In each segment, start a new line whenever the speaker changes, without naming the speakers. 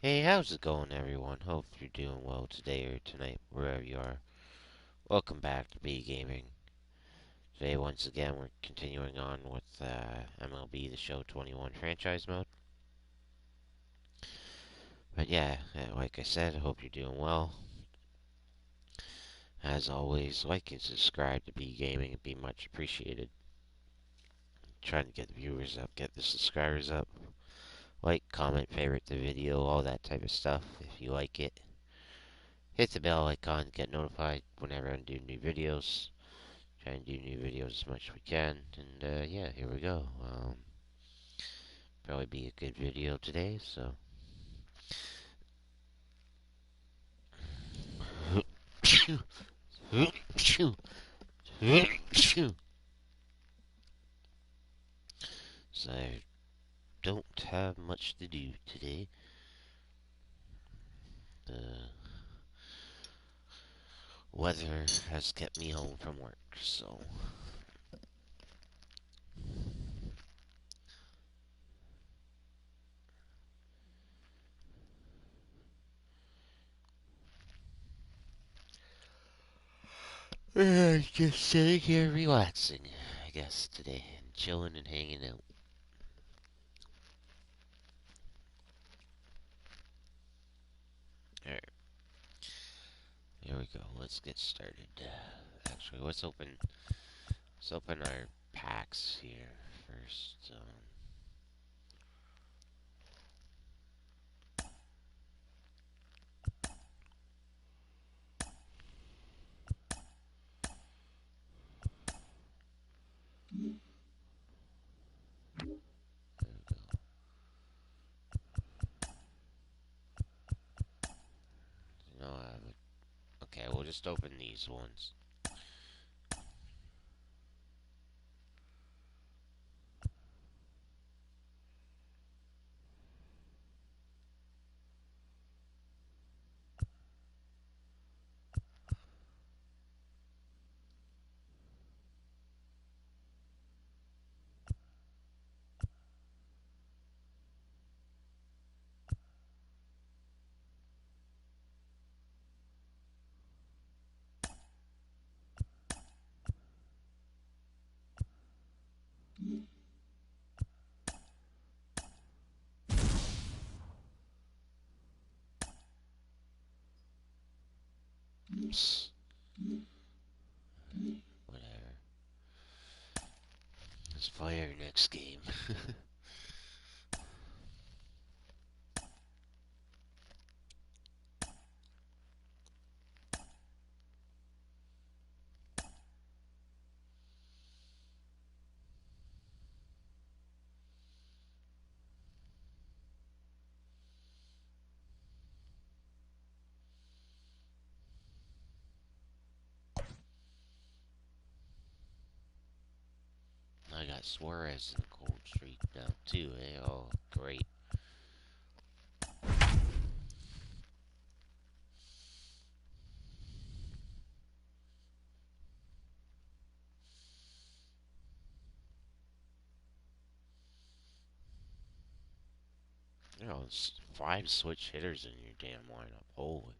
Hey, how's it going, everyone? Hope you're doing well today or tonight, wherever you are. Welcome back to B Gaming. Today, once again, we're continuing on with MLB The Show 21 franchise mode. But yeah, like I said, I hope you're doing well. As always, like and subscribe to B Gaming. It'd be much appreciated. Trying to get the viewers up, get the subscribers up. Like, comment, favorite the video, all that type of stuff if you like it. Hit the bell icon to get notified whenever I do new videos. Try and do new videos as much as we can. And yeah, here we go. Probably be a good video today, so. So I don't have much to do today. The weather has kept me home from work, so. Just sitting here relaxing, I guess, today. And chilling and hanging out. Alright. Here we go. Let's get started. Actually, let's open our packs here first. There we go. No, I haven't. Okay, we'll just open these ones. Oops. Whatever. Let's play our next game. I got Suarez in the cold streak now too, eh? Oh, great. You know, it's 5 switch hitters in your damn lineup. Holy.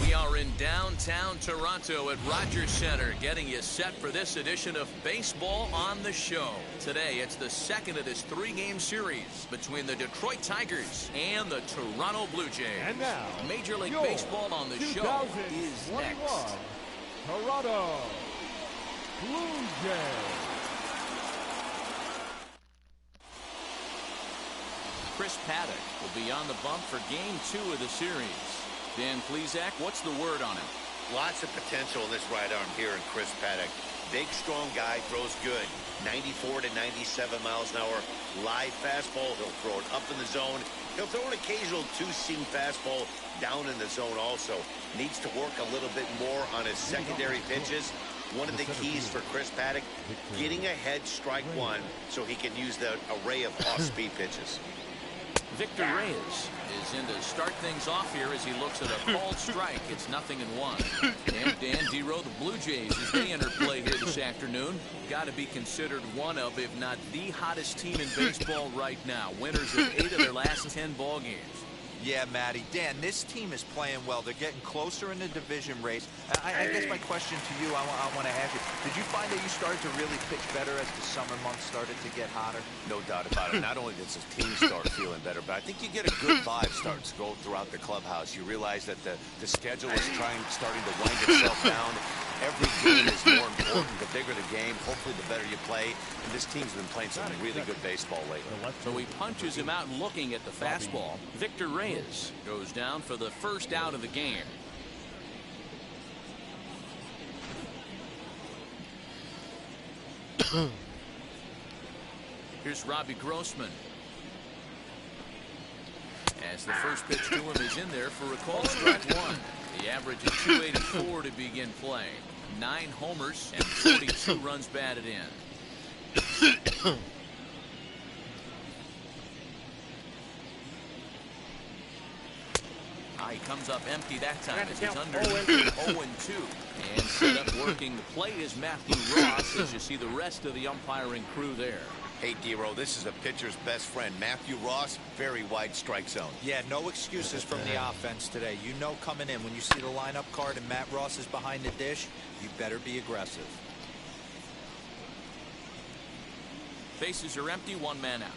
We are in downtown Toronto at Rogers Centre, getting you set for this edition of Baseball on the Show. Today, it's the second of this 3-game series between the Detroit Tigers and the Toronto Blue Jays.
And now,
Major League Baseball on the Show is next.
Toronto Blue Jays.
Chris Paddock will be on the bump for Game 2 of the series. Dan Plesac, what's the word on him?
Lots of potential in this right arm here in Chris Paddock. Big, strong guy, throws good. 94 to 97 miles an hour. Live fastball. He'll throw it up in the zone. He'll throw an occasional two-seam fastball down in the zone also. Needs to work a little bit more on his secondary pitches. One of the keys for Chris Paddock, getting ahead strike one so he can use the array of off-speed pitches.
Victor Reyes is in to start things off here as he looks at a called strike. It's 0-1. And Dan Dero, the Blue Jays, as they enter play here this this afternoon. Got to be considered one of, if not the hottest team in baseball right now. Winners of 8 of their last 10 ball games.
Yeah, Matty. Dan, this team is playing well. They're getting closer in the division race. I guess my question to you, I want to ask you, did you find that you started to really pitch better as the summer months started to get hotter?
No doubt about it. Not only does the team start feeling better, but I think you get a good vibe starting to go throughout the clubhouse. You realize that the schedule is starting to wind itself down. Every game is more important. The bigger the game, hopefully the better you play. And this team's been playing some really good baseball lately.
So he punches him out looking at the fastball. Victor Reyes goes down for the first out of the game. Here's Robbie Grossman. As the first pitch to him is in there for a called strike one. The average is 284 to begin play. 9 homers and 42 runs batted in. He comes up empty that time as he's under 0-2. And set up working the plate is Matthew Ross as you see the rest of the umpiring crew there.
Hey, D-Row, this is a pitcher's best friend. Matthew Ross, very wide strike zone.
Yeah, no excuses from the offense today. You know coming in when you see the lineup card and Matt Ross is behind the dish, you better be aggressive.
Bases are empty, 1 man out.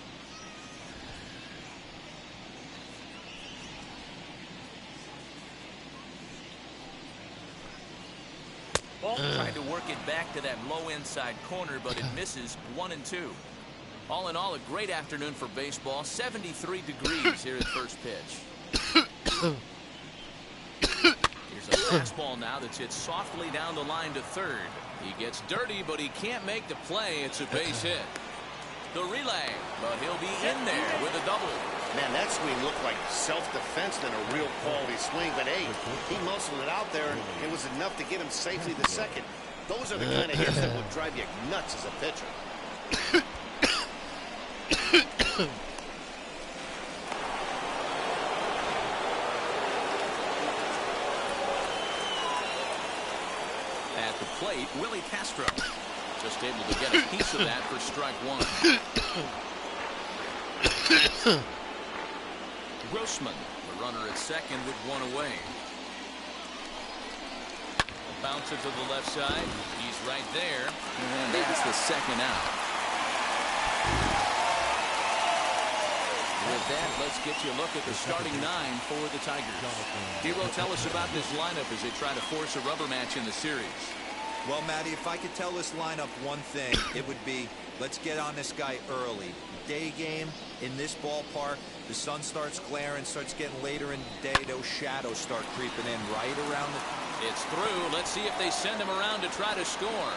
Trying to work it back to that low inside corner, but it misses. 1-2. All in all, a great afternoon for baseball. 73 degrees here at first pitch. Here's a fastball now that's hit softly down the line to third. He gets dirty, but he can't make the play. It's a base hit. The relay, but he'll be in there with a double.
Man, that swing looked like self-defense than a real quality swing. But, hey, he muscled it out there, and it was enough to get him safely to second. Those are the kind of hits that would drive you nuts as a pitcher.
At the plate, Willie Castro. Just able to get a piece of that for strike one. Grossman, the runner at second with 1 away. Bouncer to the left side. He's right there. And that's the second out. With that, let's get you a look at the starting 9 for the Tigers. D-Row, tell us about this lineup as they try to force a rubber match in the series.
Well, Matty, if I could tell this lineup one thing, it would be let's get on this guy early. Day game in this ballpark, the sun starts glaring, starts getting later in the day, those shadows start creeping in right around the...
It's through. Let's see if they send him around to try to score.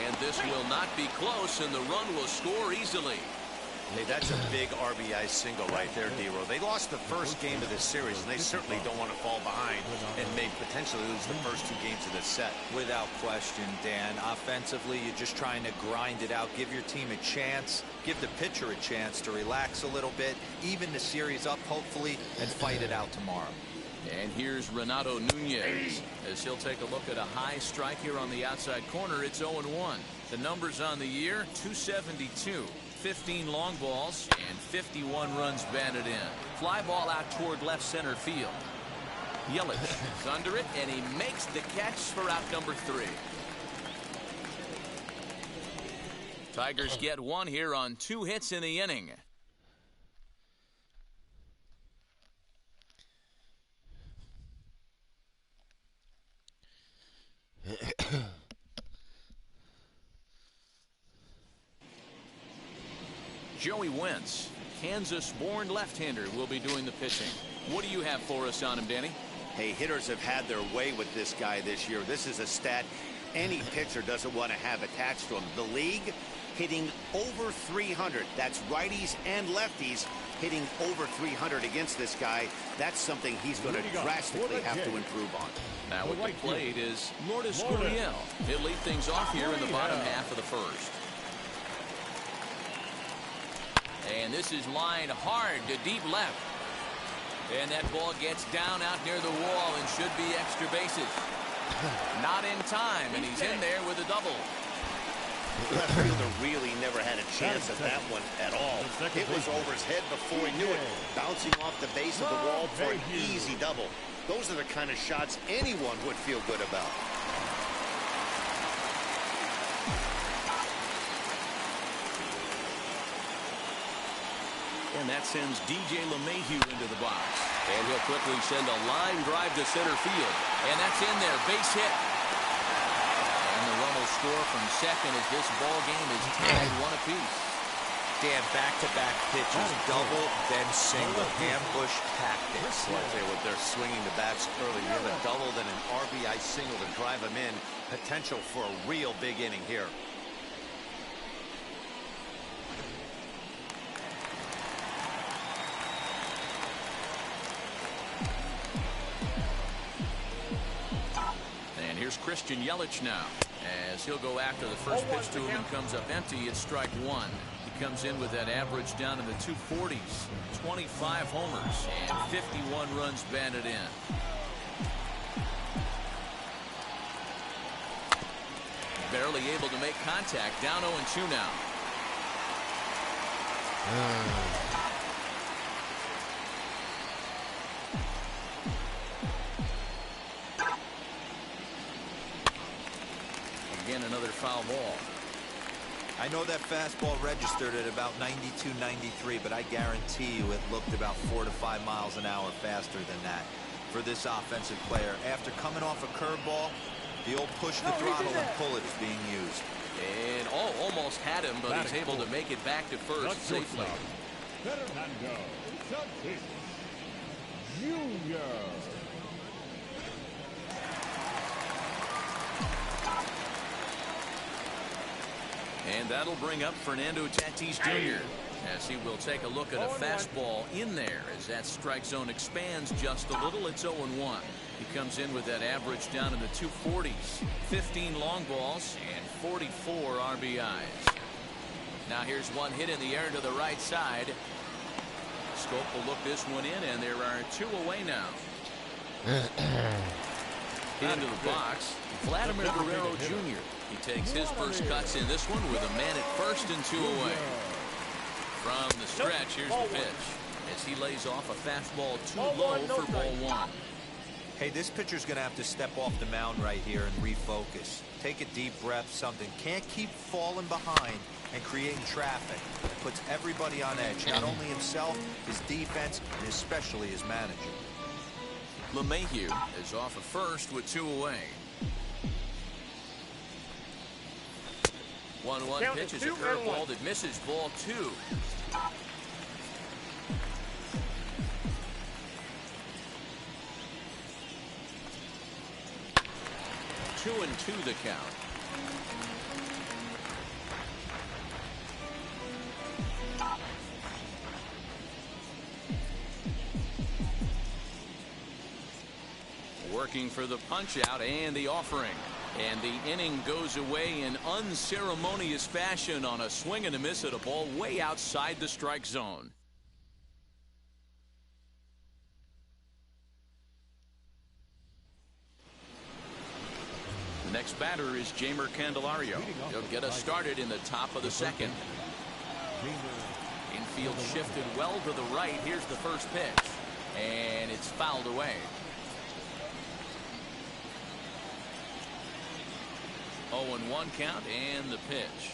And this will not be close, and the run will score easily.
Hey, that's a big RBI single right there, D-Row. They lost the first game of this series, and they certainly don't want to fall behind and may potentially lose the first 2 games of this set.
Without question, Dan. Offensively, you're just trying to grind it out, give your team a chance, give the pitcher a chance to relax a little bit, even the series up, hopefully, and fight it out tomorrow.
And here's Renato Nunez as he'll take a look at a high strike here on the outside corner. It's 0-1. The numbers on the year, 272. 15 long balls and 51 runs batted in. Fly ball out toward left center field. Yelich is under it, and he makes the catch for out number 3. Tigers get 1 here on 2 hits in the inning. Joey Wentz, Kansas-born left-hander, will be doing the pitching. What do you have for us on him, Danny?
Hey, hitters have had their way with this guy this year. This is a stat any pitcher doesn't want to have attached to him. The league hitting over 300. That's righties and lefties hitting over 300 against this guy. That's something he's going to drastically have to improve on.
Now with the plate is Lourdes Gurriel. He'll lead things off here in the bottom half of the first. And this is lined hard to deep left. And that ball gets down out near the wall and should be extra bases. Not in time, and he's in there with a double.
The left fielder really never had a chance at that one at all. It was over his head before he knew it, bouncing off the base of the wall for an easy double. Those are the kind of shots anyone would feel good about.
And that sends DJ LeMahieu into the box. And he'll quickly send a line drive to center field. And that's in there, base hit. And the run will score from second as this ball game is tied 1 apiece.
Dan, back-to-back pitches, double, then single, ambush tactics.
Well, I tell you what, they're swinging the bats early. You have a double, then an RBI single to drive him in. Potential for a real big inning here.
And here's Christian Yelich now, as he'll go after the first pitch to him and comes up empty. It's strike one. He comes in with that average down in the 240s, 25 homers and 51 runs batted in. Barely able to make contact, down 0-2 now. Again, another foul ball.
I know that fastball registered at about 92, 93, but I guarantee you it looked about 4 to 5 miles an hour faster than that for this offensive player. After coming off a curveball, the old push the throttle and pull it is being used.
And almost had him, but he's able to make it back to first safely.
Fernando Tatis Jr.
And that'll bring up Fernando Tatis Jr. as he will take a look at a fastball in there as that strike zone expands just a little. It's 0-1. He comes in with that average down in the 240s, 15 long balls and 44 RBIs. Now here's one hit in the air to the right side. Scope will look this one in, and there are 2 away now. Into the box, Vladimir Guerrero Jr. He takes his first cuts in this one with a man at first and 2 away. From the stretch, here's the pitch as he lays off a fastball too low for ball 1.
Hey, this pitcher's going to have to step off the mound right here and refocus. Take a deep breath, something. Can't keep falling behind and creating traffic. It puts everybody on edge, not only himself, his defense, and especially his manager.
LeMahieu is off of first with 2 away. 1-1 pitch is a curveball that misses ball 2. 2-2 the count. Working for the punch out and the offering. And the inning goes away in unceremonious fashion on a swing and a miss at a ball way outside the strike zone. The next batter is Jeimer Candelario. He'll get us started in the top of the second. Infield shifted well to the right. Here's the first pitch. And it's fouled away. 0-1 count and the pitch.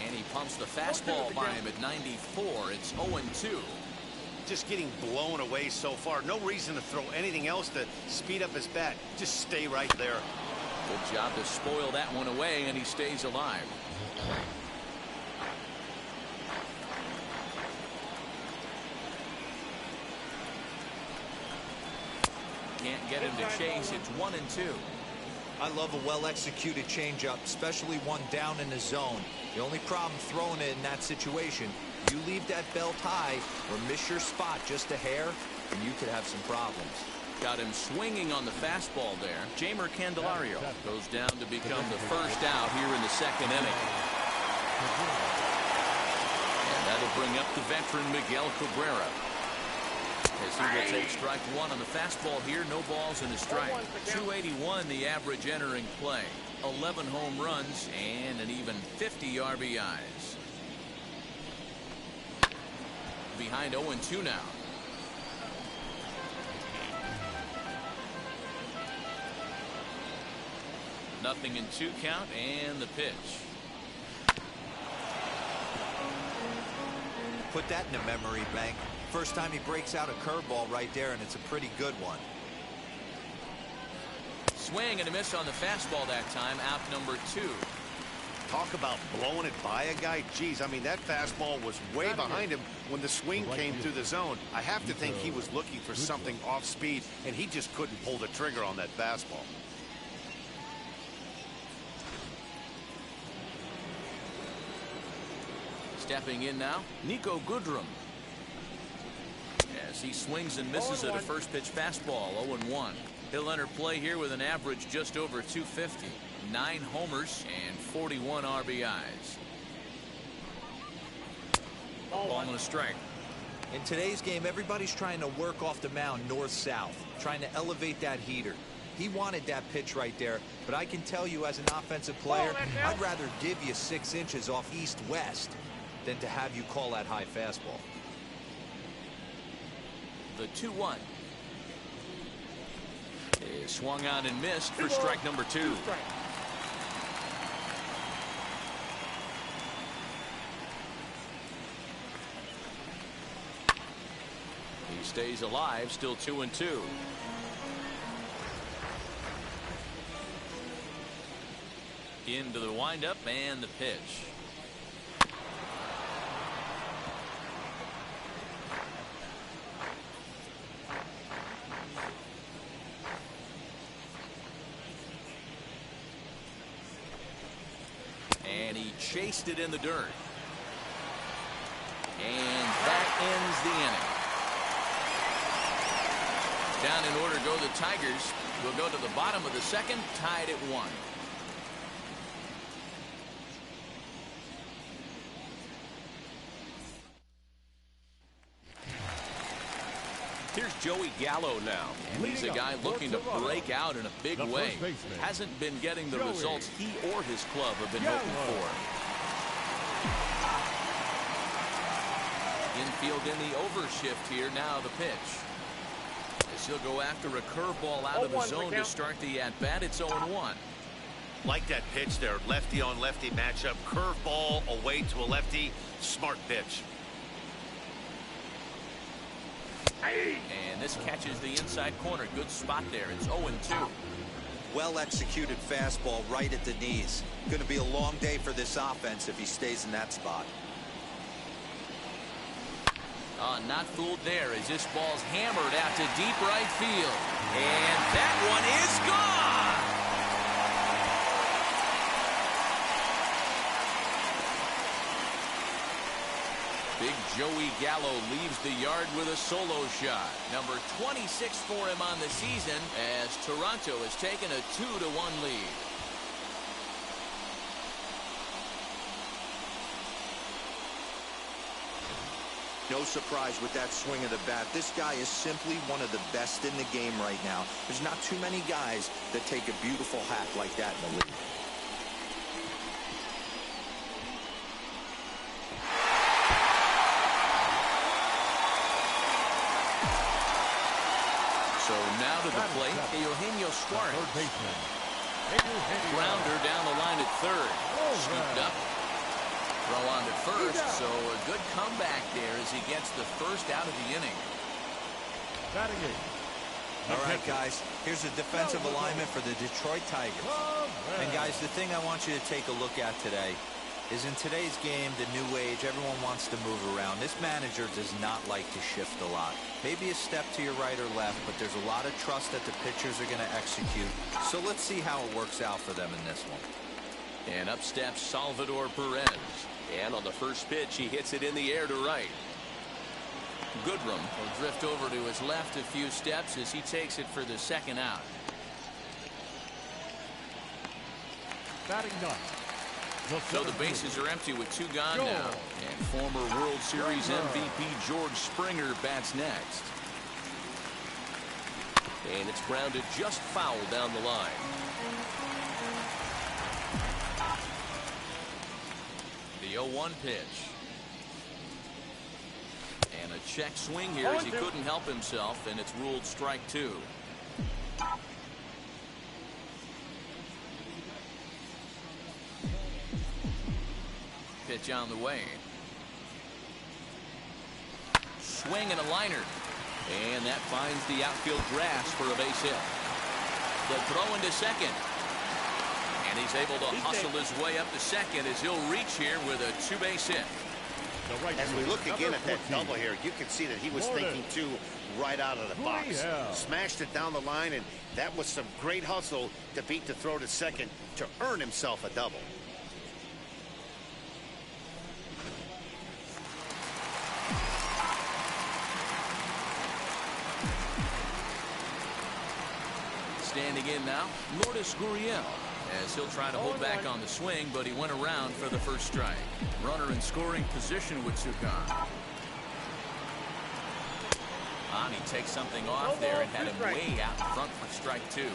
And he pumps the fastball by him at 94. It's 0-2.
Just getting blown away so far. No reason to throw anything else to speed up his bat. Just stay right there.
Good job to spoil that one away, and he stays alive. Can't get him to chase. It's 1-2.
I love a well-executed changeup, especially one down in the zone. The only problem throwing it in that situation, you leave that belt high or miss your spot just a hair, and you could have some problems.
Got him swinging on the fastball there. Jeimer Candelario goes down to become the first out here in the second inning. And that'll bring up the veteran Miguel Cabrera. as he will take strike one on the fastball here. No balls and a strike. 281 the average entering play. 11 home runs and an even 50 RBIs. Behind 0-2 now. Nothing in 2 count and the pitch.
Put that in the memory bank. First time he breaks out a curveball right there, and it's a pretty good one.
Swing and a miss on the fastball that time. Out number 2.
Talk about blowing it by a guy. Geez, I mean, that fastball was way behind him when the swing came through the zone. I have to think he was looking for something off speed, and he just couldn't pull the trigger on that fastball.
Stepping in now, Nico Goodrum. As he swings and misses at a first pitch fastball. 0-1. He'll enter play here with an average just over 250. 9 homers and 41 RBIs. Ball and a strike.
In today's game, everybody's trying to work off the mound north-south, trying to elevate that heater. He wanted that pitch right there, but I can tell you as an offensive player, I'd rather give you 6 inches off east-west than to have you call that high fastball.
The 2-1 is swung on and missed for strike number 2. He stays alive, still 2-2. Into the windup and the pitch. And he chased it in the dirt. And that ends the inning. Down in order go the Tigers. We'll go to the bottom of the second, tied at 1. Here's Joey Gallo now. And he's a guy looking to break out in a big way. Hasn't been getting the results he or his club have been hoping for. Infield in the overshift here. Now the pitch. As he'll go after a curveball out of the zone to start the at-bat. It's 0-1.
Like that pitch there. Lefty on lefty matchup. Curveball away to a lefty. Smart pitch.
And this catches the inside corner. Good spot there. It's 0-2.
Well executed fastball right at the knees. Going to be a long day for this offense if he stays in that spot.
Not fooled there as this ball's hammered out to deep right field. And that one is gone. Big Joey Gallo leaves the yard with a solo shot. Number 26 for him on the season as Toronto has taken a 2-1 lead.
No surprise with that swing of the bat. This guy is simply one of the best in the game right now. There's not too many guys that take a beautiful hack like that in the league.
So now to the plate, Eugenio Suarez. Grounder down the line at third. Scooped up. Throw on to first, so a good comeback there as he gets the first out of the inning.
All right, guys, here's a defensive alignment for the Detroit Tigers. And, guys, the thing I want you to take a look at today is in today's game, the new age, everyone wants to move around. This manager does not like to shift a lot. Maybe a step to your right or left, but there's a lot of trust that the pitchers are going to execute. So let's see how it works out for them in this one.
And up steps Salvador Perez. And on the first pitch, he hits it in the air to right. Goodrum will drift over to his left a few steps as he takes it for the second out.
Batting ninth.
So the bases are empty with 2 gone now. And former World Series MVP George Springer bats next. And it's grounded just foul down the line. The 0-1 pitch. And a check swing here as he couldn't help himself, and it's ruled strike 2. Pitch on the way. Swing and a liner. And that finds the outfield grass for a base hit. The throw into second. And he's able to hustle his way up to second as he'll reach here with a 2-base hit.
As we look again at that double here, you can see that he was thinking too right out of the box. Smashed it down the line, and that was some great hustle to beat the throw to second to earn himself a double.
Standing in now, Lourdes Gurriel, as he'll try to hold back on the swing, but he went around for the first strike. Runner in scoring position with Sukan. He takes something off there and had him way out in front for strike 2.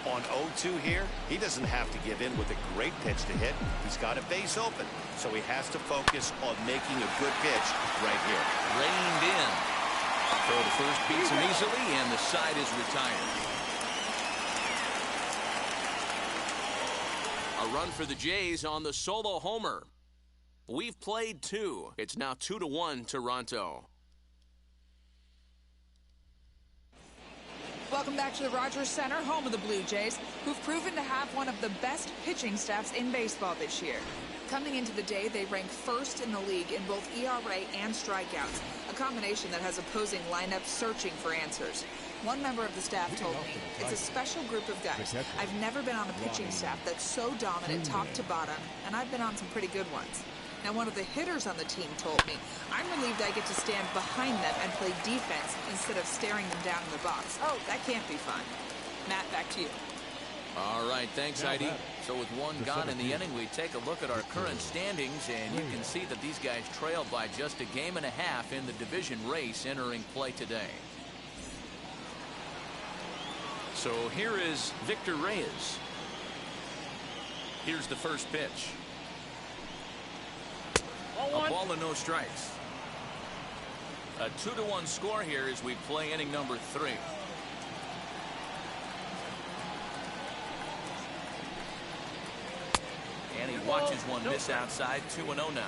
On 0-2 here, he doesn't have to give in with a great pitch to hit. He's got a base open, so he has to focus on making a good pitch right here.
Reined in. Throw to first beats him easily, and the side is retired. A run for the Jays on the solo homer. We've played 2. It's now 2-1 Toronto.
Welcome back to the Rogers Center, home of the Blue Jays, who've proven to have one of the best pitching staffs in baseball this year. Coming into the day, they rank first in the league in both ERA and strikeouts, a combination that has opposing lineups searching for answers. One member of the staff told me, it's a special group of guys. I've never been on a pitching staff that's so dominant top to bottom, and I've been on some pretty good ones. Now, one of the hitters on the team told me, I'm relieved I get to stand behind them and play defense instead of staring them down in the box. Oh, that can't be fun. Matt, back to you.
All right, thanks, Heidi. So with one gone in the inning, we take a look at our current standings, and you can see that these guys trail by just a game and a half in the division race entering play today. So here is Victor Reyes. Here's the first pitch. A ball and no strikes. A 2-1 score here as we play inning number 3. And he watches one miss outside. 2-0 now.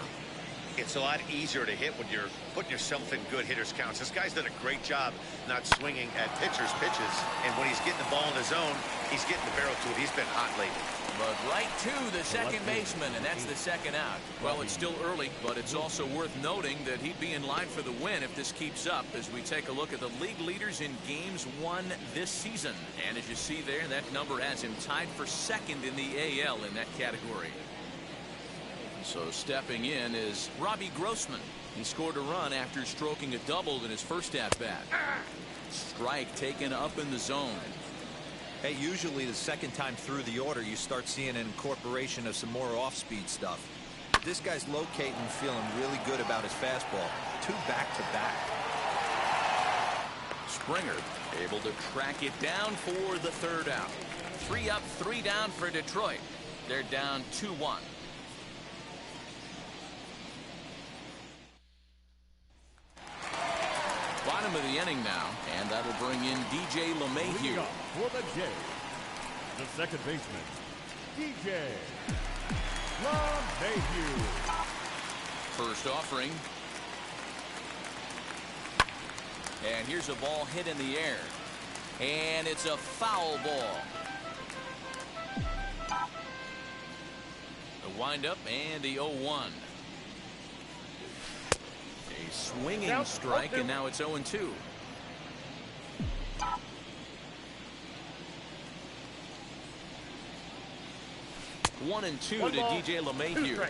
It's a lot easier to hit when you're putting yourself in good hitters counts. This guy's done a great job not swinging at pitchers' pitches. And when he's getting the ball in his zone, he's getting the barrel to it. He's been hot lately.
But right to the second baseman, and that's the second out. Well, it's still early, but it's also worth noting that he'd be in line for the win if this keeps up as we take a look at the league leaders in games won this season. And as you see there, that number has him tied for second in the AL in that category. So stepping in is Robbie Grossman. He scored a run after stroking a double in his first at-bat. Strike taken up in the zone.
Hey, usually the second time through the order, you start seeing an incorporation of some more off-speed stuff. But this guy's locating and feeling really good about his fastball. 2 back-to-back.
Springer able to track it down for the third out. 3 up, 3 down for Detroit. They're down 2-1. Bottom of the inning now, and that'll bring in DJ LeMahieu.
For the Jays, the second baseman, DJ LeMahieu.
First offering. And here's a ball hit in the air. And it's a foul ball. The windup and the 0-1. A swinging strike, and now it's 0-2. One and two to DJ LeMahieu.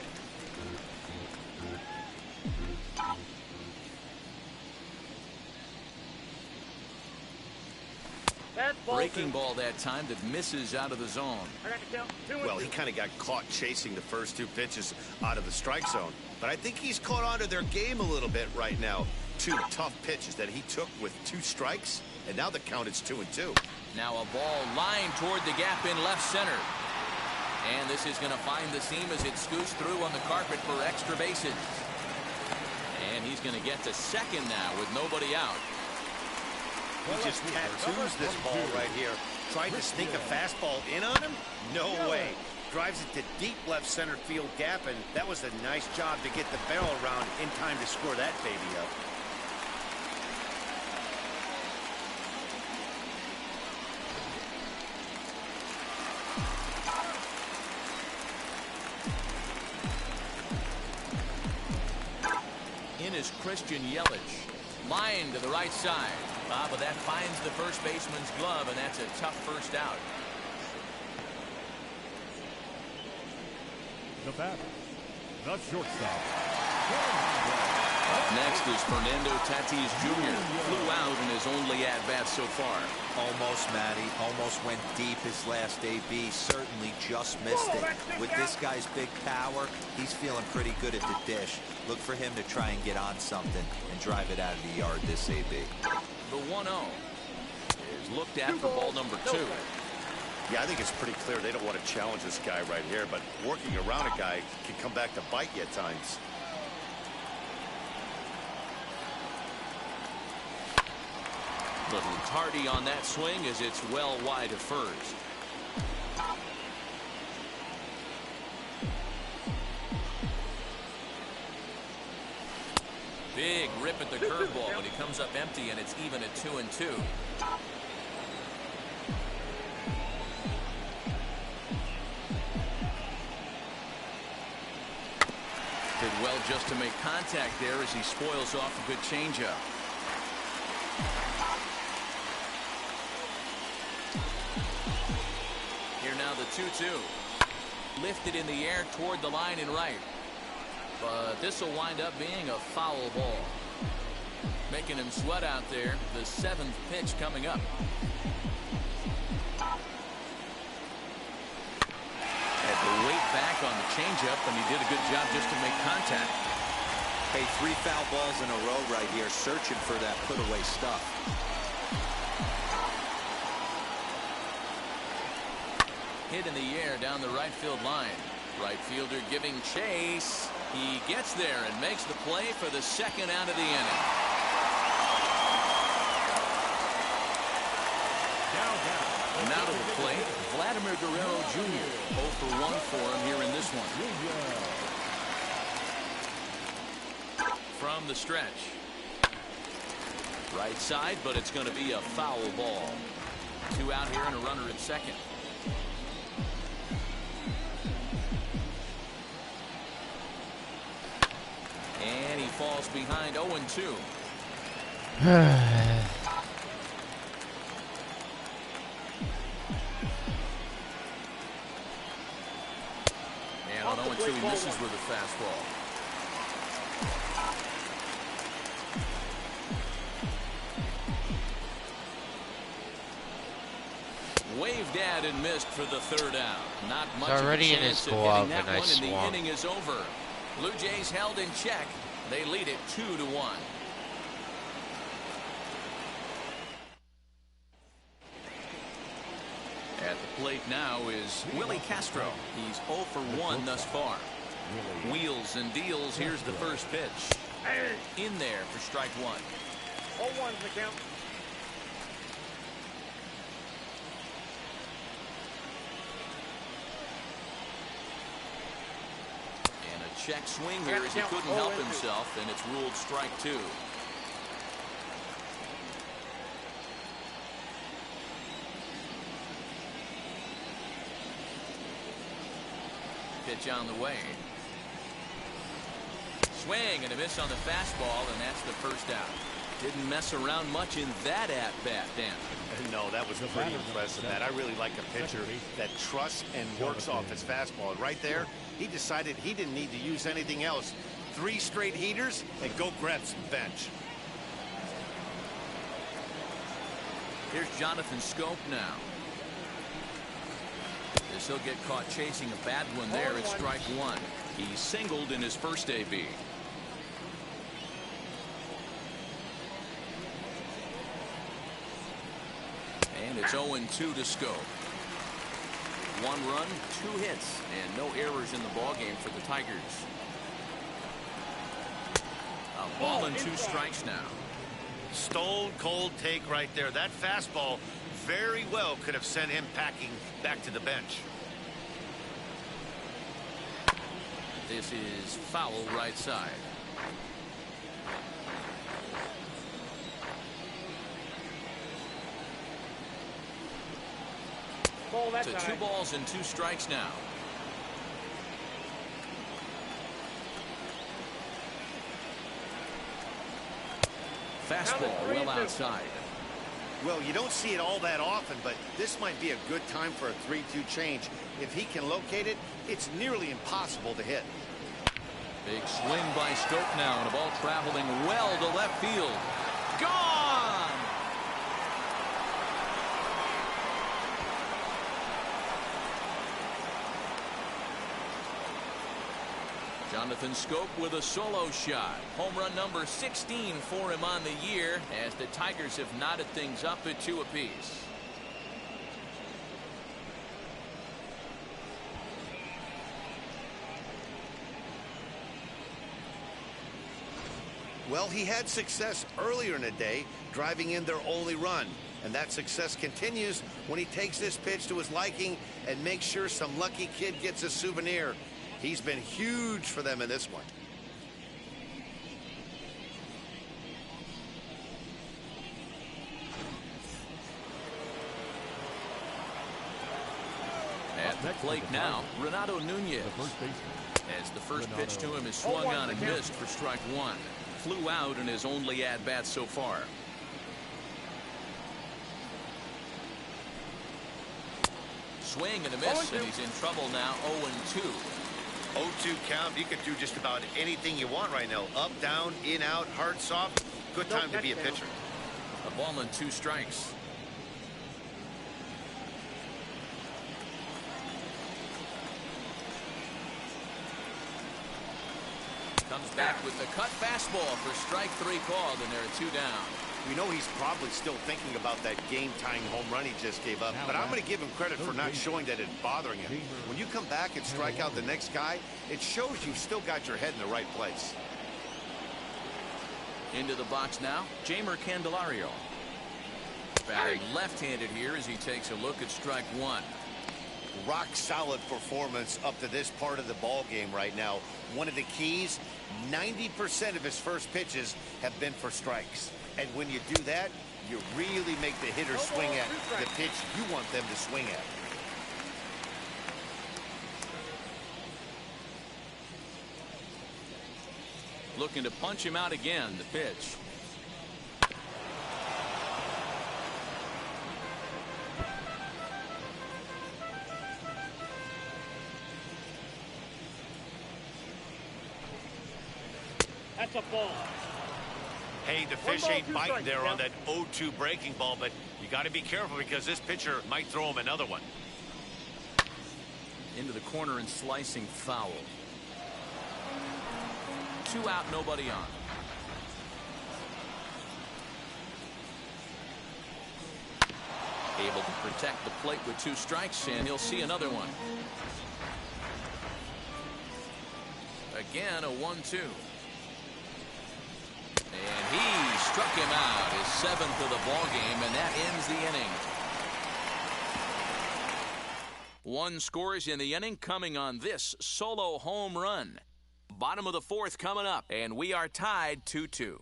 Breaking ball that time that misses out of the zone.
Well, he kind of got caught chasing the first 2 pitches out of the strike zone. But I think he's caught on to their game a little bit right now. 2 tough pitches that he took with 2 strikes. and now the count is 2-2.
Now a ball lined toward the gap in left center. And this is going to find the seam as it scoots through on the carpet for extra bases. And he's going to get to second now with nobody out.
He just tattoos this ball right here. Tried to sneak a fastball in on him? No way. Drives it to deep left center field gap, and that was a nice job to get the barrel around in time to score that baby up.
In is Christian Yelich. Line to the right side. But that finds the first baseman's glove, and that's a tough first out.
The batter, the shortstop.
Up next is Fernando Tatis Jr. Flew out in his only at-bat so far.
Almost, Matty. Almost went deep his last AB. Certainly just missed it. With this guy's big power, he's feeling pretty good at the dish. Look for him to try and get on something and drive it out of the yard this AB.
The 1-0 is looked at for ball number 2.
Yeah, I think it's pretty clear they don't want to challenge this guy right here, but working around a guy can come back to bite you at times.
Little tardy on that swing as it's well wide of first. Big rip at the curveball, but he comes up empty, and it's even at 2-2. Did well just to make contact there as he spoils off a good changeup. Here now the 2-2. Lifted in the air toward the line and right. But this will wind up being a foul ball. Making him sweat out there. The 7th pitch coming up. Had to wait back on the changeup, and he did a good job just to make contact.
Hey, 3 foul balls in a row right here, searching for that put-away stuff.
Hit in the air down the right field line. Right fielder giving chase. He gets there and makes the play for the second out of the inning. Now to the plate, Vladimir Guerrero Jr. 0 for 1 for him here in this one. From the stretch. Right side, but it's going to be a foul ball. 2 out here and a runner at second. And he falls behind 0-2. And on 0-2 he misses with a fastball. Waved at and missed for the 3rd out. Not much
already
of a
in his
chance of
glove,
hitting that
and I
one, and the
swung.
inning is over. Blue Jays held in check. They lead it 2-1. At the plate now is Willie Castro. He's 0 for 1 thus far. Wheels and deals. Here's the first pitch. In there for strike 1.
0-1 is the count.
And a check swing here as he couldn't help himself, and it's ruled strike 2. Pitch on the way. Swing and a miss on the fastball, and that's the first out. Didn't mess around much in that at-bat, Dan.
No, that was pretty impressive, Matt. I really like a pitcher that trusts and works off his fastball. And right there, he decided he didn't need to use anything else. 3 straight heaters and go grab some bench.
Here's Jonathan Scope now. As he'll get caught chasing a bad one there at strike 1. He singled in his first AB. It's 0-2 to Scope. 1 run, 2 hits, and no errors in the ballgame for the Tigers. A ball and 2 strikes now.
Stone cold take right there. That fastball very well could have sent him packing back to the bench.
This is foul right side. To 2 balls and 2 strikes now. Fastball well outside.
Well, you don't see it all that often, but this might be a good time for a 3-2 change. If he can locate it, it's nearly impossible to hit.
Big swing by Scope now, and a ball traveling well to left field. Gone! Jonathan Scope with a solo shot. Home run number 16 for him on the year, as the Tigers have knotted things up at 2 apiece.
Well, he had success earlier in the day, driving in their only run. And that success continues when he takes this pitch to his liking and makes sure some lucky kid gets a souvenir. He's been huge for them in this one.
At the plate now, Renato Nunez. As the first pitch to him is swung on and missed for strike 1. Flew out in his only at-bat so far. Swing and a miss, and he's in trouble now. 0-2.
0-2 count. You could do just about anything you want right now. Up, down, in, out, hard, soft. Good time to be a pitcher.
A ball and 2 strikes. Comes back with the cut fastball for strike 3 called, and there are 2 down.
We know he's probably still thinking about that game-tying home run he just gave up, but I'm going to give him credit for not showing that it's bothering him. When you come back and strike out the next guy, it shows you've still got your head in the right place.
Into the box now, Jeimer Candelario. Batting left-handed here as he takes a look at strike 1.
Rock solid performance up to this part of the ball game right now. One of the keys, 90% of his first pitches have been for strikes. And when you do that, you really make the hitter swing at the pitch you want them to swing at.
Looking to punch him out again, the pitch.
That's a ball.
Hey, the fish ain't biting there on that 0-2 breaking ball, but you got to be careful because this pitcher might throw him another one.
Into the corner and slicing foul. 2 out, nobody on. Able to protect the plate with 2 strikes, and he'll see another one. Again, a 1-2. And he struck him out, his 7th of the ball game, and that ends the inning. 1 scores in the inning, coming on this solo home run. Bottom of the 4th coming up, and we are tied 2-2.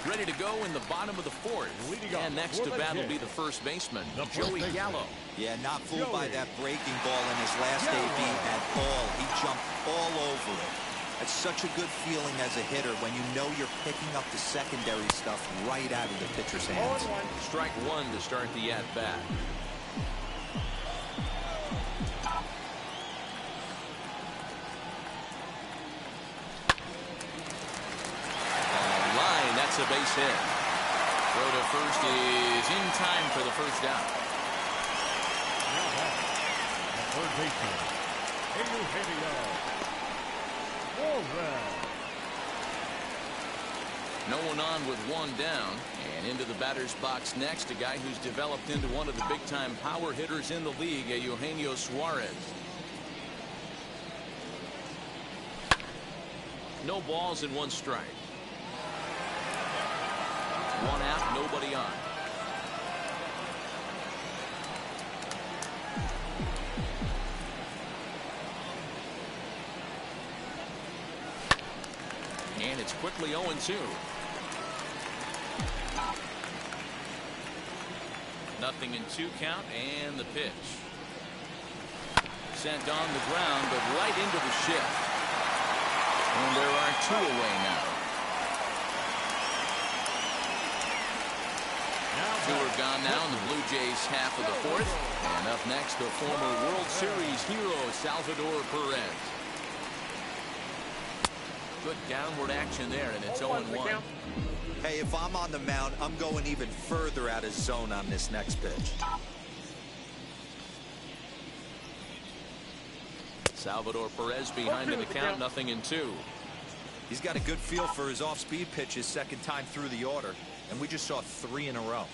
Ready to go in the bottom of the 4th. And next to bat will be the first baseman, Joey Gallo.
Yeah, not fooled by that breaking ball in his last AB at all. He jumped all over it. It's such a good feeling as a hitter when you know you're picking up the secondary stuff right out of the pitcher's hands.
Strike 1 to start the at-bat. That's a base hit. Throw to first is in time for the first down.
Now back, the third baseman,
No one on with one down. And into the batter's box next, a guy who's developed into one of the big-time power hitters in the league, Eugenio Suarez. No balls and one strike. One out, nobody on. And it's quickly 0-2. Nothing in 2 count, and the pitch. Sent on the ground, but right into the shift. And there are 2 away now. 2 are gone now in the Blue Jays half of the 4th. And up next, the former World Series hero, Salvador Perez. Good downward action there, and it's 0-1.
Hey, if I'm on the mound, I'm going even further out of zone on this next pitch.
Salvador Perez behind in the count, nothing in 2.
He's got a good feel for his off-speed pitches second time through the order, and we just saw 3 in a row.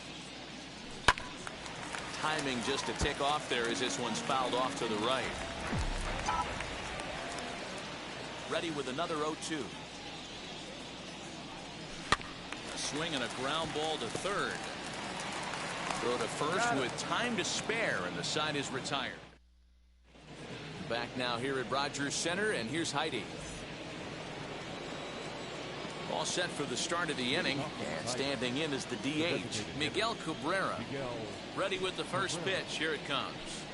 Timing just a tick off there as this one's fouled off to the right. Ready with another 0-2. Swing and a ground ball to third. Throw to first with time to spare, and the side is retired. Back now here at Rogers Center, and here's Heidi. All set for the start of the inning, and standing in is the DH, Miguel Cabrera. Ready with the first pitch. Here it comes.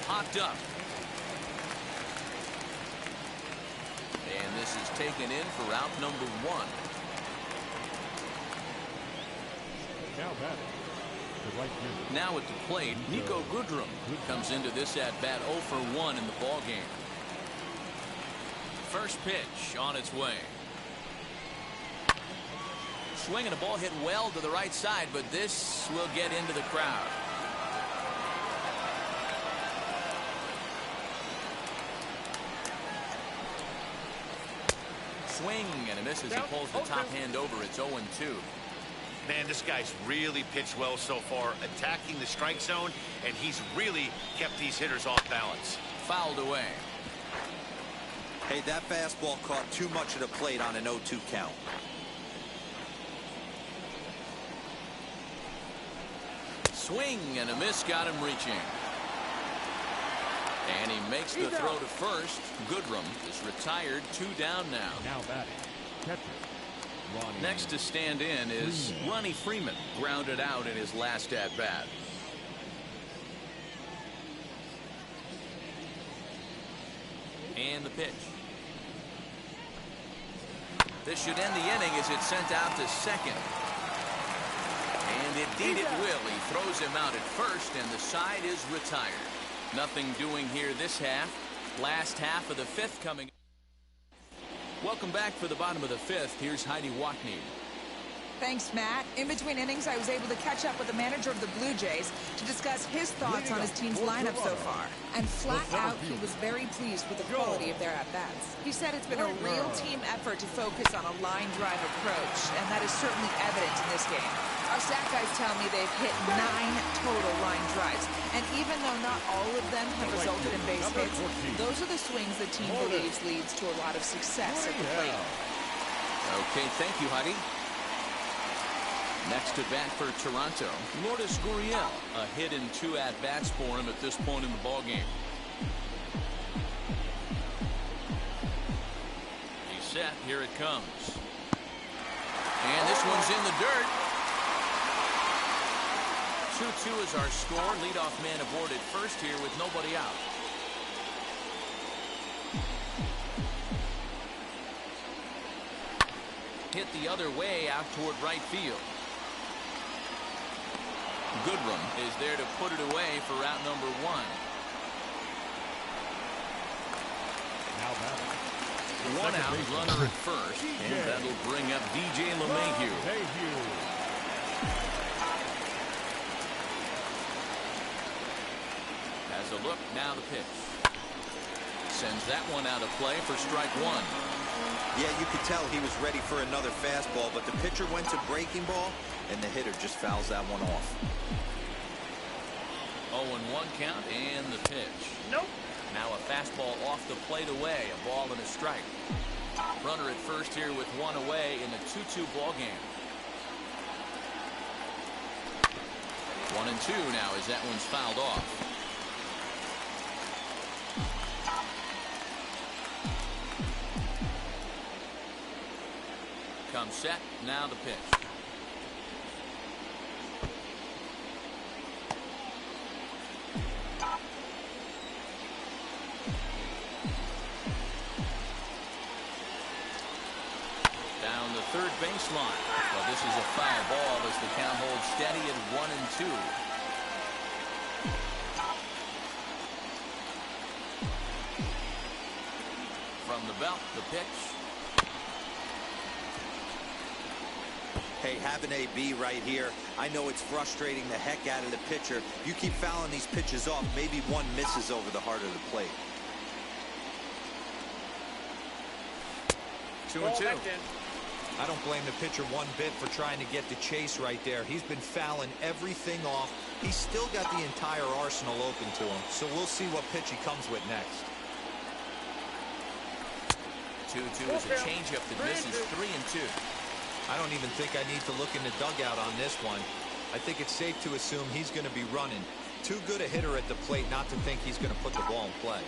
Popped up. And this is taken in for out number 1. Now at the plate, Nico Goodrum comes into this at bat 0 for 1 in the ball game. First pitch on its way. Swing and a ball hit well to the right side, but this will get into the crowd. Swing and a miss as he pulls the top hand over. It's 0-2.
Man, this guy's really pitched well so far, attacking the strike zone, and he's really kept these hitters off balance.
Fouled away.
Hey, that fastball caught too much of the plate on an 0-2 count.
Swing and a miss got him reaching. And he makes the throw to first. Goodrum is retired. 2 down now.
Now batting, catcher.
Next to stand in is Ronnie Freeman, grounded out in his last at bat. And the pitch. This should end the inning as it's sent out to second. And indeed it will. He throws him out at first, and the side is retired. Nothing doing here this half. Last half of the 5th coming. Welcome back for the bottom of the 5th. Here's Heidi Watney.
Thanks, Matt. In between innings, I was able to catch up with the manager of the Blue Jays to discuss his thoughts on his team's lineup so far. And flat out, he was very pleased with the quality of their at-bats. He said it's been a real team effort to focus on a line drive approach, and that is certainly evident in this game. Our stat guys tell me they've hit 9 total line drives, and even though not all of them have resulted in base hits, those are the swings the team believes leads to a lot of success at the plate.
Okay, thank you, Heidi. Next to bat for Toronto, Lourdes Gurriel. A hit in 2 at-bats for him at this point in the ballgame. He's set. Here it comes. And this one's in the dirt. 2-2 is our score. Leadoff man aboard at first here with nobody out. Hit the other way out toward right field. Goodrum is there to put it away for route number 1.
Now batting,
One out, runner at first, and that'll bring up DJ LeMahieu. Has a look, now the pitch. Sends that one out of play for strike one.
Yeah, you could tell he was ready for another fastball, but the pitcher went to breaking ball, and the hitter just fouls that one off.
0-1 count, and the pitch.
Nope.
Now a fastball off the plate away, a ball and a strike. Runner at first here with one away in the 2-2 ball game. 1-2 now as that one's fouled off. Comes set, now the pitch. Down the third baseline. Well, this is a foul ball as the count holds steady at 1-2. From the belt, the pitch.
Hey, have an AB right here. I know it's frustrating the heck out of the pitcher. You keep fouling these pitches off, maybe one misses over the heart of the plate.
2-2.
I don't blame the pitcher one bit for trying to get the chase right there. He's been fouling everything off. He's still got the entire arsenal open to him, so we'll see what pitch he comes with next.
2-2 is a changeup that misses 3-2.
I don't even think I need to look in the dugout on this one. I think it's safe to assume he's going to be running. Too good a hitter at the plate not to think he's going to put the ball in play.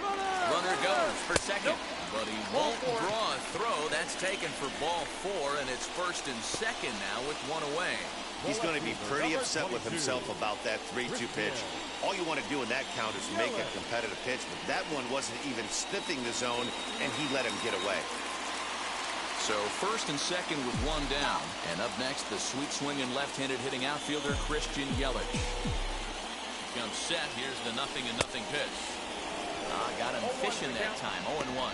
Runner goes for second, but he won't draw a throw. That's taken for ball 4, and it's first and second now with one away.
He's going to be pretty upset with himself about that 3-2 pitch. All you want to do in that count is make a competitive pitch, but that one wasn't even sniffing the zone, and he let him get away.
So first and second with one down, and up next the sweet swinging left-handed hitting outfielder Christian Yelich. Comes set. Here's the 0-0 pitch. Got him fishing that time. 0-1.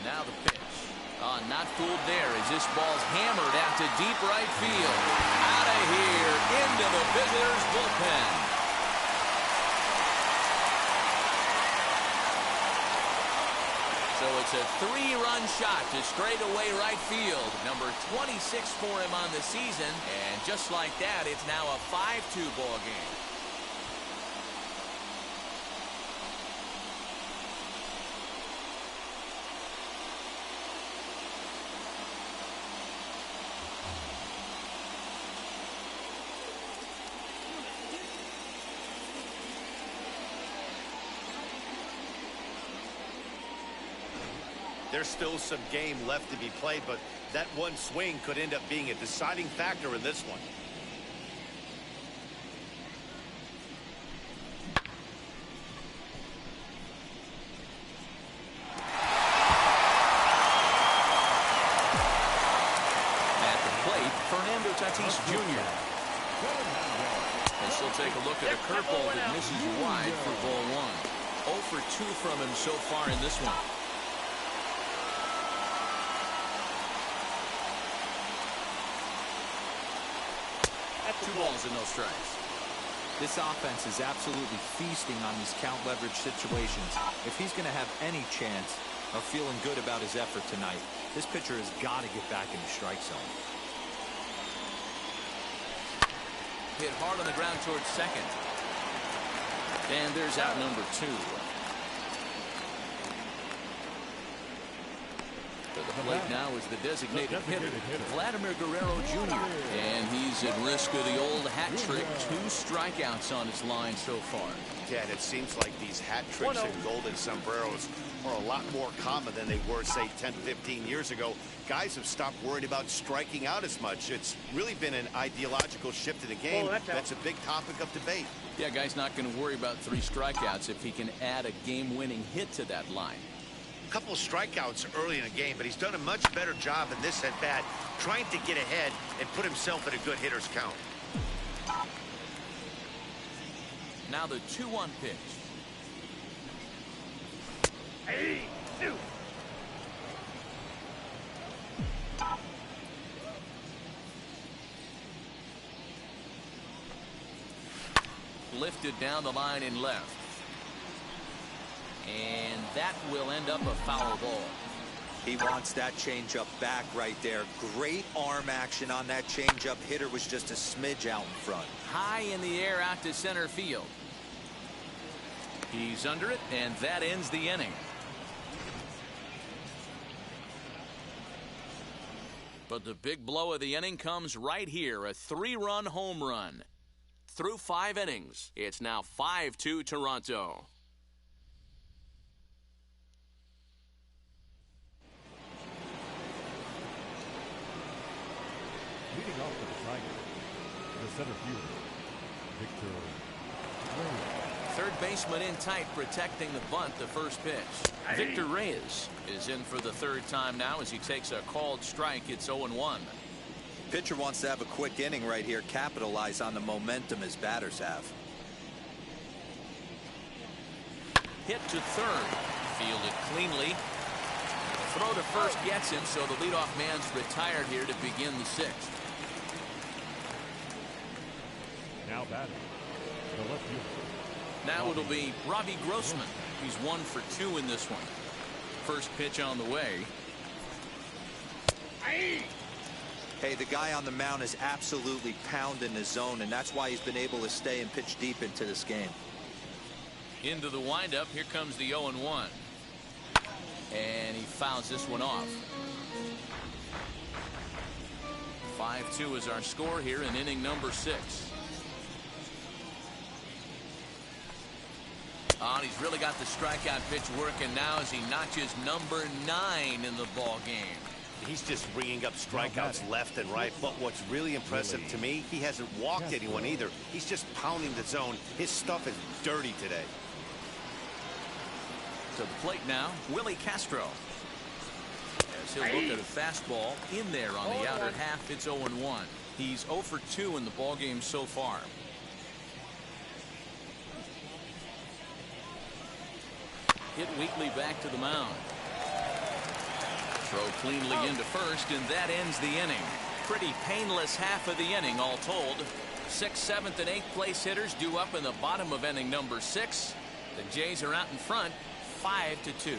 Now the pitch. Not fooled there as this ball's hammered out to deep right field. Out of here into the visitors' bullpen. So it's a 3-run shot to straightaway right field. Number 26 for him on the season. And just like that, it's now a 5-2 ball game.
There's still some game left to be played, but that one swing could end up being a deciding factor in this one.
At the plate, Fernando Tatis Jr. And she'll take a look at a curveball that misses wide for ball 1. 0 for 2 from him so far in this one. 2 balls and no strikes.
This offense is absolutely feasting on these count leverage situations. If he's going to have any chance of feeling good about his effort tonight, this pitcher has got to get back in the strike zone.
Hit hard on the ground towards second. And there's out number 2. To the plate now is the designated hitter, Vladimir Guerrero Jr. And he's at risk of the old hat trick. 2 strikeouts on his line so far.
Yeah, and it seems like these hat tricks and golden sombreros are a lot more common than they were, say, 10, 15 years ago. Guys have stopped worrying about striking out as much. It's really been an ideological shift in the game. That's a big topic of debate.
Yeah, guy's not going to worry about 3 strikeouts if he can add a game-winning hit to that line.
A couple strikeouts early in the game, but he's done a much better job in this at-bat, trying to get ahead and put himself in a good hitter's count.
Now the 2-1 pitch.
Hey, two.
Lifted down the line in left. And that will end up a foul ball.
He wants that changeup back right there. Great arm action on that changeup. Hitter was just a smidge out in front.
High in the air out to center field. He's under it, and that ends the inning. But the big blow of the inning comes right here, a 3-run home run. Through 5 innings, it's now 5-2 Toronto.
Leading off for the Tigers, the center fielder, Victor Reyes.
Third baseman in tight, protecting the bunt, the first pitch. Victor Reyes is in for the 3rd time now as he takes a called strike. It's 0-1.
Pitcher wants to have a quick inning right here, capitalize on the momentum his batters have.
Hit to third, fielded cleanly. Throw to first gets him, so the leadoff man's retired here to begin the 6th.
Now batting, the left fielder.
Now it'll be Robbie Grossman. He's 1 for 2 in this one. First pitch on the way.
Hey, the guy on the mound is absolutely pounding the zone, and that's why he's been able to stay and pitch deep into this game.
Into the windup. Here comes the 0-1. And he fouls this one off. 5-2 is our score here in inning number 6. Oh, and he's really got the strikeout pitch working now as he notches number 9 in the ball game.
He's just bringing up strikeouts left and right, but what's really impressive to me, he hasn't walked anyone either. He's just pounding the zone. His stuff is dirty today.
To the plate now, Willie Castro. As he'll look at a fastball in there on the outer half. It's 0-1. He's 0 for 2 in the ball game so far. Hit weakly back to the mound. Throw cleanly into first, and that ends the inning. Pretty painless half of the inning, all told. 6th, 7th, and 8th place hitters due up in the bottom of inning number 6. The Jays are out in front, 5-2.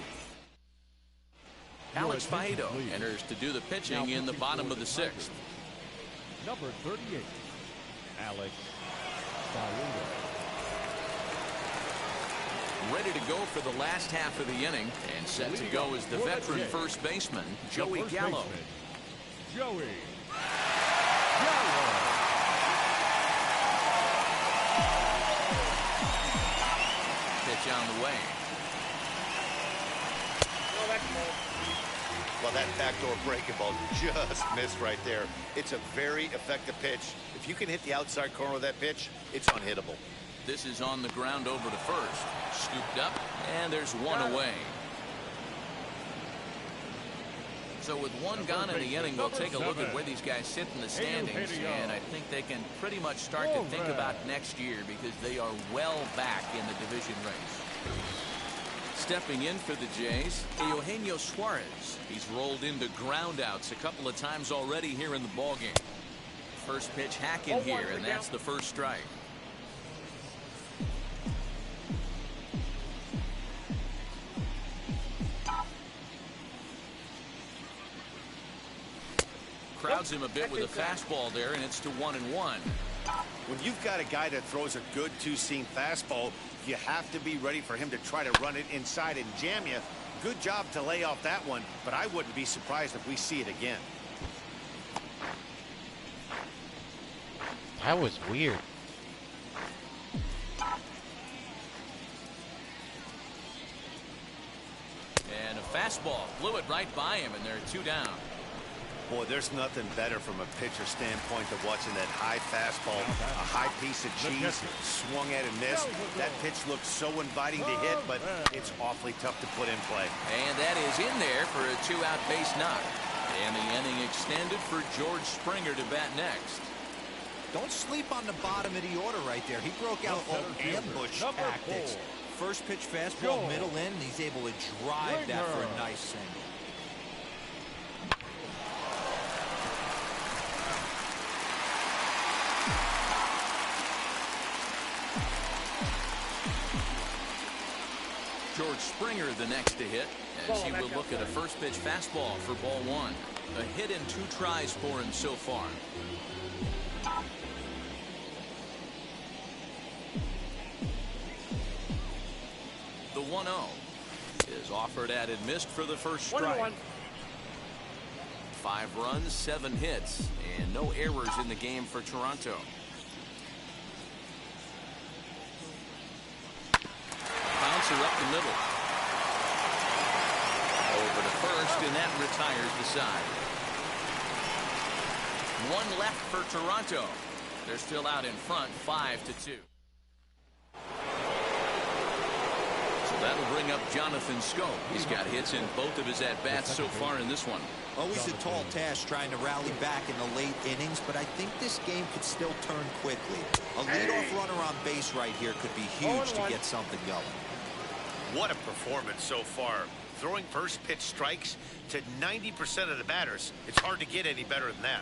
Alex Faedo enters to do the pitching in the bottom of the 6th.
Number 38, Alex Faedo.
Ready to go for the last half of the inning, and set to go is the veteran first baseman, Joey Gallo.
Joey
Pitch on the way.
Well, that backdoor breaking ball just missed right there. It's a very effective pitch. If you can hit the outside corner of that pitch, it's unhittable.
This is on the ground over to first. Scooped up, and there's one away. So with one gone in the inning, we'll take a look at where these guys sit in the standings, and I think they can pretty much start to think about next year because they are well back in the division race. Stepping in for the Jays, Eugenio Suarez. He's rolled into groundouts a couple of times already here in the ballgame. First pitch hack in here, and that's the first strike. Crowds him a bit with a fastball there, and it's to 1-1.
When you've got a guy that throws a good two-seam fastball, you have to be ready for him to try to run it inside and jam you. Good job to lay off that one, but I wouldn't be surprised if we see it again.
That was weird.
And a fastball blew it right by him, and they're 2 down.
Boy, there's nothing better from a pitcher standpoint than watching that high fastball, a high piece of cheese, swung at and missed. That pitch looks so inviting to hit, but it's awfully tough to put in play.
And that is in there for a 2-out base knock. And the inning extended for George Springer to bat next.
Don't sleep on the bottom of the order right there. He broke out all ambush tactics. First pitch fastball, middle in, and he's able to drive that for a nice single.
George Springer the next to hit, as he will look at a first pitch fastball for ball 1. A hit and 2 tries for him so far. The 1-0 is offered at and missed for the first strike. 5 runs, 7 hits, and no errors in the game for Toronto. Bouncer up the middle. Over to first, and that retires the side. 1 left for Toronto. They're still out in front, 5-2. That'll bring up Jonathan Schoop. He's got hits in both of his at-bats so far in this one.
Always a tall task trying to rally back in the late innings, but I think this game could still turn quickly. A leadoff runner on base right here could be huge to get something going.
What a performance so far. Throwing first pitch strikes to 90% of the batters. It's hard to get any better than that.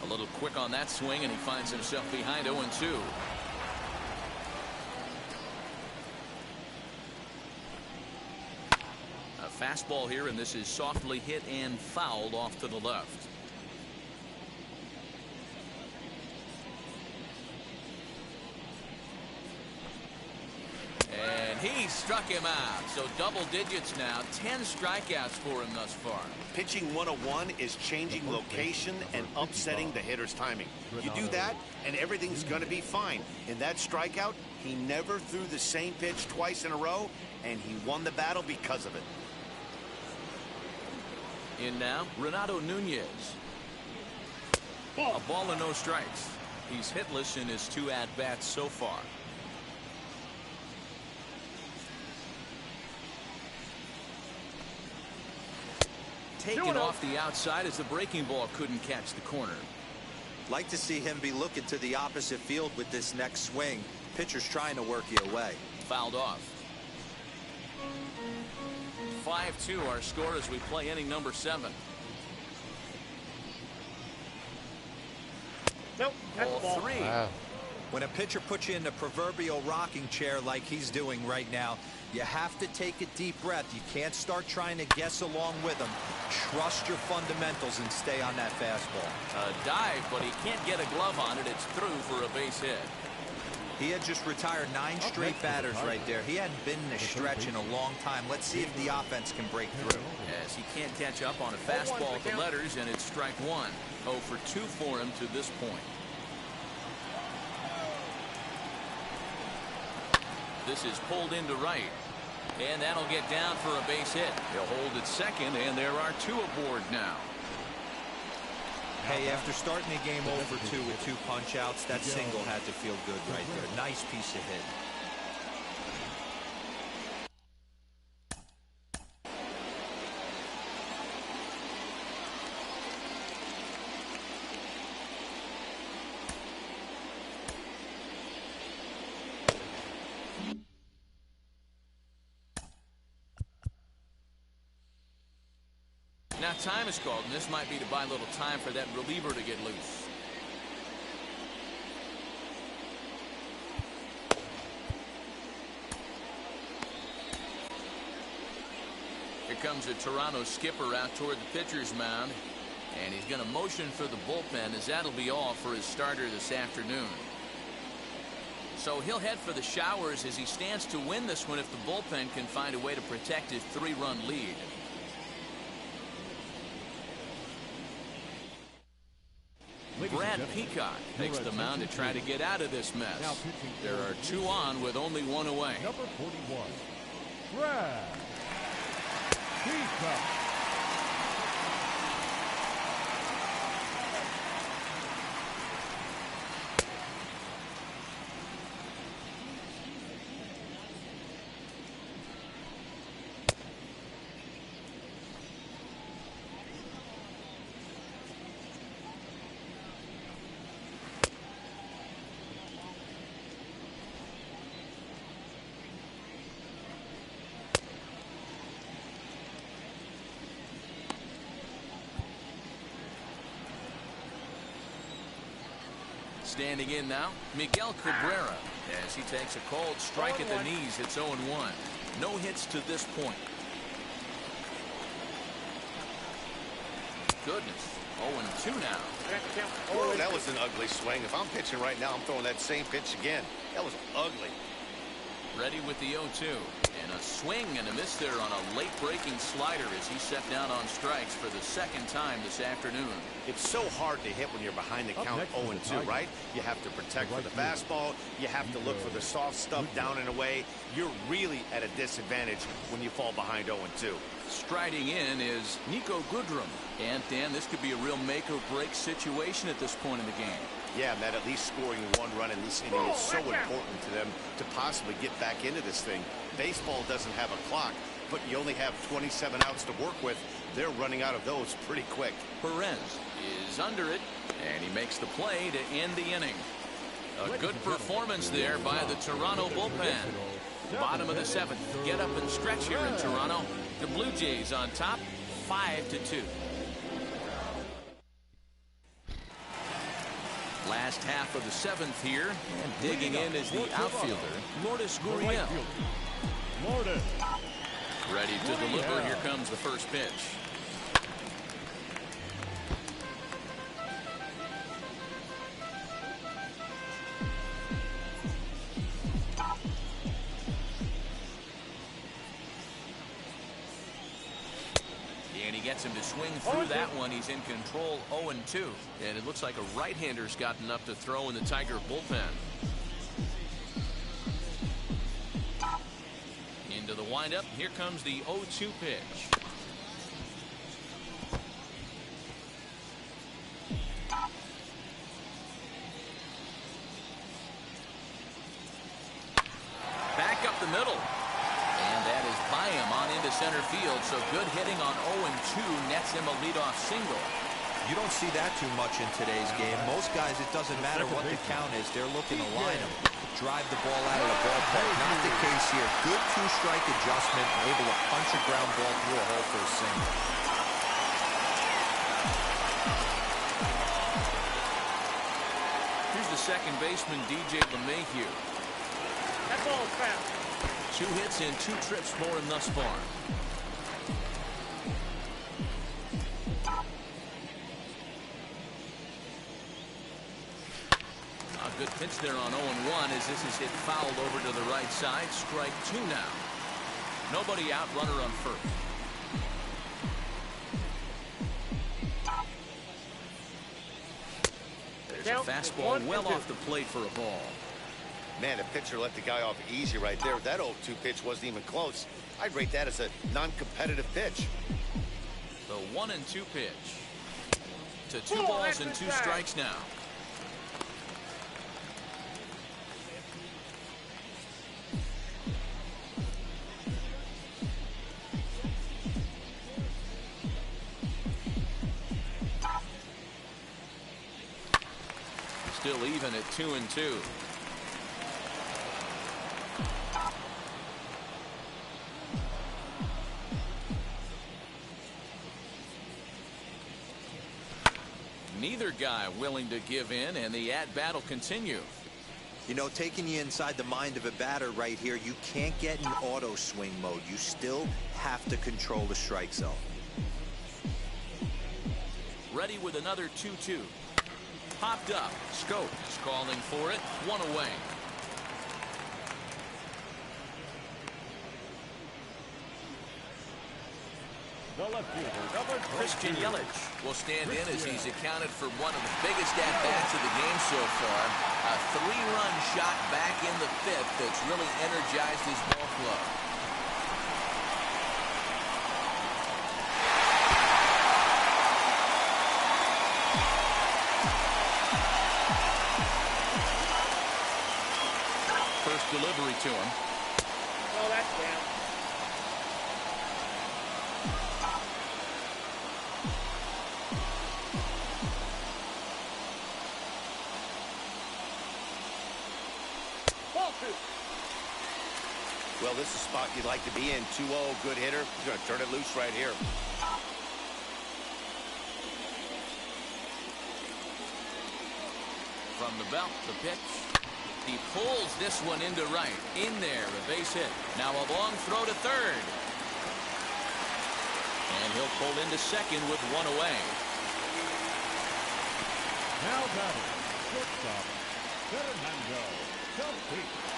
A little quick on that swing, and he finds himself behind 0-2. Fastball here, and this is softly hit and fouled off to the left. And he struck him out. So double digits now. 10 strikeouts for him thus far.
Pitching 101 is changing location and upsetting the hitter's timing. You do that, and everything's going to be fine. In that strikeout, he never threw the same pitch twice in a row, and he won the battle because of it.
In now, Renato Nunez. A ball and no strikes. He's hitless in his 2 at-bats so far. Taken off the outside as the breaking ball couldn't catch the corner.
Like to see him be looking to the opposite field with this next swing. Pitcher's trying to work you away.
Fouled off. 5-2 our score as we play inning number 7.
Nope, that's
Ball 3.
Wow.
When a pitcher puts you in the proverbial rocking chair like he's doing right now, you have to take a deep breath. You can't start trying to guess along with him. Trust your fundamentals and stay on that fastball.
A dive, but he can't get a glove on it. It's through for a base hit.
He had just retired 9 straight batters right there. He hadn't been in a stretch in a long time. Let's see if the offense can break through.
As he can't catch up on a fastball at the letters, and it's strike 1. 0 for 2 for him to this point. This is pulled into right. And that'll get down for a base hit. He'll hold at second, and there are 2 aboard now.
Hey, after starting the game 0 for 2 with 2 punch-outs, that single had to feel good right there. Nice piece of hit.
Now time is called, and this might be to buy a little time for that reliever to get loose. Here comes a Toronto skipper out toward the pitcher's mound, and he's going to motion for the bullpen, as that'll be all for his starter this afternoon. So he'll head for the showers as he stands to win this one if the bullpen can find a way to protect his 3-run lead. Brad Peacock takes the mound to try to get out of this mess. There are 2 on with only 1 away.
Number 41, Brad Peacock.
Standing in now, Miguel Cabrera, as he takes a cold strike at the knees. It's 0-1. No hits to this point. Goodness. 0-2 now.
Oh, that was an ugly swing. If I'm pitching right now, I'm throwing that same pitch again. That was ugly.
Ready with the 0-2. And a swing and a miss there on a late breaking slider as he set down on strikes for the second time this afternoon.
It's so hard to hit when you're behind the count 0-2, right? You have to protect for the fastball. You have to look for the soft stuff down and away. You're really at a disadvantage when you fall behind 0-2.
Striding in is Nico Goodrum. And, Dan, this could be a real make-or-break situation at this point in the game.
Yeah, Matt, at least scoring one run in this inning is so important to them to possibly get back into this thing. Baseball doesn't have a clock, but you only have 27 outs to work with. They're running out of those pretty quick.
Perez is under it, and he makes the play to end the inning. A good performance there by the Toronto bullpen. Bottom of the 7th. Get up and stretch here in Toronto. The Blue Jays on top, 5-2. Last half of the 7th here, and digging in is the outfielder, Lourdes Gurriel. Ready to deliver. Here comes the first pitch. And he gets him to swing through that one. He's in control, 0-2. And it looks like a right-hander's got enough to throw in the Tiger bullpen. Into the windup. Here comes the 0-2 pitch. Back up the middle. And that is by him on into center field. So good hitting on 0-2 nets him a leadoff single.
You don't see that too much in today's game. Most guys, it doesn't matter what the count is. They're looking to line them, drive the ball out of the ballpark. Not the case here. Good two-strike adjustment, able to punch a ground ball through a hole for a single.
Here's the second baseman, DJ LeMahieu.
That ball is fast.
2 hits in 2 trips for him thus far. A good pitch there on 0-1 as this is hit fouled over to the right side. Strike 2 now. Nobody out, runner on first. There's a fastball well off the plate for a ball.
Man, the pitcher let the guy off easy right there. That 0-2 pitch wasn't even close. I'd rate that as a non-competitive pitch.
The 1-2 pitch. To 2 balls and 2 strikes now. Still even at 2-2. Neither guy willing to give in, and the at-bat will continue.
You know, taking you inside the mind of a batter right here, you can't get in auto swing mode. You still have to control the strike zone.
Ready with another 2-2. Popped up. Scope is calling for it. 1 away. Christian Yelich will stand in as he's accounted for one of the biggest at-bats of the game so far. A 3-run shot back in the 5th that's really energized his ball club. First delivery to him.
Oh, that's down.
Well, this is a spot you'd like to be in. 2-0, good hitter. He's going to turn it loose right here.
From the belt, the pitch. He pulls this one into right. In there, a base hit. Now a long throw to third. And he'll pull into second with one away.
Now batting, shortstop, Fernando Tatis Jr.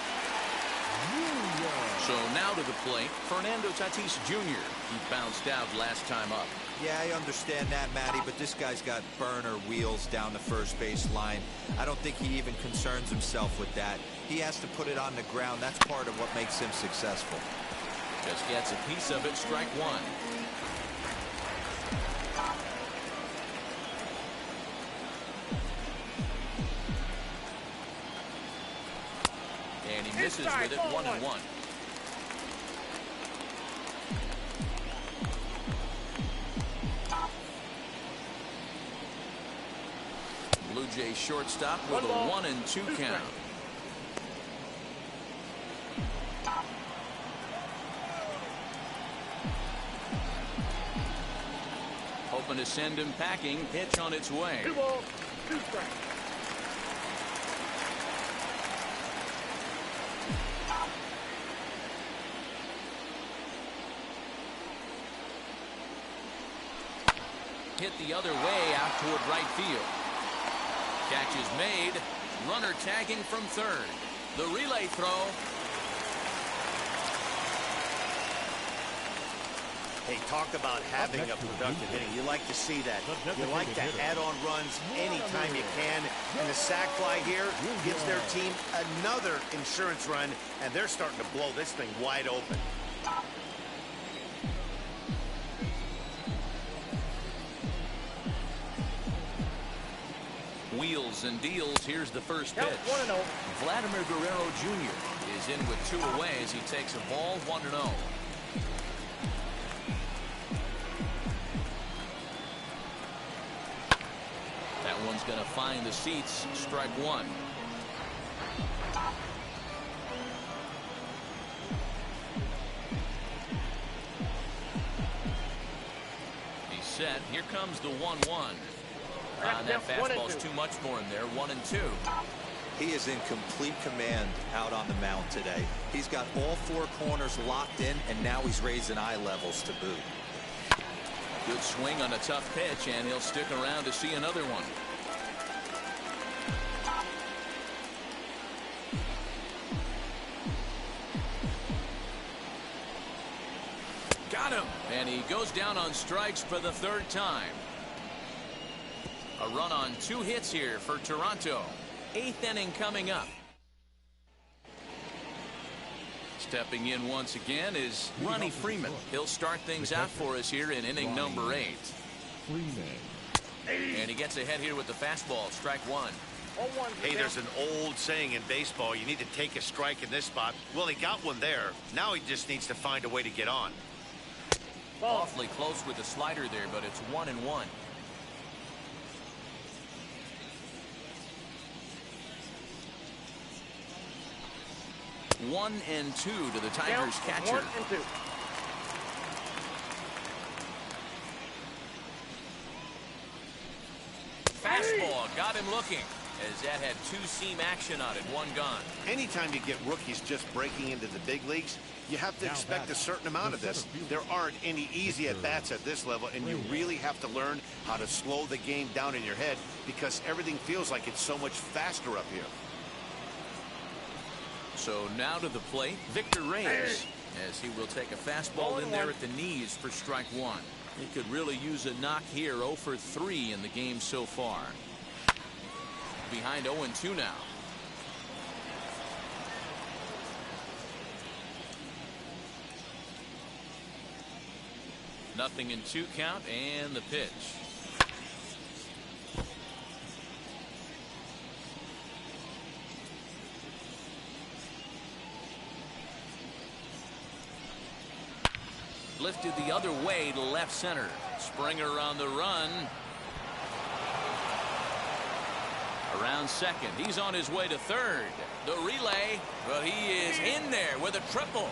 So now to the plate, Fernando Tatis Jr. He bounced out last time up.
Yeah, I understand that, Matty, but this guy's got burner wheels down the first base line. I don't think he even concerns himself with that. He has to put it on the ground. That's part of what makes him successful.
Just gets a piece of it, strike one. And he misses with it, 1-1. Blue Jays shortstop with a 1-2 count. Hoping to send him packing. Pitch on its way.
2 balls, 2 strikes.
Hit the other way out toward right field. Catch is made. Runner tagging from third. The relay throw.
Hey, talk about having a productive inning. You like to see that. You like to add on runs anytime you can. And the sac fly here gives their team another insurance run, and they're starting to blow this thing wide open.
Wheels and deals. Here's the first pitch.
Count 1-0.
Vladimir Guerrero Jr. is in with 2 away as he takes a ball, 1-0. That one's going to find the seats. Strike one. He's set. Here comes the 1-1. That fastball's too much for him there. 1-2.
He is in complete command out on the mound today. He's got all 4 corners locked in, and now he's raising eye levels to boot.
Good swing on a tough pitch, and he'll stick around to see another one. Got him, and he goes down on strikes for the 3rd time. A run on 2 hits here for Toronto. 8th inning coming up. Stepping in once again is Ronnie Freeman. He'll start things out for us here in inning number 8. And he gets ahead here with the fastball. Strike one.
Hey, there's an old saying in baseball, you need to take a strike in this spot. Well, he got one there. Now he just needs to find a way to get on.
Awfully close with the slider there, but it's 1-1. One and 2 to the Tigers catcher.
1 and 2.
Fastball got him looking as that had 2-seam action on it. 1 gone.
Anytime you get rookies just breaking into the big leagues, you have to expect a certain amount of this. There aren't any easy at-bats at this level, and you really have to learn how to slow the game down in your head because everything feels like it's so much faster up here.
So now to the plate, Victor Reyes, as he will take a fastball in there at the knees for strike one. He could really use a knock here. 0 for 3 in the game so far. Behind 0-2 now. Nothing in 2 count, and the pitch. Lifted the other way to left center. Springer on the run. Around second. He's on his way to third. The relay, but he is in there with a triple.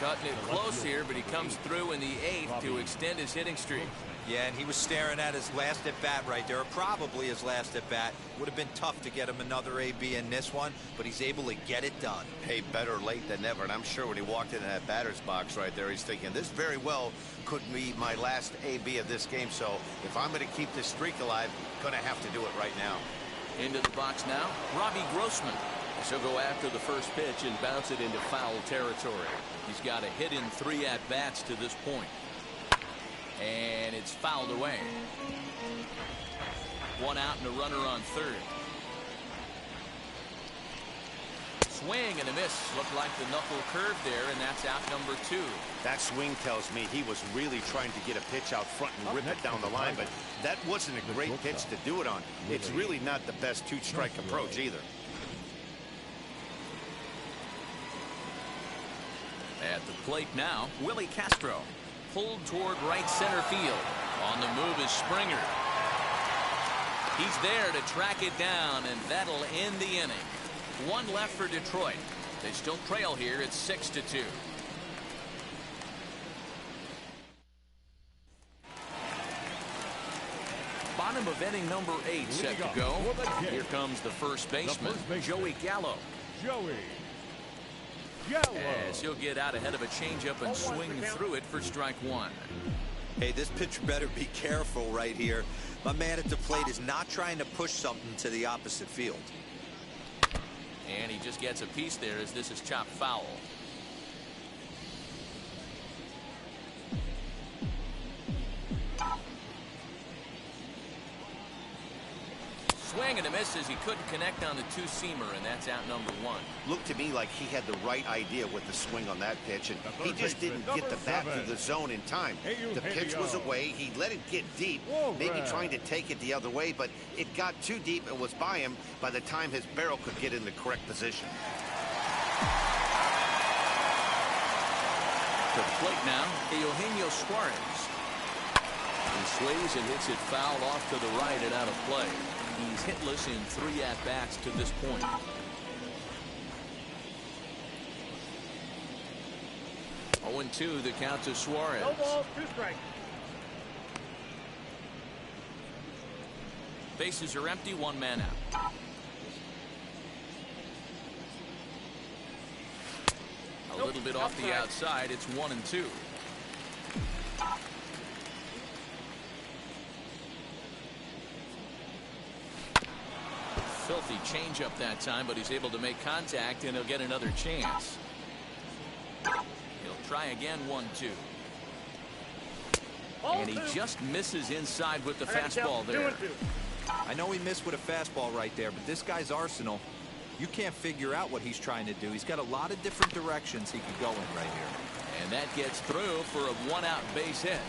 Cutting it close here, but he comes through in the 8th to extend his hitting streak.
Yeah, and he was staring at his last at-bat right there, or probably his last at-bat. Would have been tough to get him another AB in this one, but he's able to get it done.
Hey, better late than never, and I'm sure when he walked into that batter's box right there, he's thinking, this very well could be my last AB of this game, so if I'm going to keep this streak alive, going to have to do it right now.
Into the box now, Robbie Grossman. She'll go after the first pitch and bounce it into foul territory. He's got a hit in 3 at-bats to this point. And it's fouled away. 1 out and a runner on third. Swing and a miss. Looked like the knuckle curve there, and that's out number 2.
That swing tells me he was really trying to get a pitch out front and rip it down the line, but that wasn't a great pitch to do it on. It's really not the best 2-strike approach either.
At the plate now, Willie Castro. Pulled toward right center field. On the move is Springer. He's there to track it down, and that'll end the inning. 1 left for Detroit. They still trail here. It's 6-2. Bottom of inning number 8 set to go. Here comes the first baseman, Joey Gallo. As he'll get out ahead of a changeup and swing through it for strike 1.
Hey, this pitcher better be careful right here. My man at the plate is not trying to push something to the opposite field.
And he just gets a piece there as this is chopped foul. Swing and a miss as he couldn't connect on the 2-seamer, and that's out number 1.
Looked to me like he had the right idea with the swing on that pitch, and he just didn't get the bat through the zone in time. The pitch was away. He let it get deep, maybe trying to take it the other way, but it got too deep and was by him by the time his barrel could get in the correct position.
To the plate now, Eugenio Suarez. He swings and hits it foul off to the right and out of play. He's hitless in 3 at-bats to this point. Oh, 0-2 the count to Suarez.
No balls, 2 strikes.
Bases are empty, 1 man out. A little bit off the outside. It's 1-2. Filthy changeup that time, but he's able to make contact, and he'll get another chance. He'll try again, 1-2. And he just misses inside with the fastball there.
I know he missed with a fastball right there, but this guy's arsenal, you can't figure out what he's trying to do. He's got a lot of different directions he could go in right here.
And that gets through for a 1-out base hit.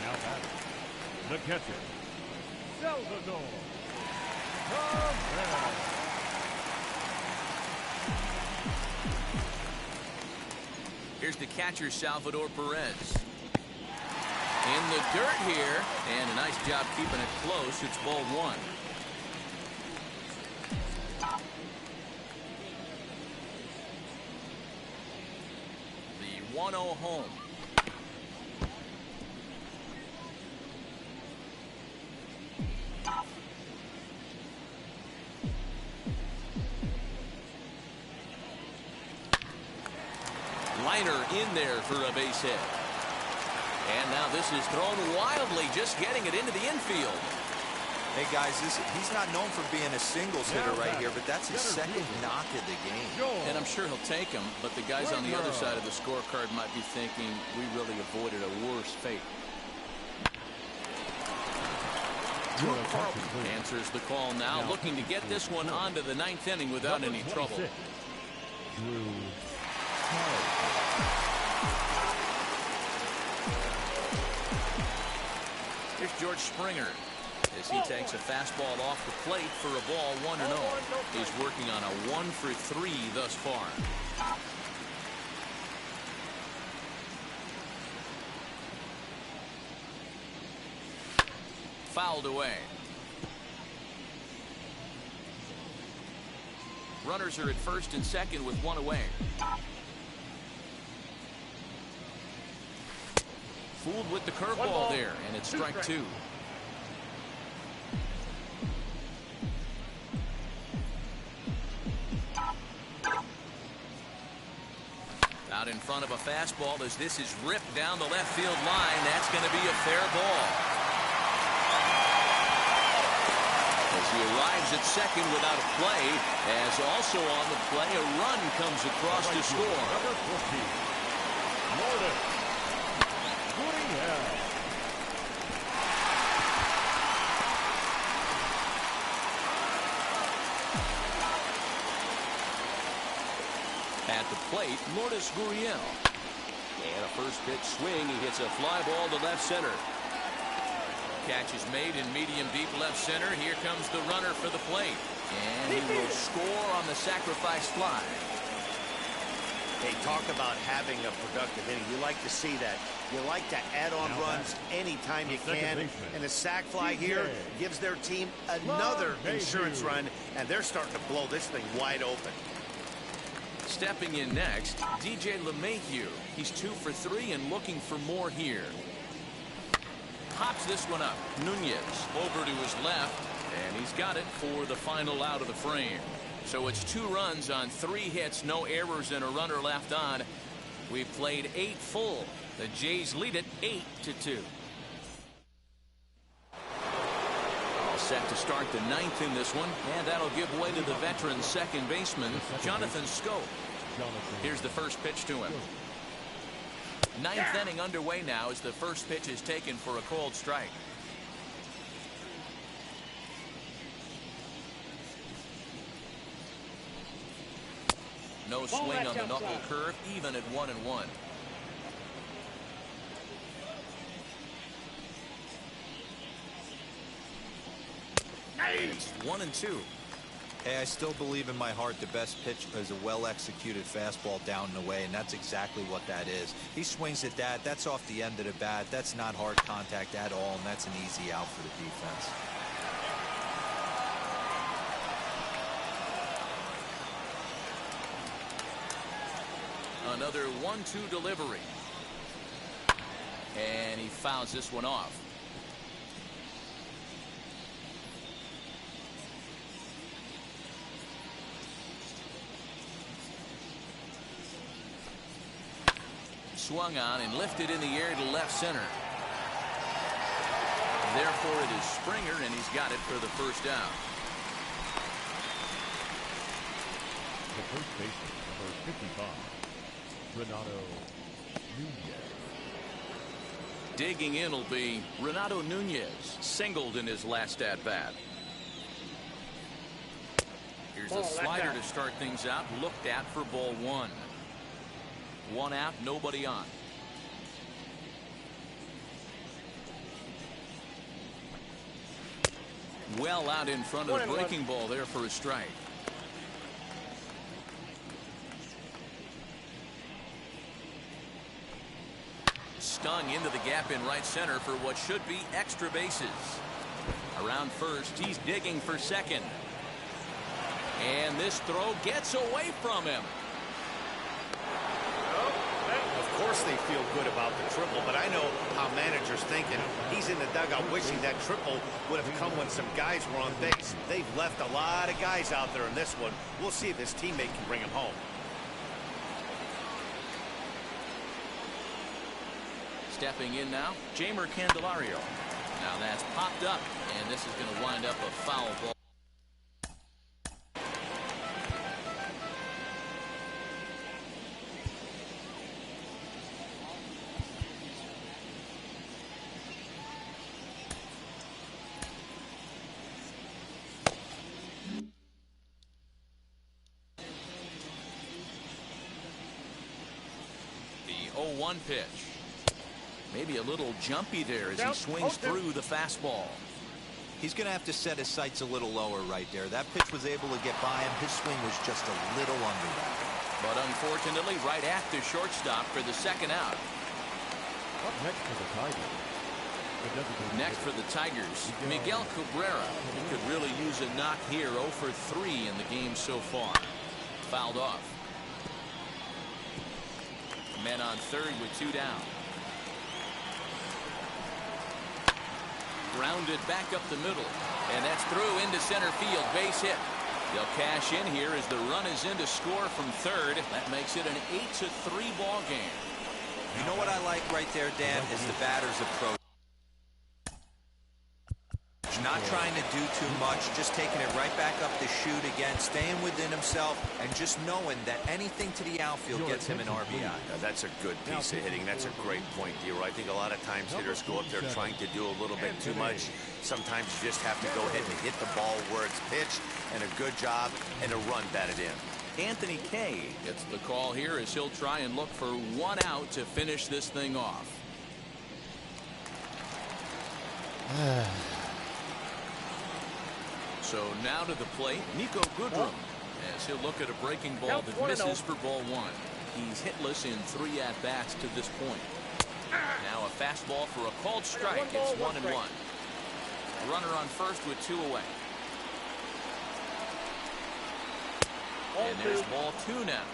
Now batting, the catcher, Salvador.
Here's the catcher, Salvador Perez. In the dirt here, and a nice job keeping it close. It's ball 1. The 1-0 home. Liner in there for a base hit. And now this is thrown wildly, just getting it into the infield.
Hey guys, he's not known for being a singles hitter right here, but that's his second knock of the game.
And I'm sure he'll take him, but the guys on the other side of the scorecard might be thinking we really avoided a worse fate. Answers the call now, looking to get this one onto the 9th inning without any trouble. Here's George Springer as he takes a fastball off the plate for a ball 1-0. He's working on a 1-for-3 thus far. Fouled away. Runners are at first and second with one away. Fooled with the curveball there, and it's strike two. Out in front of a fastball as this is ripped down the left field line. That's going to be a fair ball. As he arrives at second without a play, as also on the play, a run comes across to score.
Number 14, Lourdes Gurriel.
At the plate, Lourdes Gurriel. And a first pitch swing. He hits a fly ball to left center. Catch is made in medium deep left center. Here comes the runner for the plate. And he will score on the sacrifice fly.
Hey, talk about having a productive inning. You like to see that. You like to add on runs anytime you can. And the sac fly here gives their team another insurance run. And they're starting to blow this thing wide open.
Stepping in next, DJ LeMahieu. He's 2 for 3 and looking for more here. Pops this one up. Nunez over to his left, and he's got it for the final out of the frame. So it's 2 runs on 3 hits, no errors, and a runner left on. We've played 8 full. The Jays lead it 8-2. All set to start the 9th in this one, and that'll give way to the veteran second baseman, Jonathan Schoop. Here's the first pitch to him. 9th inning underway now as the first pitch is taken for a called strike. No swing on the knuckle curve, even at 1-1. It's 1-2.
Hey, I still believe in my heart the best pitch is a well-executed fastball down and away, and that's exactly what that is. He swings at that. That's off the end of the bat. That's not hard contact at all, and that's an easy out for the defense.
Another 1-2 delivery. And he fouls this one off. Swung on and lifted in the air to left center. Therefore, it is Springer, and he's got it for the first out.
The first baseman, number 55, Renato Nunez.
Digging in will be Renato Nunez, singled in his last at-bat. Here's a slider to start things out, looked at for ball 1. 1 out, nobody on. Well out in front of the breaking ball there for a strike. Stung into the gap in right center for what should be extra bases. Around first, he's digging for second. And this throw gets away from him.
Of course they feel good about the triple, but I know how managers thinking. He's in the dugout wishing that triple would have come when some guys were on base. They've left a lot of guys out there in this one. We'll see if his teammate can bring him home.
Stepping in now, Jeimer Candelario. Now that's popped up, and this is going to wind up a foul ball. The 0-1 pitch. Maybe a little jumpy there as he swings through the fastball.
He's going to have to set his sights a little lower right there. That pitch was able to get by him. His swing was just a little under that.
But unfortunately, right at the shortstop for the second out.
Up next for the Tigers.
Next for the Tigers, Miguel Cabrera. He could really use a knock here. 0 for 3 in the game so far. fouled off. Men on third with 2 down. Grounded back up the middle, and that's through into center field. Base hit. They'll cash in here as the run is in to score from third. That makes it an 8-3 ball game.
You know what I like right there, Dan, is the batter's approach. Not trying to do too much, just taking it right back up the chute again, staying within himself, and just knowing that anything to the outfield gets him an RBI.
That's a good piece of hitting. That's a great point, Hero. I think a lot of times hitters go up there trying to do a little bit too much. Sometimes you just have to go ahead and hit the ball where it's pitched, and a good job, and a run batted in.
Anthony Kay gets the call here as he'll try and look for 1 out to finish this thing off. So now to the plate, Nico Goodrum, as he'll look at a breaking ball that misses for ball 1. He's hitless in 3 at-bats to this point. Now a fastball for a called strike. It's 1-1. Runner on first with 2 away. And there's ball 2 now.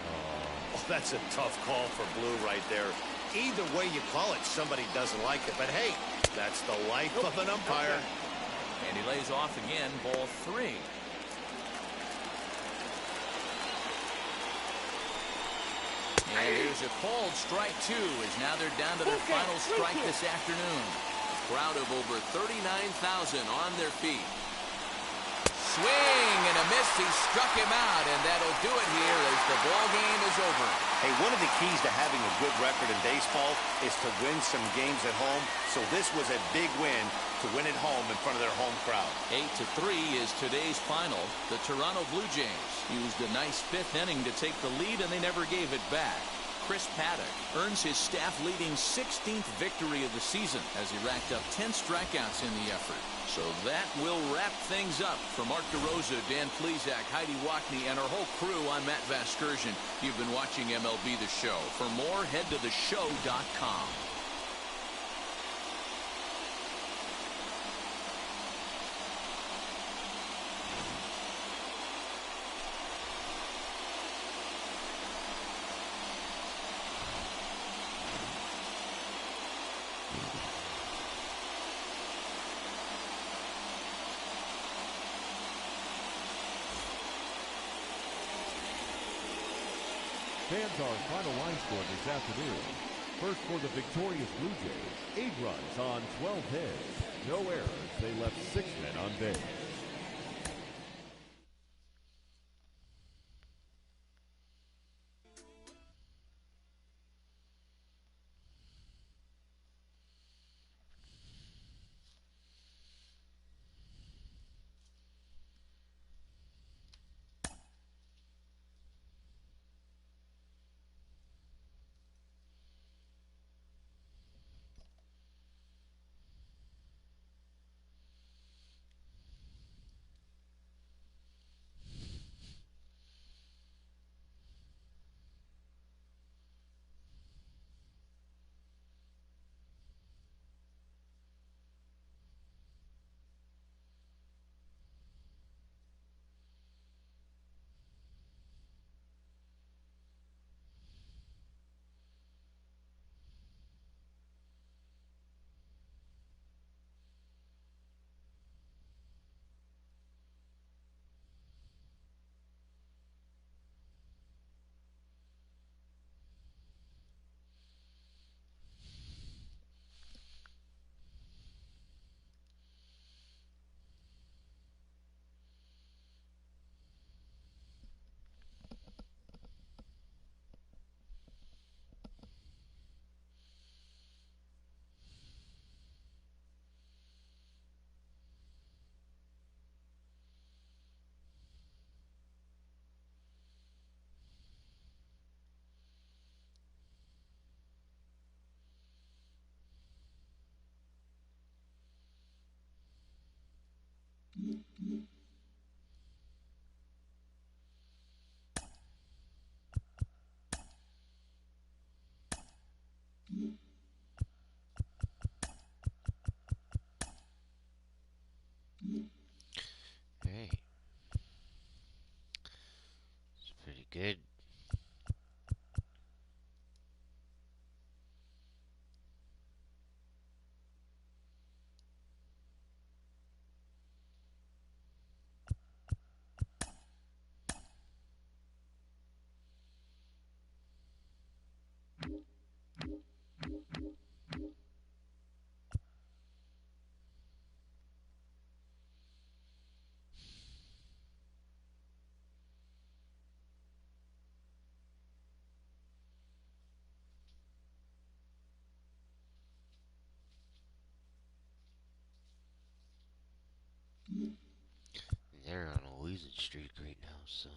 Oh, that's a tough call for Blue right there. Either way you call it, somebody doesn't like it. But hey, that's the life of an umpire.
And he lays off again, ball 3. And there's a called strike 2 as now they're down to their final strike this afternoon. A crowd of over 39,000 on their feet. Swing and a miss. He struck him out, and that'll do it here as the ball game is over.
Hey, one of the keys to having a good record in baseball is to win some games at home. So this was a big win to win at home in front of their home crowd.
8-3 is today's final. The Toronto Blue Jays used a nice 5th inning to take the lead, and they never gave it back. Chris Paddock earns his staff-leading 16th victory of the season as he racked up 10 strikeouts in the effort. So that will wrap things up. For Mark DeRosa, Dan Plesac, Heidi Wackney, and our whole crew, I'm Matt Vasgersian. You've been watching MLB The Show. For more, head to theshow.com.
Fans, our final line score this afternoon. First for the victorious Blue Jays, 8 runs on 12 hits. No errors. They left 6 men on base.
Hey. It's pretty good. good. They're on a losing streak right now, so.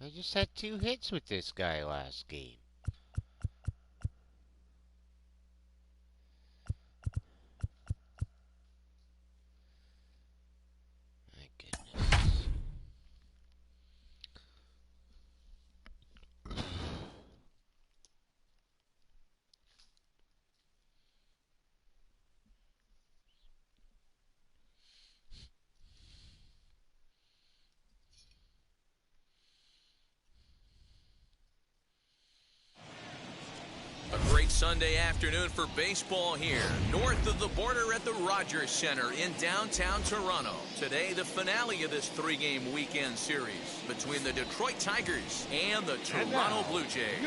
I just had 2 hits with this guy last game. My goodness.
A great Sunday afternoon for baseball here, north of the border at the Rogers Center in downtown Toronto. Today, the finale of this 3-game weekend series between the Detroit Tigers and the Toronto Blue Jays.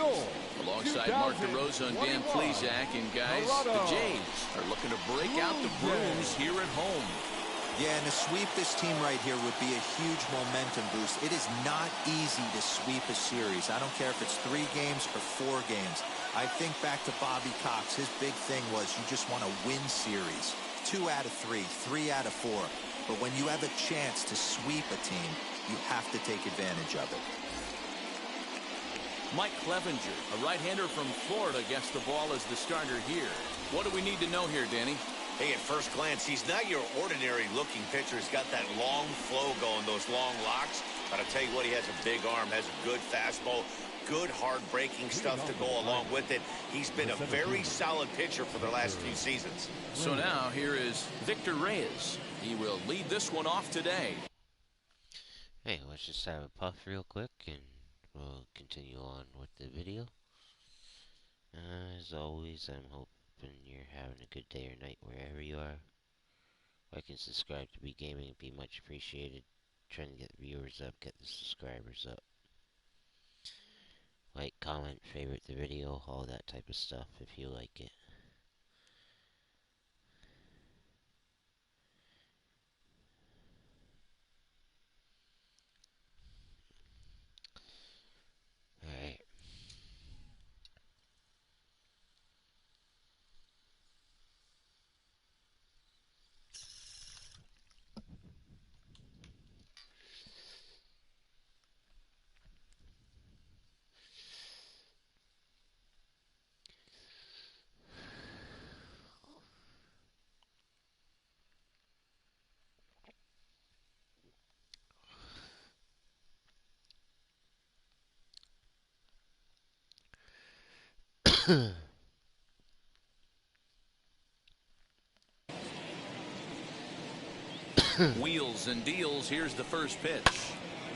Alongside Mark DeRosa and Dan Plesac, and guys, the Jays are looking to break out the brooms here at home.
Yeah, and to sweep this team right here would be a huge momentum boost. It is not easy to sweep a series. I don't care if it's 3 games or 4 games. I think back to Bobby Cox. His big thing was you just want to win series. 2 out of 3, 3 out of 4. But when you have a chance to sweep a team, you have to take advantage of it.
Mike Clevenger, a right-hander from Florida, gets the ball as the starter here. What do we need to know here, Danny?
Hey, at first glance, he's not your ordinary-looking pitcher. He's got that long flow going, those long locks. But I'll tell you what, he has a big arm, has a good fastball, good hard-breaking stuff to go along with it. He's been a very solid pitcher for the last few seasons.
So now here is Victor Reyes. He will lead this one off today.
Hey, let's just have a puff real quick and we'll continue on with the video. As always, I'm hoping you're having a good day or night wherever you are. Like and subscribe to Be Gaming, it'd be much appreciated. Trying to get the viewers up, get the subscribers up. Like, comment, favorite the video, all that type of stuff if you like it. Alright.
Wheels and deals. Here's the first pitch.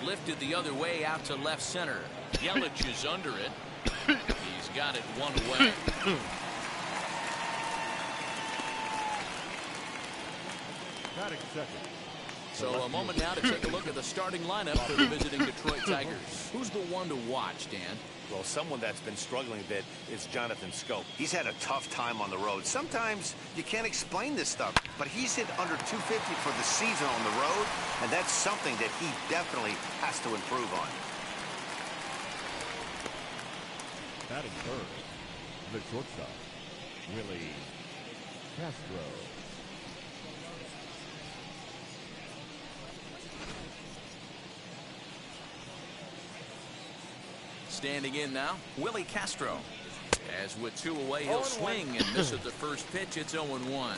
Lifted the other way out to left center. Yelich is under it. He's got it one away.
Batting second.
So a moment now to take a look at the starting lineup for the visiting Detroit Tigers. Who's the one to watch, Dan?
Well, someone that's been struggling a bit is Jonathan Scope. He's had a tough time on the road. Sometimes you can't explain this stuff, but he's hit under 250 for the season on the road, and that's something that he definitely has to improve on.
Batting third, the shortstop, Willie Castro.
Standing in now, Willie Castro. As with 2 away, he'll swing and miss at the first pitch. It's 0-1.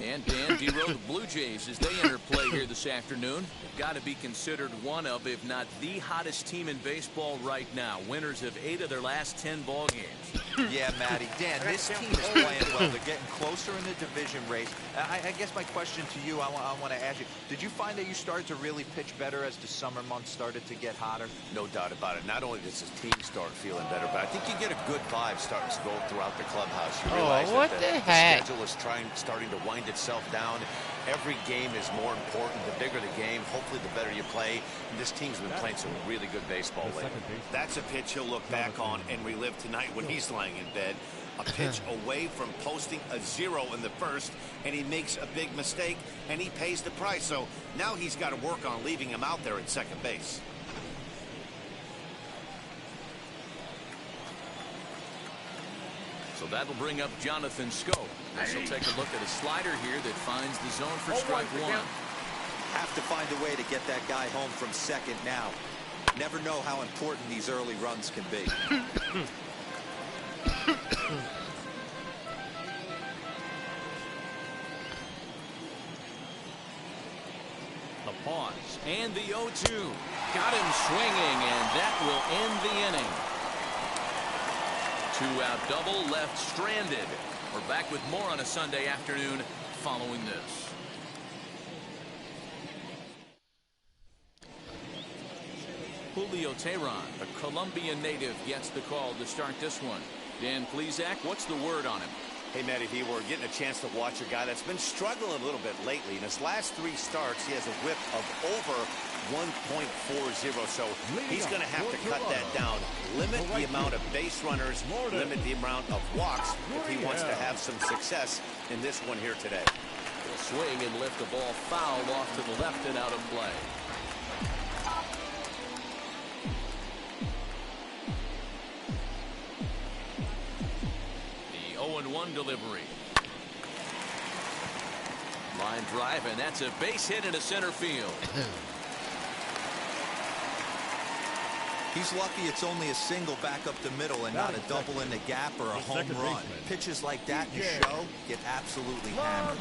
And Dan D-Row, the Blue Jays, as they enter play here this afternoon, have got to be considered one of, if not the hottest team in baseball right now. Winners of 8 of their last 10 ball games.
Yeah, Matty. Dan, this team is playing well. They're getting closer in the division race. I guess my question to you, I want to ask you, did you find that you started to really pitch better as the summer months started to get hotter?
No doubt about it. Not only does his team start feeling better, but I think you get a good vibe starting to go throughout the clubhouse. You realize
what
that
the heck?
schedule is starting to wind itself down. Every game is more important. The bigger the game, hopefully the better you play. And this team's been playing some really good baseball lately. That's a pitch he'll look back on and relive tonight when he's lying in bed. A pitch away from posting a 0 in the first, and he makes a big mistake, and he pays the price. So now he's got to work on leaving him out there at second base.
So that'll bring up Jonathan Scope. As he'll take a look at a slider here that finds the zone for strike 1.
Have to find a way to get that guy home from second now. Never know how important these early runs can be.
The pause and the 0-2. Got him swinging, and that will end the inning. 2-out double left stranded. We're back with more on a Sunday afternoon following this. Julio Teheran, a Colombian native, gets the call to start this one. Dan Plesac, what's the word on him?
Hey, Matty V, we're getting a chance to watch a guy that's been struggling a little bit lately. In his last 3 starts, he has a whip of over 1.40, so he's going to have to cut that down. Limit the amount of base runners, limit the amount of walks if he wants to have some success in this one here today.
He'll swing and lift the ball foul off to the left and out of play. The 0-1 delivery. Line drive, and that's a base hit into center field.
He's lucky it's only a single back up the middle and not a double in the gap or a home run. Pitches like that in the show get absolutely hammered.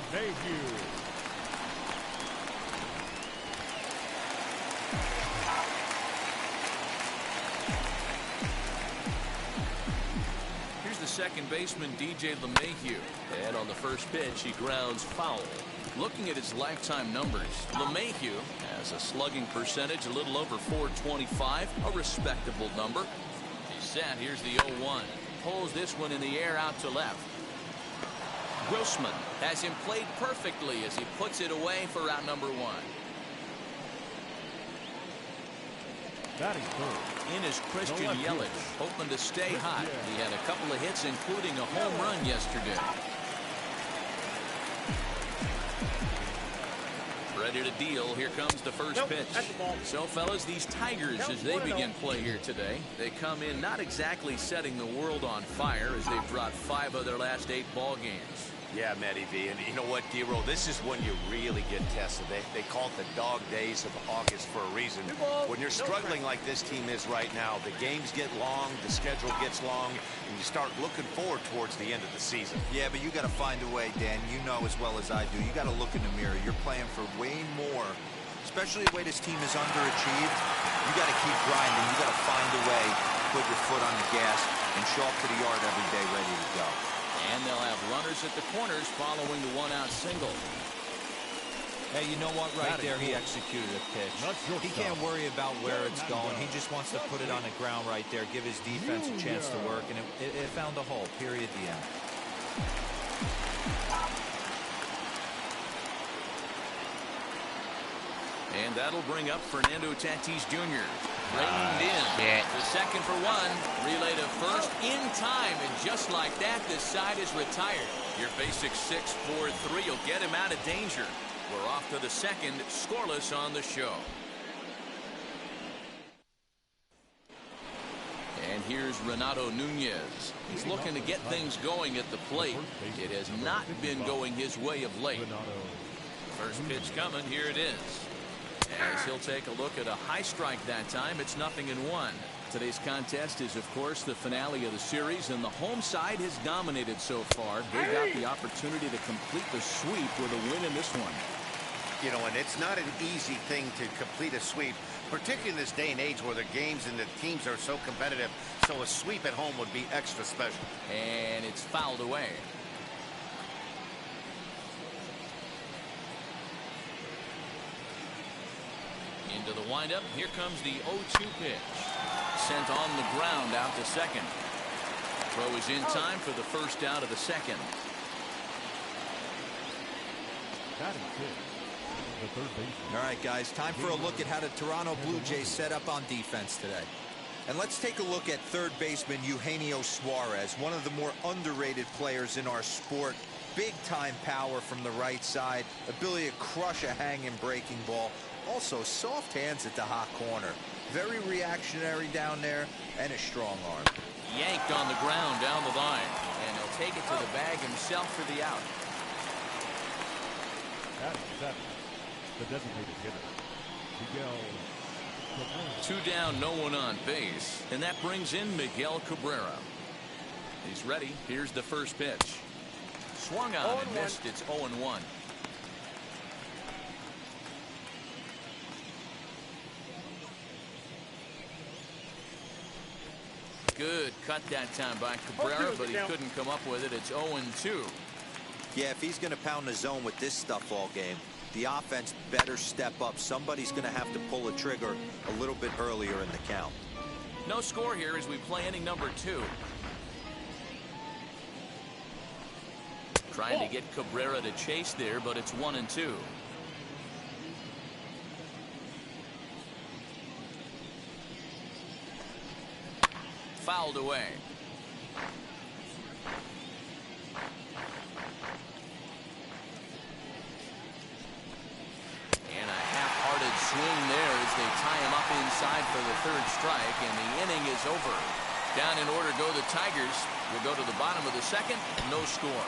Here's the second baseman, DJ LeMahieu. And on the first pitch, he grounds foul. Looking at his lifetime numbers, LeMahieu has a slugging percentage a little over .425, a respectable number. He's set. Here's the 0-1. Pulls this one in the air out to left. Grossman has him played perfectly as he puts it away for out number 1. In is Christian Yelich, hoping to stay hot. He had a couple of hits, including a home run yesterday. Ready to deal. Here comes the first pitch. So, fellas, these Tigers, as they begin play here today, they come in not exactly setting the world on fire as they've dropped 5 of their last 8 ball games.
Yeah, Matty V, and you know what, D-Roll, this is when you really get tested. They call it the dog days of August for a reason. When you're struggling like this team is right now, the games get long, the schedule gets long, and you start looking forward towards the end of the season.
Yeah, but you got to find a way, Dan. You know as well as I do. You got to look in the mirror. You're playing for way more, especially the way this team is underachieved. You got to keep grinding. You got to find a way to put your foot on the gas and show up to the yard every day ready to go.
And they'll have runners at the corners following the 1-out single.
Hey, you know what? Right there, he executed a pitch. He can't worry about where it's going. He just wants to put it on the ground right there, give his defense a chance to work, and it found a hole. Period. The end.
And that'll bring up Fernando Tatis Jr. Reined in. The second for 1. Relay to first in time. And just like that, this side is retired. Your basic 6-4-3 will get him out of danger. We're off to the second, scoreless on the show. And here's Renato Nunez. He's looking to get things going at the plate. It has not been going his way of late. First pitch coming. Here it is. As he'll take a look at a high strike that time, it's 0-1. Today's contest is, of course, the finale of the series, and the home side has dominated so far. They got the opportunity to complete the sweep with a win in this one.
You know, and it's not an easy thing to complete a sweep, particularly in this day and age where the games and the teams are so competitive. So a sweep at home would be extra special.
And it's fouled away. Into the windup. Here comes the 0-2 pitch. Sent on the ground out to second. Throw is in time for the first out of the second.
Batting fifth, the third baseman.
All right, guys, time for a look at how the Toronto Blue Jays set up on defense today. And let's take a look at third baseman Eugenio Suarez, one of the more underrated players in our sport. Big-time power from the right side, ability to crush a hanging breaking ball. Also, soft hands at the hot corner. Very reactionary down there, and a strong arm.
Yanked on the ground down the line, and he'll take it to the bag himself for the out.
Batting seventh, the designated hitter, Miguel Cabrera.
2 down, no one on base, and that brings in Miguel Cabrera. He's ready. Here's the first pitch. Swung on and missed. It's 0-1. Good cut that time by Cabrera, but he couldn't come up with it. It's 0-2.
Yeah, if he's going to pound the zone with this stuff all game, the offense better step up. Somebody's going to have to pull a trigger a little bit earlier in the count.
No score here as we play inning number 2. Trying to get Cabrera to chase there, but it's 1-2. Fouled away. And a half-hearted swing there as they tie him up inside for the 3rd strike, and the inning is over. Down in order go the Tigers. We'll go to the bottom of the 2nd. No score.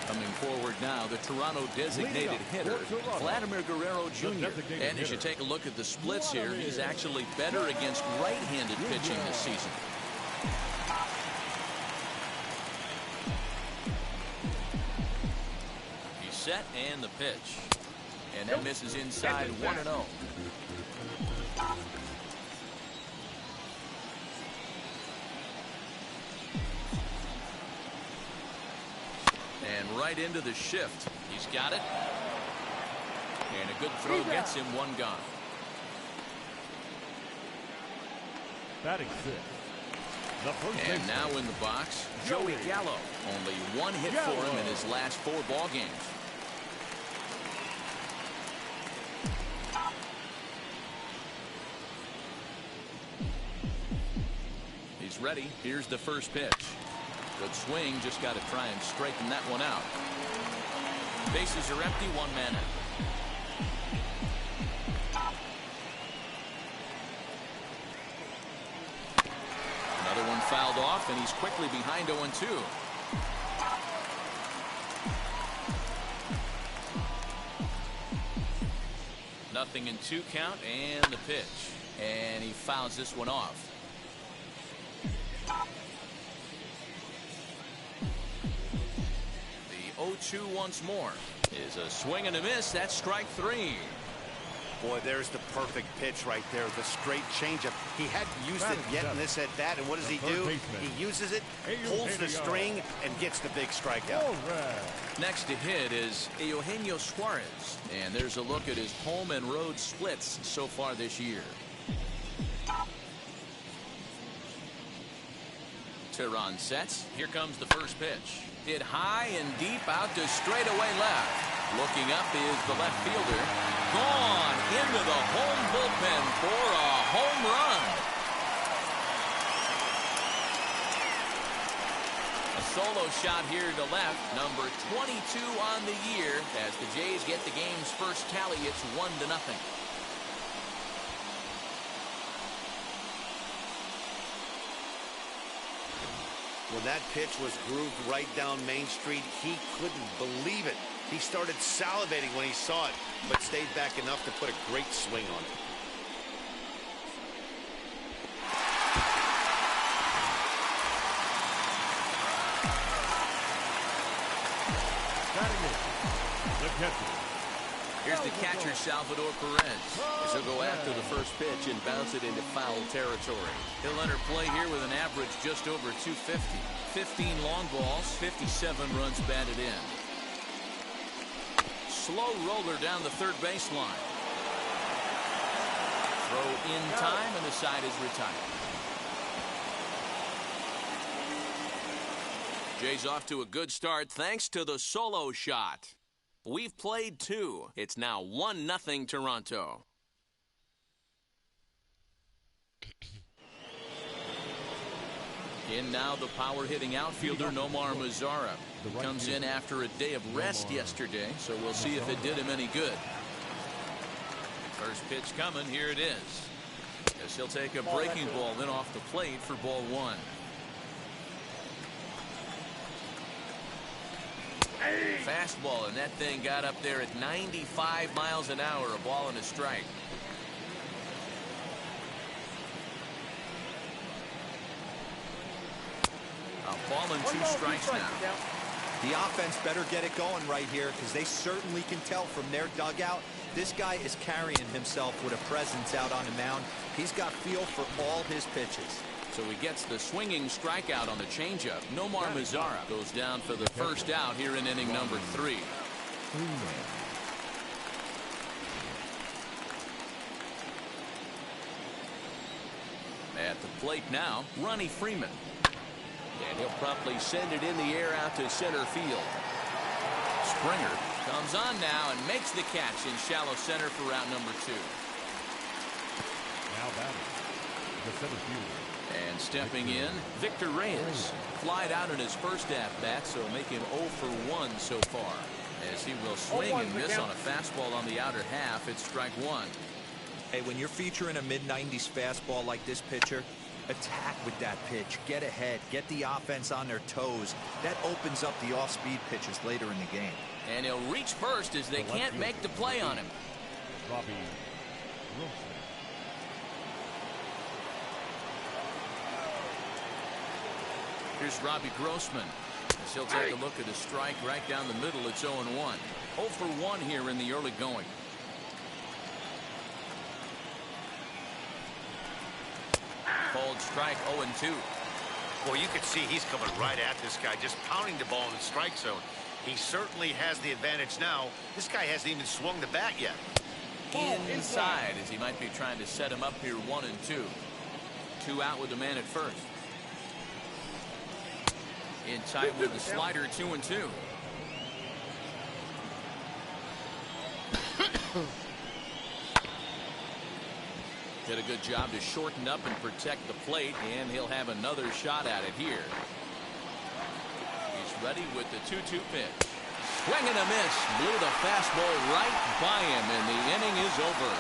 Coming forward now, the Toronto designated hitter, Vladimir Guerrero Jr. And as you take a look at the splits here, he's actually better against right-handed pitching this season. He's set, and the pitch. And that misses inside 1-0. And right into the shift. He's got it. And a good throw gets him one gone.
Batting sixth, the first
And
baseman,
now in the box, Joey Gallo. Only 1 hit for him in his last 4 ball games. He's ready. Here's the first pitch. Good swing, just got to try and straighten that one out. Bases are empty, 1 man out. Another one fouled off, and he's quickly behind 0-2. Nothing in 2 count, and the pitch. And he fouls this one off. The 0-2 once more is a swing and a miss. That's strike 3.
Boy, there's the perfect pitch right there. The straight changeup. He hadn't used it yet in this at bat, and what does he do? He uses it, pulls the string, and gets the big strikeout.
Next to hit is Eugenio Suarez, and there's a look at his home and road splits so far this year. Tehran sets. Here comes the first pitch. Hit high and deep out to straightaway left. Looking up is the left fielder. Gone into the home bullpen for a home run. A solo shot here to left. Number 22 on the year. As the Jays get the game's first tally, it's 1-0.
When that pitch was grooved right down Main Street, he couldn't believe it. He started salivating when he saw it, but stayed back enough to put a great swing on it.
batting in, the catcher.
Here's the catcher, Salvador Perez, as he'll go after the first pitch and bounce it into foul territory. He'll enter play here with an average just over 250. 15 long balls, 57 runs batted in. Slow roller down the third baseline. Throw in time, and the side is retired. Jays off to a good start thanks to the solo shot. We've played 2. It's now 1-0 Toronto. In now the power-hitting outfielder Nomar Mazara. Comes in after a day of rest yesterday, so we'll see if it did him any good. First pitch coming, here it is. As he'll take a breaking ball then off the plate for ball 1. Fastball, and that thing got up there at 95 miles an hour, a ball and a strike. A ball and 2 strikes now.
The offense better get it going right here, because they certainly can tell from their dugout this guy is carrying himself with a presence out on the mound. He's got feel for all his pitches.
So he gets the swinging strikeout on the changeup. Nomar Mazara goes down for the first out here in inning number 3. At the plate now, Ronnie Freeman. And he'll promptly send it in the air out to center field. Springer comes on now and makes the catch in shallow center for out number 2.
Now batting, the center fielder.
And stepping in, Victor Reyes. Flied out in his first at-bat, so make him 0 for 1 so far. As he will swing and miss on a fastball on the outer half, it's strike 1.
Hey, when you're featuring a mid-90s fastball like this pitcher, attack with that pitch. Get ahead. Get the offense on their toes. That opens up the off-speed pitches later in the game.
And he'll reach first as they can't make the play on him.
Robbie Wilson.
Here's Robbie Grossman. As he'll take a look at a strike right down the middle. It's 0-1. 0 for 1 here in the early going. Called strike 0-2.
Well, you can see he's coming right at this guy, just pounding the ball in the strike zone. He certainly has the advantage now. This guy hasn't even swung the bat yet.
Inside, as he might be trying to set him up here 1-2. 2 out with the man at first. In tight with the slider 2-2. Did a good job to shorten up and protect the plate, and he'll have another shot at it here. He's ready with the 2-2 pitch. Swing and a miss. Blew the fastball right by him, and the inning is over.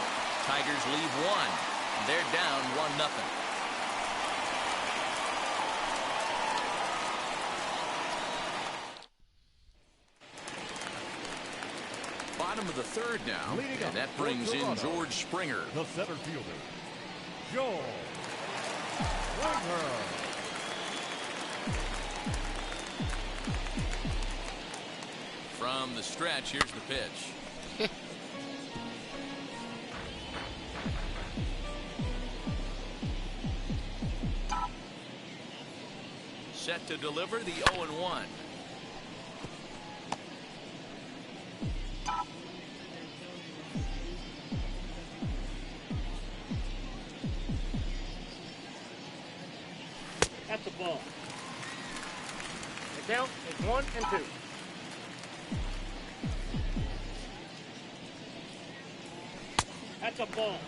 Tigers lead 1. They're down 1-0. Bottom of the third now, and that brings in George Springer.
The center fielder, George Springer.
From the stretch, here's the pitch. Set to deliver the 0-1.
That's a ball. The count is 1-2. That's a ball.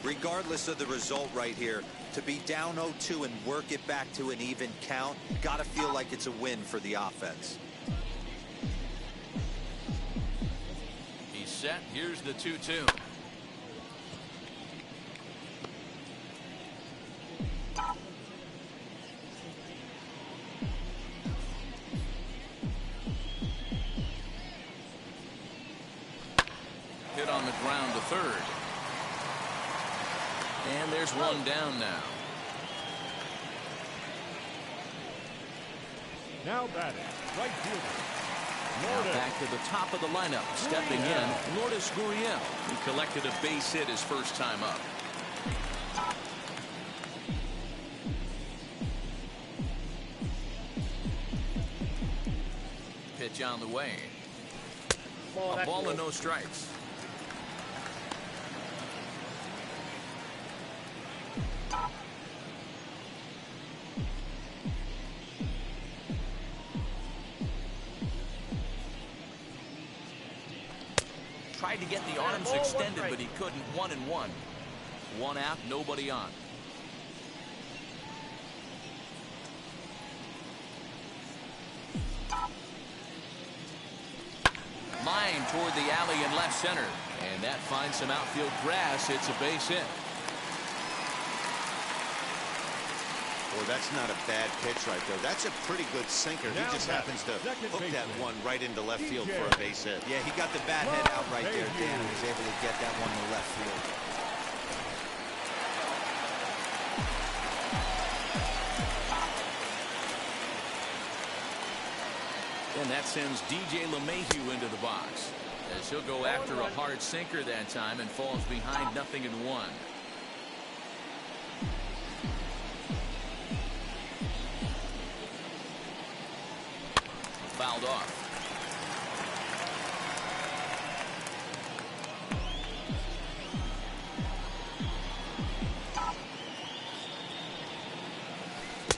Regardless of the result right here, to be down 0-2 and work it back to an even count, gotta feel like it's a win for the offense.
He's set. Here's the 2-2. Hit on the ground to third. And there's one down now.
Now batting, right fielder,
Now back to the top of the lineup. Stepping in, Lourdes Gurriel. He collected a base hit his first time up. Pitch on the way. A ball and no strikes. Tried to get the arms extended, but he couldn't. 1-1. One out, nobody on. Line toward the alley in left center. And that finds some outfield grass. It's a base hit.
Well, that's not a bad pitch right there. That's a pretty good sinker. He just happens to hook that one right into left field for a base hit.
Yeah, he got the bat head out right there, Dan, and was able to get that one to left field.
And that sends DJ LeMahieu into the box, as he'll go after a hard sinker that time and falls behind 0-1. Fouled off.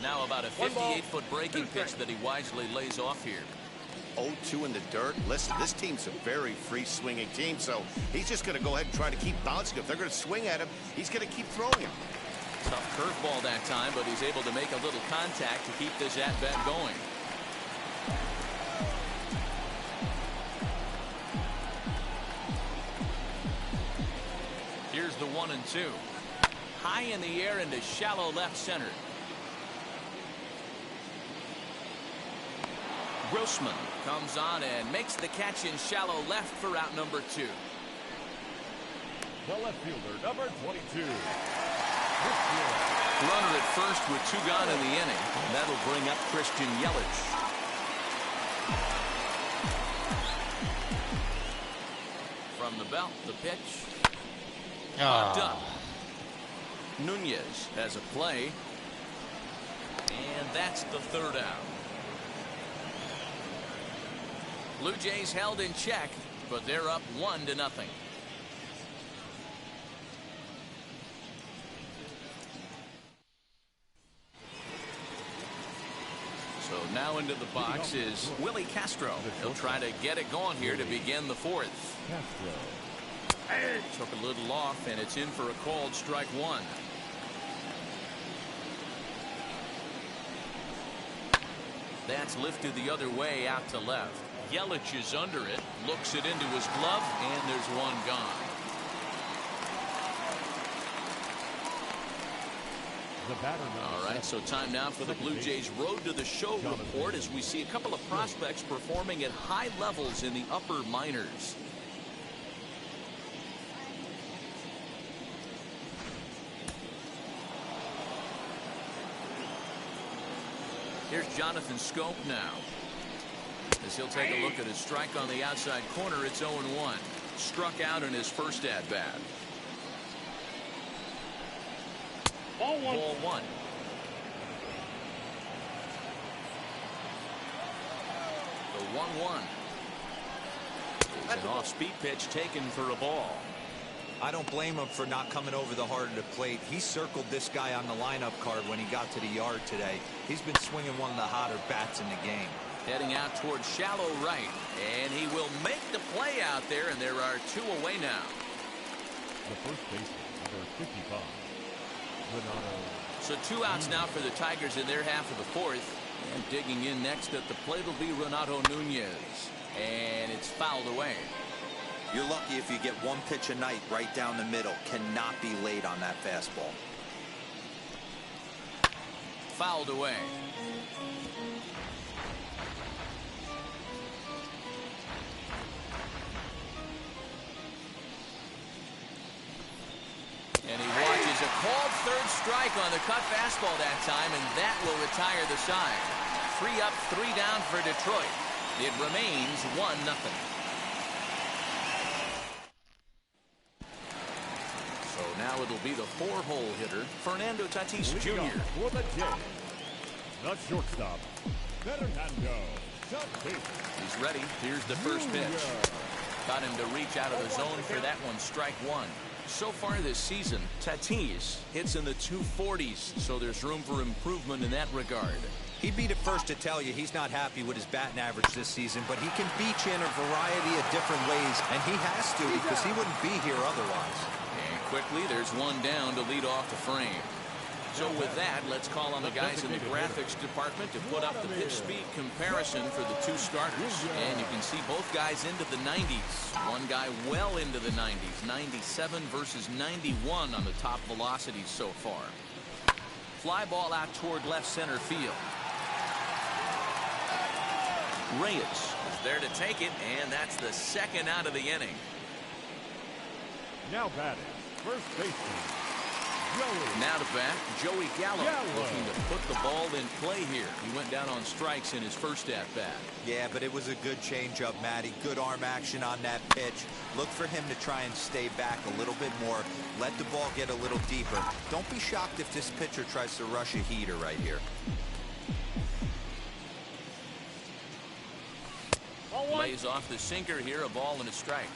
Now about a 58-foot breaking pitch that he wisely lays off here.
0-2 in the dirt. Listen, this team's a very free-swinging team, so he's just going to go ahead and try to keep bouncing. If they're going to swing at him, he's going to keep throwing him.
Tough curveball that time, but he's able to make a little contact to keep this at-bat going. Here's the 1-2. High in the air into shallow left center. Grossman comes on and makes the catch in shallow left for out number 2.
The left fielder, number 22.
Runner at first with 2 gone in the inning. And that'll bring up Christian Yelich. From the belt, the pitch. Knocked up. Nunez has a play. And that's the 3rd out. Blue Jays held in check, but they're up 1-0. So now into the box is Willie Castro. He'll try to get it going here to begin the 4th. Took a little off, and it's in for a called strike 1. That's lifted the other way out to left. Yelich is under it, looks it into his glove, and there's one gone. All right, so time now for the Blue Jays Road to the Show report, as we see a couple of prospects performing at high levels in the upper minors. Here's Jonathan Scope now, as he'll take a look at his strike on the outside corner. It's 0-1. Struck out in his first at-bat.
Ball 1.
Ball 1. The 1-1. It's an off-speed pitch taken for a ball.
I don't blame him for not coming over the heart of the plate. He circled this guy on the lineup card when he got to the yard today. He's been swinging one of the hotter bats in the game.
Heading out towards shallow right, and he will make the play out there, and there are 2 away now.
The first baseman, number 55.
So 2 outs now for the Tigers in their half of the 4th. And digging in next at the plate will be Renato Nunez. And it's fouled away.
You're lucky if you get one pitch a night right down the middle. Cannot be late on that fastball.
Fouled away. And he watches a called 3rd strike on the cut fastball that time, and that will retire the side. 3 up, 3 down for Detroit. It remains 1-0. So now it'll be the 4-hole hitter, Fernando Tatis Jr.
For the Jays, the shortstop, Fernando Tatis.
He's ready. Here's the first pitch. Got him to reach out of the zone for that one. Strike one. So far this season, Tatis hits in the 240s, so there's room for improvement in that regard.
He'd be the first to tell you he's not happy with his batting average this season, but he can beat you in a variety of different ways, and he has to because he wouldn't be here otherwise.
And quickly, there's one down to lead off the frame. So with that, let's call on the guys in the graphics department to put up the pitch speed comparison for the two starters. And you can see both guys into the 90s. One guy well into the 90s, 97 versus 91 on the top velocities so far. Fly ball out toward left center field. Reyes is there to take it, and that's the second out of the inning.
Now batting, first baseman, Joey.
Now to bat, Joey Gallo, looking to put the ball in play here. He went down on strikes in his first at-bat.
Yeah, but it was a good changeup, Matty. Good arm action on that pitch. Look for him to try and stay back a little bit more. Let the ball get a little deeper. Don't be shocked if this pitcher tries to rush a heater right here.
Lays off the sinker here, a ball and a strike.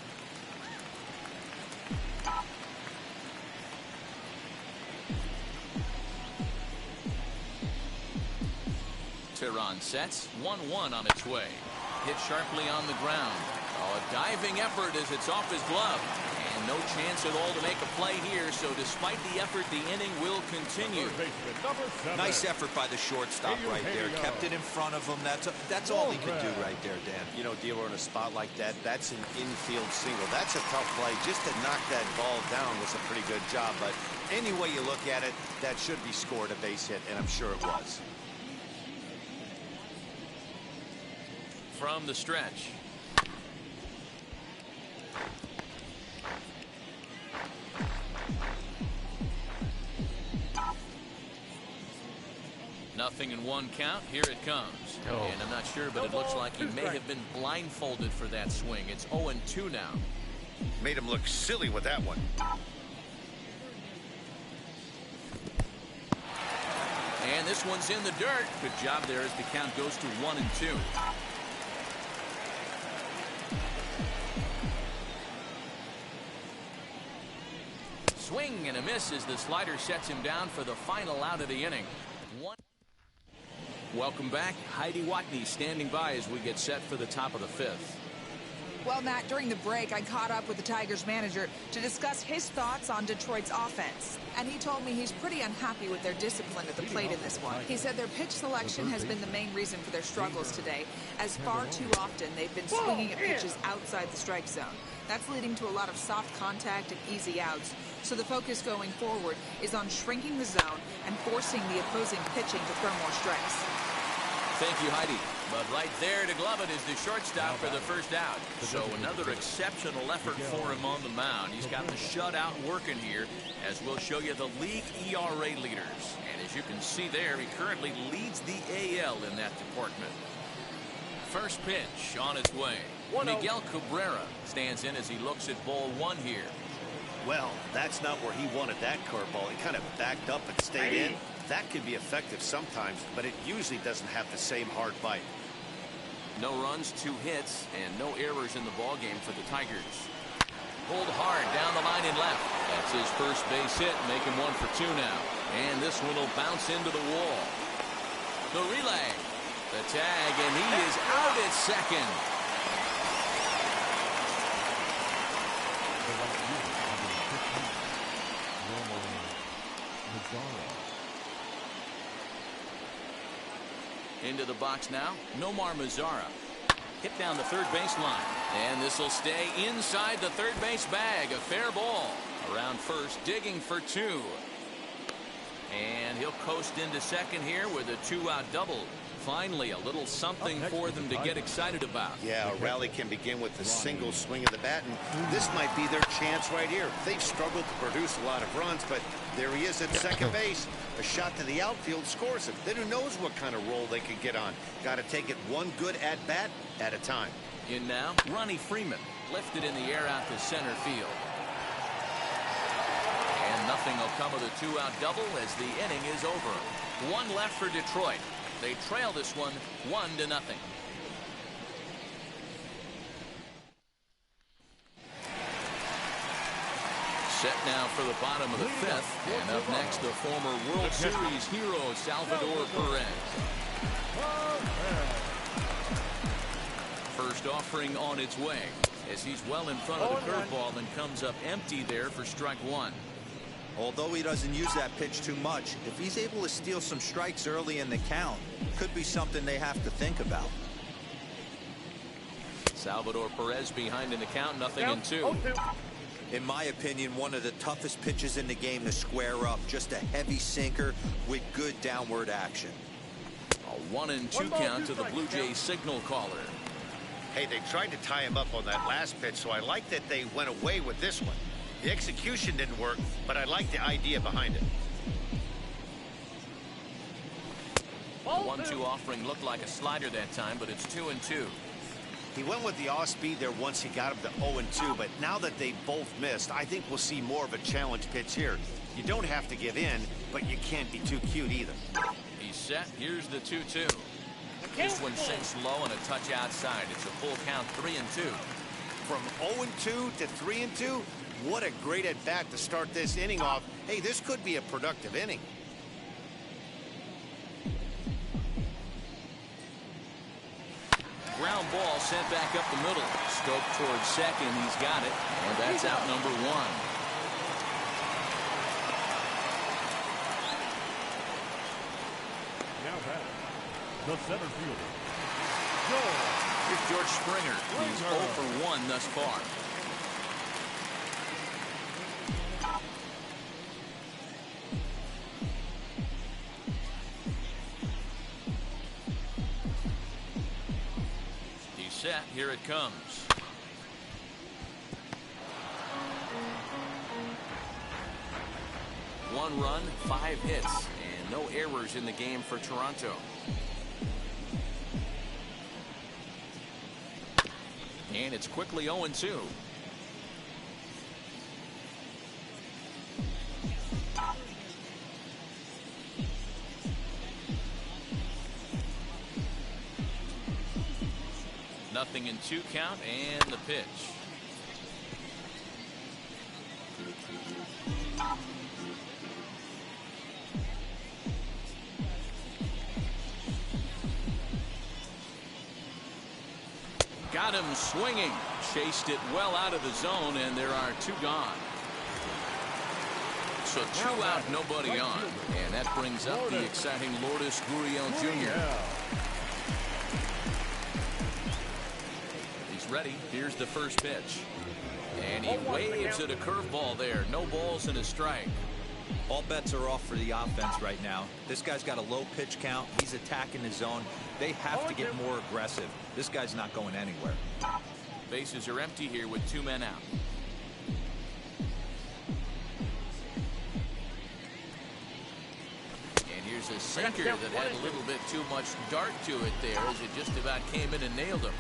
Tehran sets, 1-1 on its way. Hit sharply on the ground. Oh, a diving effort as it's off his glove. And no chance at all to make a play here, so despite the effort, the inning will continue.
Nice effort by the shortstop right there. Kept it in front of him. That's all he could do right there, Dan.
You know, Dealer, in a spot like that, that's an infield single. That's a tough play. Just to knock that ball down was a pretty good job. But any way you look at it, that should be scored a base hit, and I'm sure it was.
From the stretch. Nothing in one count. Here it comes.
Oh.
And I'm not sure, but it looks like he may have been blindfolded for that swing. It's 0-2 now.
Made him look silly with that one.
And this one's in the dirt. Good job there as the count goes to 1-2. Swing and a miss as the slider sets him down for the final out of the inning. Welcome back. Heidi Watney standing by as we get set for the top of the fifth.
Well, Matt, during the break, I caught up with the Tigers manager to discuss his thoughts on Detroit's offense. And he told me he's pretty unhappy with their discipline at the plate in this one. He said their pitch selection has been the main reason for their struggles today, as far too often they've been swinging at pitches outside the strike zone. That's leading to a lot of soft contact and easy outs. So the focus going forward is on shrinking the zone and forcing the opposing pitching to throw more strikes.
Thank you, Heidi. But right there to glove it is the shortstop for the first out. So another exceptional effort for him on the mound. He's got the shutout working here, as we'll show you the league ERA leaders. And as you can see there, he currently leads the AL in that department. First pitch on its way. Miguel Cabrera stands in as he looks at ball one here.
Well, that's not where he wanted that curveball. It kind of backed up and stayed in. That can be effective sometimes, but it usually doesn't have the same hard bite.
No runs, 2 hits, and no errors in the ballgame for the Tigers. Pulled hard down the line and left. That's his first base hit, making 1 for 2 now. And this one will bounce into the wall. The relay, the tag, and he is out at second. Into the box now, Nomar Mazara. Hit down the third baseline. And this will stay inside the third base bag. A fair ball. Around first, digging for 2. And he'll coast into second here with a 2-out double. Finally, a little something for them to get excited about.
Yeah, a rally can begin with a single swing of the bat, and this might be their chance right here. They've struggled to produce a lot of runs, but there he is at second base. A shot to the outfield scores it. Then who knows what kind of roll they could get on. Got to take it one good at-bat at a time.
In now, Ronnie Freeman lifted in the air out to center field. And nothing will come of the two-out double as the inning is over. One left for Detroit. They trail this one 1-0. Set now for the bottom of the fifth. And up next, the former World Series hero, Salvador Perez. First offering on its way as he's well in front of the curveball and comes up empty there for strike one.
Although he doesn't use that pitch too much, if he's able to steal some strikes early in the count, could be something they have to think about.
Salvador Perez behind in the count, 0-2.
In my opinion, one of the toughest pitches in the game to square up. Just a heavy sinker with good downward action.
A 1-2 count to the Blue Jays signal caller.
Hey, they tried to tie him up on that last pitch, so I like that they went away with this one. The execution didn't work, but I like the idea behind it.
The 1-2 offering looked like a slider that time, but it's 2-2.
He went with the off speed there once he got him to 0-2, but now that they both missed, I think we'll see more of a challenge pitch here. You don't have to give in, but you can't be too cute either.
He's set. Here's the 2-2. This one sinks low and a touch outside. It's a full count, 3-2.
From 0-2 to 3-2, what a great at bat to start this inning off. Hey, this could be a productive inning.
Ground ball sent back up the middle. Scope towards second. He's got it. And that's out number one.
Now back, the center fielder,
Here's George Springer. He's 0 for 1 thus far. He's set. Here it comes. One run, 5 hits, and no errors in the game for Toronto. And it's quickly 0-2. Nothing in 2 count and the pitch. Got him swinging. Chased it well out of the zone, and there are 2 gone. So 2 out, nobody on. And that brings up the exciting Lourdes Gurriel Jr. He's ready. Here's the first pitch. And he waves at a curveball there. No balls and a strike.
All bets are off for the offense right now. This guy's got a low pitch count. He's attacking the zone. They have to get more aggressive. This guy's not going anywhere.
Bases are empty here with 2 men out. And here's a sinker that had a little bit too much dart to it there as it just about came in and nailed him.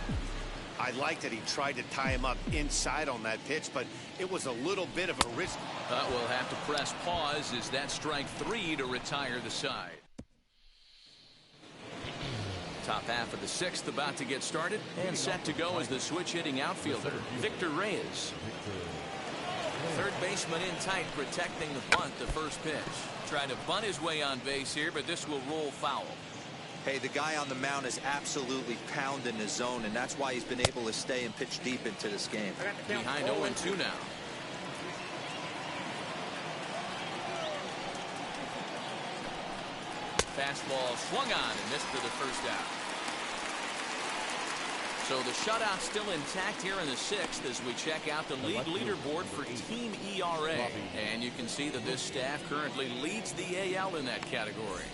I like that he tried to tie him up inside on that pitch, but it was a little bit of a risk.
We'll have to press pause as that strike 3 to retire the side. Top half of the 6th about to get started, and set to go is the switch-hitting outfielder, Victor Reyes. Third baseman in tight, protecting the bunt, the first pitch. Trying to bunt his way on base here, but this will roll foul.
Hey, the guy on the mound is absolutely pounding the zone, and that's why he's been able to stay and pitch deep into this game.
Behind 0-2 now. Fastball swung on and missed for the first out. So the shutout still intact here in the 6th as we check out the league leaderboard for team ERA. And you can see that this staff currently leads the AL in that category.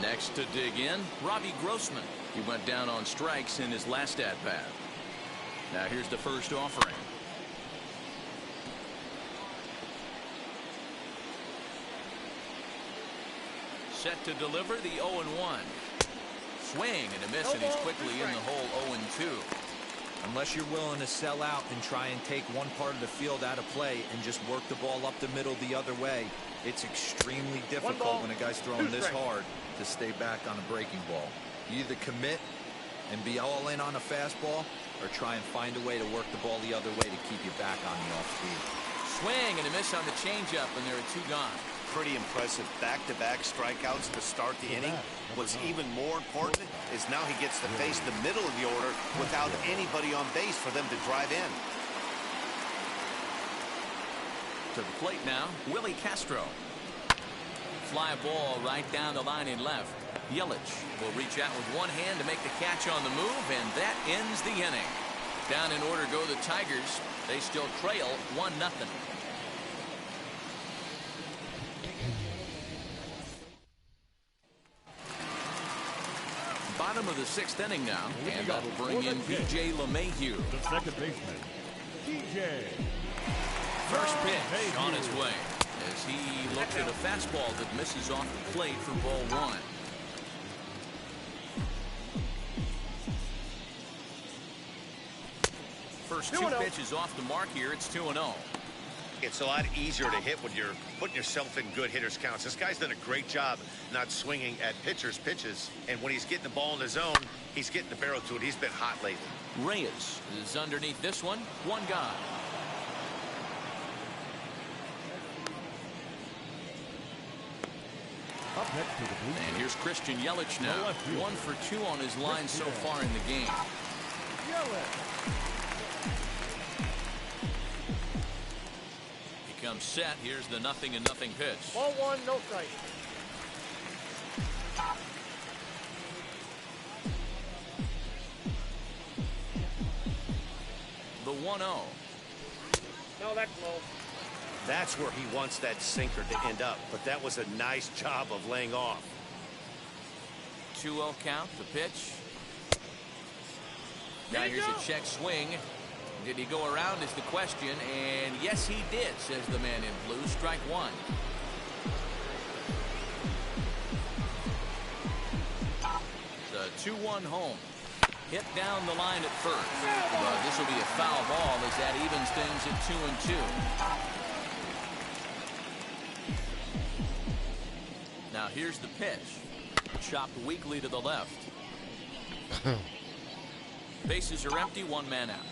Next to dig in, Robbie Grossman. He went down on strikes in his last at-bat. Now here's the first offering. Set to deliver the 0-1. Swing and a miss, and he's quickly in the hole 0-2.
Unless you're willing to sell out and try and take one part of the field out of play and just work the ball up the middle the other way, it's extremely difficult when a guy's throwing this hard to stay back on a breaking ball. You either commit and be all in on a fastball or try and find a way to work the ball the other way to keep you back on the off speed.
Swing and a miss on the changeup, and there are 2 gone.
Pretty impressive back-to-back strikeouts to start the inning. What's even more important is now he gets to face the middle of the order without anybody on base for them to drive in.
To the plate now, Willie Castro. Fly ball right down the line in left. Yelich will reach out with one hand to make the catch on the move, and that ends the inning. Down in order go the Tigers. They still trail 1-0. Bottom of the 6th inning now, and that'll bring in B.J. LeMahieu.
The second baseman, B.J.
First pitch on its way as he looks at a fastball that misses off the plate for ball 1. First 2 pitches off the mark here. It's 2-0.
It's a lot easier to hit when you're putting yourself in good hitters counts. This guy's done a great job not swinging at pitchers' pitches, and when he's getting the ball in the zone, he's getting the barrel to it. He's been hot lately.
Reyes is underneath this one. 1 gone.
Up next to the blue.
And here's Christian Yelich now. 1 for 2 on his line so far in the game. He comes set. Here's the 0-0 pitch.
Ball 1, no strike.
The 1-0.
No, that's low.
That's where he wants that sinker to end up, but that was a nice job of laying off.
2-0 count. The pitch. Now here's a check swing. Did he go around is the question, and yes he did, says the man in blue. Strike 1. The 2-1 home. Hit down the line at first. But this will be a foul ball as that evens things at 2-2. Now here's the pitch. Chopped weakly to the left. Bases are empty, 1 man out.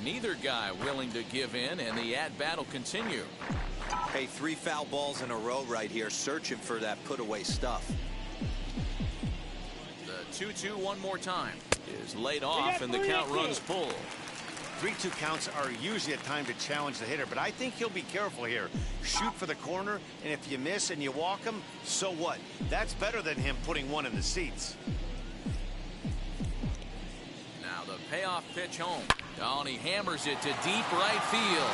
Neither guy willing to give in, and the at-bat will continue.
Hey, 3 foul balls in a row right here, searching for that put-away stuff.
The 2-2 one more time is laid off, and the count runs full.
3-2 counts are usually a time to challenge the hitter, but I think he'll be careful here. Shoot for the corner, and if you miss and you walk him, so what? That's better than him putting one in the seats.
Now the payoff pitch home. Oh, and he hammers it to deep right field.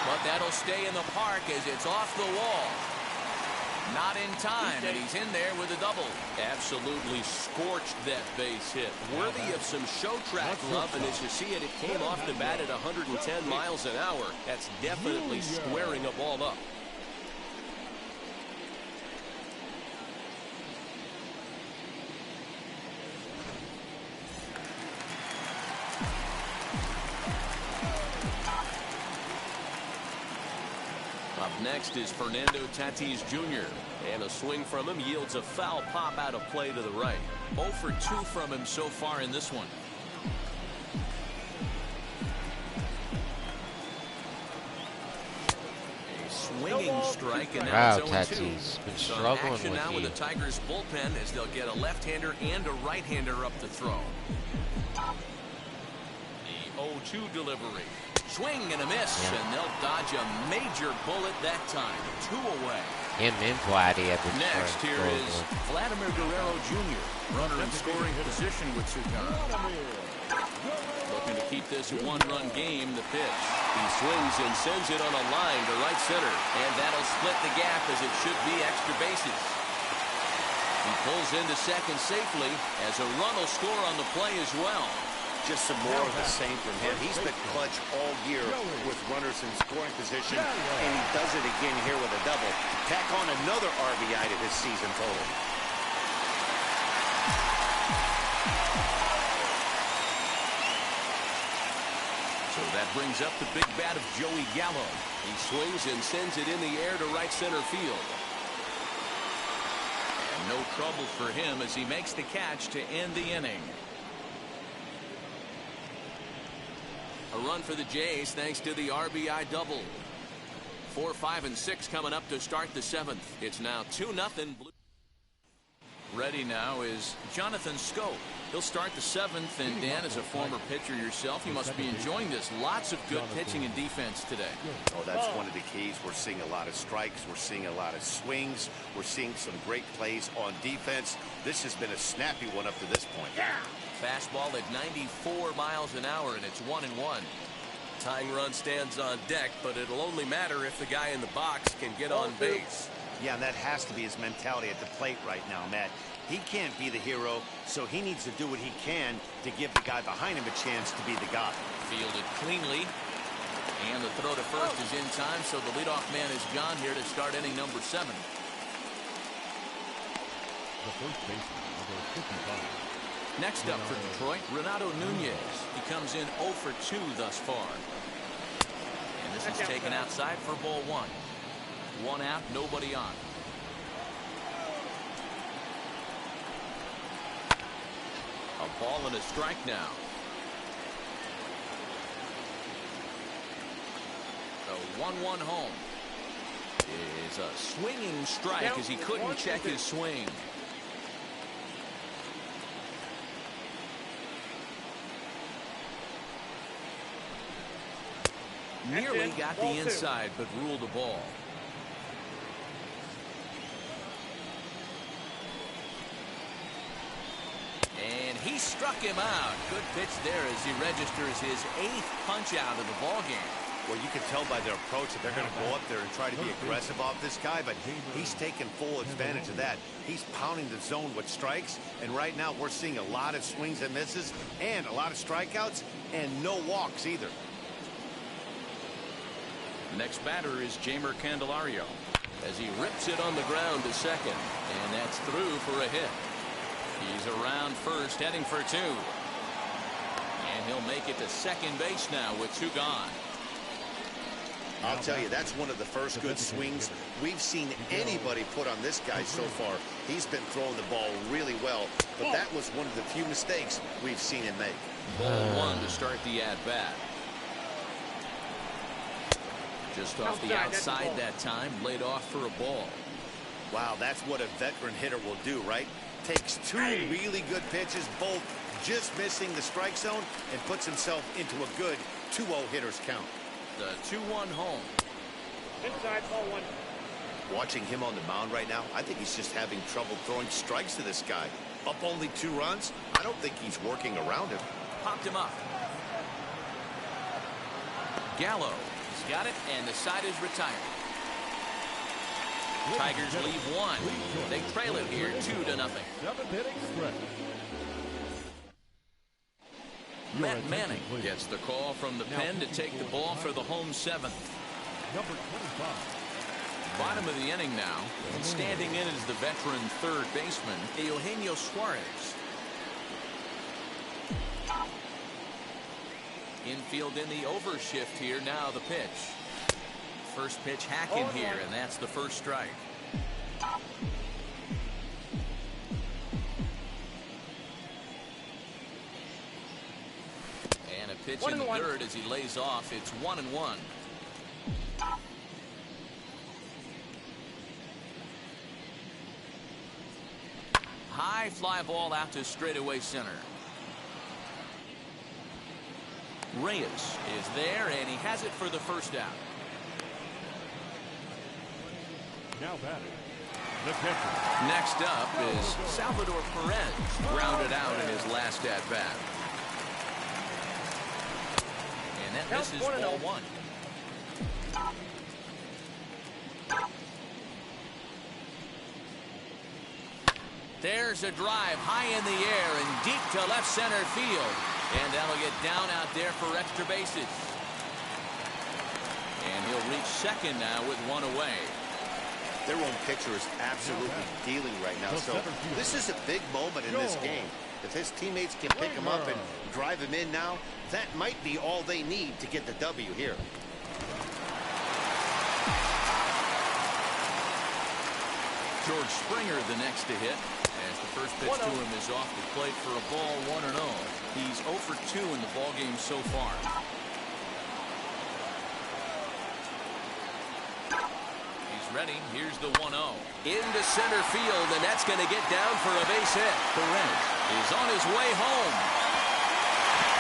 But that'll stay in the park as it's off the wall. Not in time, and he's in there with a double. Absolutely scorched that base hit. Worthy of some show track love, and as you see it, it came off the bat at 110 miles an hour. That's definitely squaring a ball up. Up next is Fernando Tatis Jr. And a swing from him yields a foul pop out of play to the right. 0 for 2 from him so far in this one. A swinging strike, and now
Wow,
it's 0-2.
Tatis been
So
struggling
action
with
now with
the
the Tigers bullpen as they'll get a left-hander and a right-hander up to throw. The 0-2 delivery. Swing and a miss, and they'll dodge a major bullet that time. 2 away.
him and Vladdy have been
Next
trying
here
to
is Vladimir Guerrero Jr. Runner in scoring position with 2 guys. Looking to keep this a one-run game. The pitch. He swings and sends it on a line to right center. And that'll split the gap as it should be extra bases. He pulls into second safely as a run will score on the play as well.
Just some more of the same from him. He's been clutch all year with runners in scoring position, and he does it again here with a double. Tack on another RBI to his season total.
So that brings up the big bat of Joey Gallo. He swings and sends it in the air to right center field. And no trouble for him as he makes the catch to end the inning. A run for the Jays thanks to the RBI double. 4, 5, and 6 coming up to start the 7th. It's now 2-0 Blue. Ready now is Jonathan Scope. He'll start the 7th, and Dan, as a former pitcher yourself, you must be enjoying this. Lots of good pitching and defense today.
Oh, that's one of the keys. We're seeing a lot of strikes. We're seeing a lot of swings. We're seeing some great plays on defense. This has been a snappy one up to this point.
Fastball at 94 miles an hour, and it's 1-1. Tying run stands on deck, but it'll only matter if the guy in the box can get on base.
Yeah, and that has to be his mentality at the plate right now, Matt. He can't be the hero, so he needs to do what he can to give the guy behind him a chance to be the guy.
Fielded cleanly, and the throw to first is in time, so the leadoff man is gone here to start inning number 7.
The first baseman, number 55.
Next up for Detroit, Renato Nunez. He comes in 0 for 2 thus far. And this is taken outside for ball 1. 1 out, nobody on. A ball and a strike now. The 1-1 home is a swinging strike as he couldn't check his swing. Nearly got the inside, but ruled a ball. And he struck him out. Good pitch there as he registers his 8th punch out of the ball game.
Well, you can tell by their approach that they're going to go up there and try to be aggressive off this guy, but he's taking full advantage of that. He's pounding the zone with strikes, and right now we're seeing a lot of swings and misses and a lot of strikeouts and no walks either.
Next batter is Jeimer Candelario as he rips it on the ground to second, and that's through for a hit. He's around first, heading for 2, and he'll make it to second base now with 2 gone.
I'll tell you, that's one of the first good swings we've seen anybody put on this guy so far. He's been throwing the ball really well, but that was one of the few mistakes we've seen him make.
Ball 1 to start the at-bat. Just off the outside that time, laid off for a ball.
Wow, that's what a veteran hitter will do, right? Takes 2 really good pitches, both just missing the strike zone, and puts himself into a good 2-0 hitter's count.
The 2-1 home.
Inside, ball 1.
Watching him on the mound right now, I think he's just having trouble throwing strikes to this guy. Up only 2 runs? I don't think he's working around him.
Popped him up. Gallo. He's got it, and the side is retired. Tigers leave 1. They trail it here 2-0.
7th inning stretch.
Matt Manning gets the call from the pen to take the ball for the home 7th.
Number 25.
Bottom of the inning now, and standing in is the veteran third baseman, Eugenio Suarez. Infield in the overshift here. Now the pitch. First pitch hacking here, and that's the first strike. And a pitch in the third as he lays off. It's 1-1. High fly ball out to straightaway center. Reyes is there, and he has it for the first out.
Now batting, the catcher.
Next up is Salvador Perez, grounded out in his last at bat. And
Count
this is
1-0.
ball one. There's a drive high in the air and deep to left center field. And that'll get down out there for extra bases. And he'll reach second now with one away.
Their own pitcher is absolutely dealing right now. So this is a big moment in this game. If his teammates can pick him up and drive him in now, that might be all they need to get the W here.
George Springer the next to hit. As the first pitch to him is off the plate for a ball, 1-0. He's 0 for 2 in the ball game so far. He's ready. Here's the 1-0 into center field, and that's going to get down for a base hit. Perez is on his way home,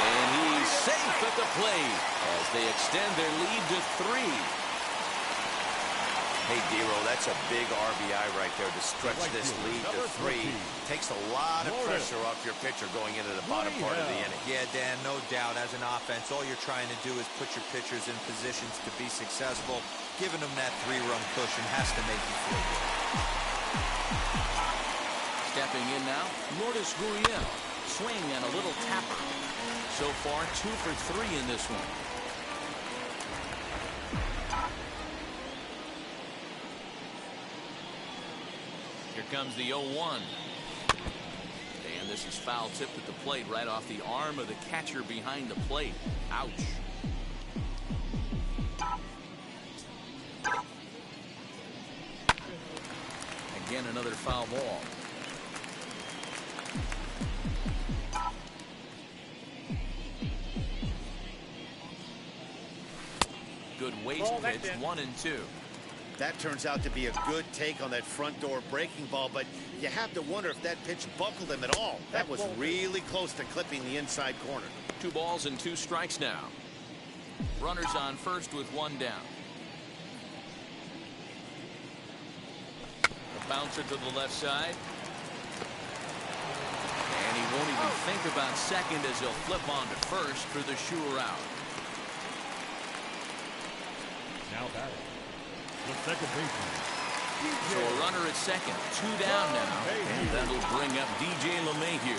and he's safe at the plate as they extend their lead to 3.
Hey, Dero, that's a big RBI right there to stretch this lead to 3. Takes a lot of pressure off your pitcher going into the bottom part of the inning.
Yeah, Dan, no doubt. As an offense, all you're trying to do is put your pitchers in positions to be successful. Giving them that 3-run cushion has to make you feel good.
Stepping in now, Lourdes Gurriel. Swing and a little tapper. So far, 2 for 3 in this one. Here comes the 0-1. And this is foul tipped at the plate right off the arm of the catcher behind the plate. Ouch. Again, another foul ball. Good waist pitch, 1-2.
That turns out to be a good take on that front door breaking ball, but you have to wonder if that pitch buckled him at all. That was really close to clipping the inside corner.
2 balls and 2 strikes now. Runners on first with 1 down. The bouncer to the left side. And he won't even think about second as he'll flip on to first for the sure out.
Now batting, the second baseman.
So a runner at second, 2 down now, and that'll bring up DJ LeMahieu.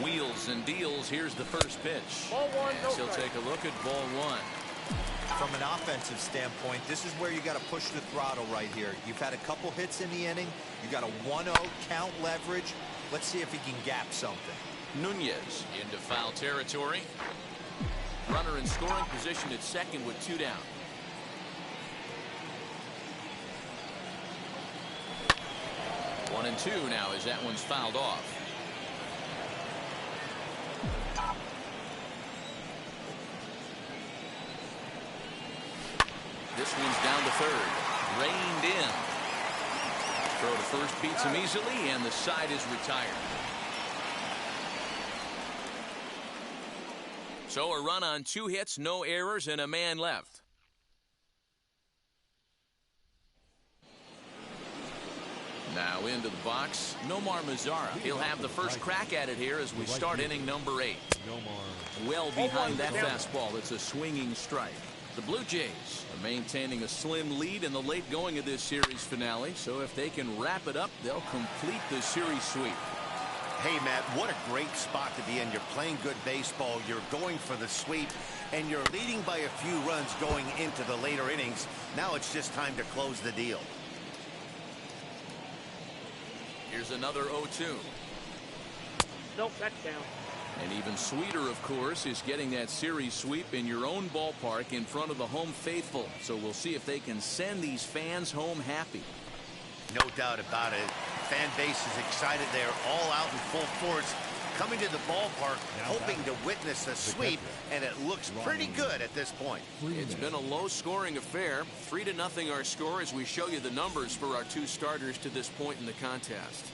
Wheels and deals. Here's the first pitch.
Ball 1, no
He'll
strike.
take a look at ball 1.
From an offensive standpoint, this is where you got to push the throttle right here. You've had a couple hits in the inning. You got a 1-0 count leverage. Let's see if he can gap something.
Nunez into foul territory. Runner in scoring position at second with 2 down. One and 2 now as that one's fouled off. This one's down to third. Reined in. Throw to first beats him easily, and the side is retired. So a run on 2 hits, no errors, and a man left. Now into the box, Nomar Mazara. He'll have the first crack at it here as we start inning number 8. Well behind that fastball, it's a swinging strike. The Blue Jays are maintaining a slim lead in the late going of this series finale, so if they can wrap it up, they'll complete the series sweep.
Hey, Matt, what a great spot to be in. You're playing good baseball, you're going for the sweep, and you're leading by a few runs going into the later innings. Now it's just time to close the deal.
Here's another 0-2.
Nope, that's down.
And even sweeter, of course, is getting that series sweep in your own ballpark in front of the home faithful. So we'll see if they can send these fans home happy.
No doubt about it. Fan base is excited. They're all out in full force, coming to the ballpark, hoping to witness a sweep, and it looks pretty good at this point.
It's been a low-scoring affair. 3-0 our score as we show you the numbers for our 2 starters to this point in the contest.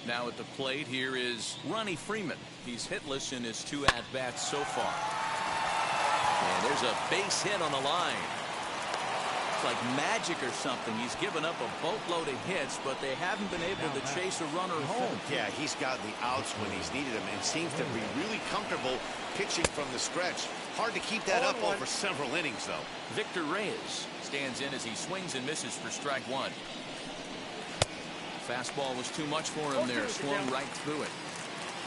Now at the plate, here is Ronnie Freeman. He's hitless in his 2 at-bats so far. And there's a base hit on the line. like magic or something. He's given up a boatload of hits, but they haven't been able to chase a runner home.
Yeah, he's gotten the outs when he's needed them and seems to be really comfortable pitching from the stretch. Hard to keep that up over several innings, though.
Victor Reyes stands in as he swings and misses for strike one. Fastball was too much for him there, swung right through it.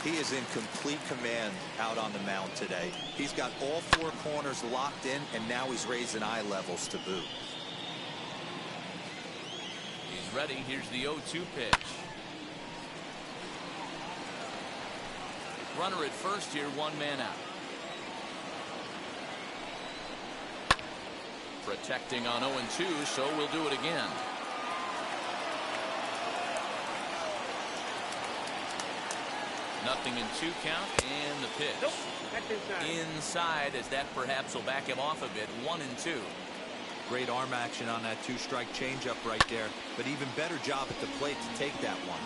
He is in complete command out on the mound today. He's got all four corners locked in, and now he's raising eye levels to boot.
He's ready. Here's the 0-2 pitch. Runner at first here, one man out. Protecting on 0-2, so we'll do it again. Nothing in 2 count, and the pitch.
Nope, that's inside.
Inside, as that perhaps will back him off a bit. 1-2.
Great arm action on that two-strike changeup right there, but even better job at the plate to take that one.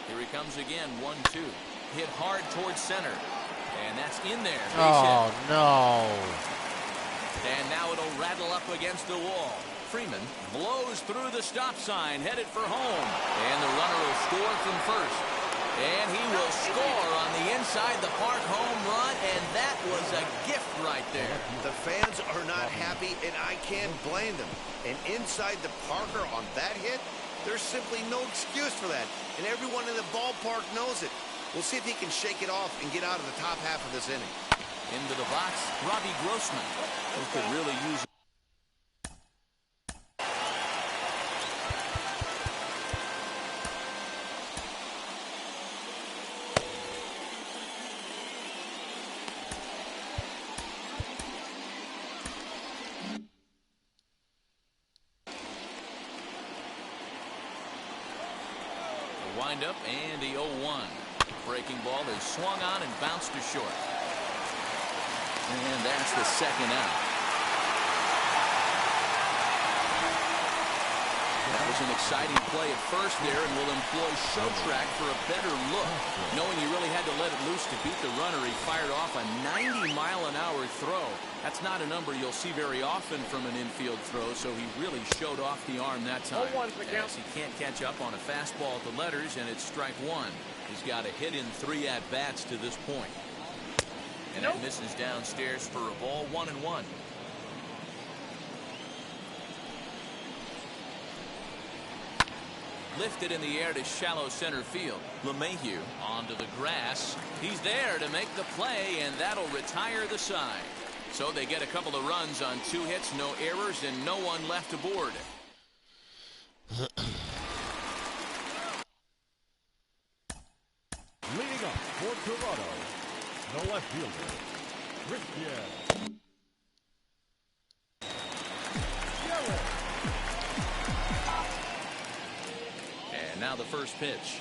Here he comes again. 1-2. Hit hard towards center, and that's in there.
Oh, no.
And now it'll rattle up against the wall. Freeman blows through the stop sign, headed for home. And the runner will score from first. And he will score on the inside the park home run, and that was a gift right there.
The fans are not happy, and I can't blame them. And inside the Parker on that hit, there's simply no excuse for that. And everyone in the ballpark knows it. We'll see if he can shake it off and get out of the top half of this inning.
Into the box, Robbie Grossman, who could really use. Wind up and the 0-1. Breaking ball is swung on and bounced to short. And that's the second out. That was an exciting play at first there, and will employ show track for a better look. Knowing you really had to let it loose to beat the runner, he fired off a 90-mile-an-hour throw. That's not a number you'll see very often from an infield throw, so he really showed off the arm that time. As he can't catch up on a fastball at the letters, and it's strike one. He's got a hit in 3 at-bats to this point. And that misses downstairs for a ball. 1-1. Lifted in the air to shallow center field. LeMahieu onto the grass. He's there to make the play, and that'll retire the side. So they get a couple of runs on 2 hits, no errors, and no one left aboard.
Leading up for Toronto, the left fielder, Christian.
And now the first pitch.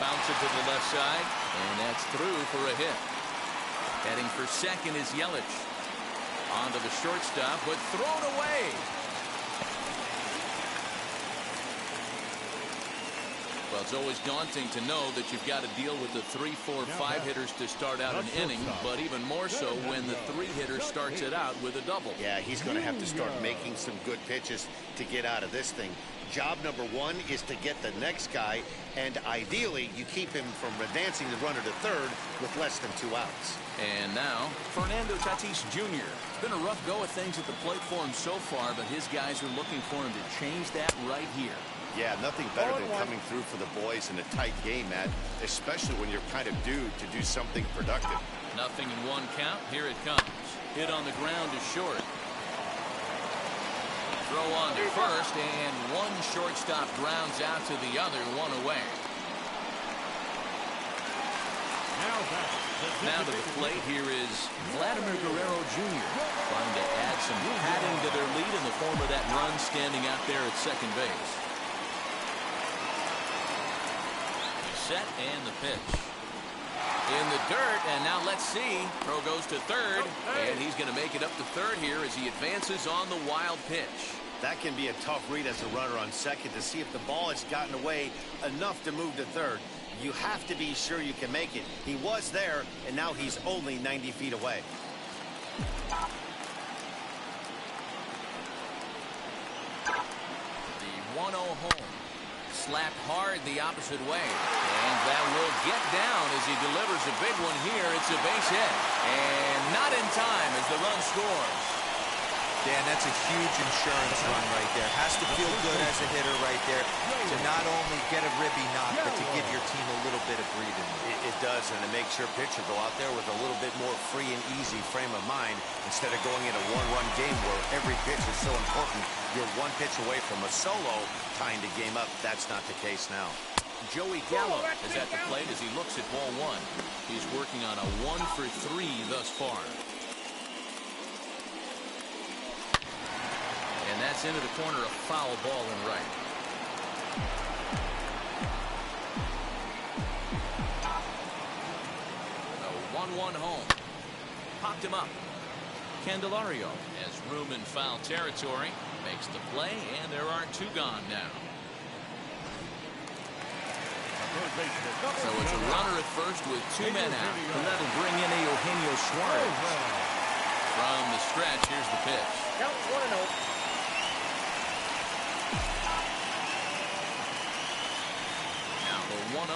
Bounce it to the left side, and that's through for a hit. Heading for second is Yelich. Onto the shortstop, but thrown away. Well, it's always daunting to know that you've got to deal with the 3, 4, 5 hitters to start out an inning, but even more so when the 3 hitter starts it out with a double.
Yeah, he's going to have to start making some good pitches to get out of this thing. Job number 1 is to get the next guy, and ideally you keep him from advancing the runner to third with less than 2 outs.
And now Fernando Tatis Jr. It's been a rough go of things at the plate for him so far, but his guys are looking for him to change that right here.
Yeah, nothing better than coming through for the boys in a tight game, Matt, especially when you're kind of due to do something productive.
Nothing in 1 count. Here it comes. Hit on the ground to short. Throw on to first, and one shortstop grounds out to the other, 1 away. Now to the plate, here is Vladimir Guerrero Jr. trying to add some padding to their lead in the form of that run standing out there at second base. Set and the pitch. In the dirt, and now let's see. Throw goes to third, and he's going to make it up to third here as he advances on the wild pitch.
That can be a tough read as a runner on second to see if the ball has gotten away enough to move to third. You have to be sure you can make it. He was there, and now he's only 90 feet away.
The 1-0 home. Slapped hard the opposite way. And that will get down as he delivers a big one here. It's a base hit. And not in time as the run scores.
Dan, that's a huge insurance run right there. Has to feel good as a hitter right there to not only get a ribby knock, but to give your team a little bit of breathing.
It does, and it makes your pitcher go out there with a little bit more free and easy frame of mind instead of going in a one-run game where every pitch is so important. You're one pitch away from a solo tying the game up. That's not the case now.
Joey Gallo is at the plate as he looks at ball one. He's working on a 1-for-3 thus far. And that's into the corner, a foul ball and right. A 1-1 home. Popped him up. Candelario has room in foul territory. Makes the play, and there are two gone now. So it's a runner at first with two men out.
And that'll bring in Eugenio Suarez.
From the stretch, here's the pitch.
Count 1-0.
Now the 1-0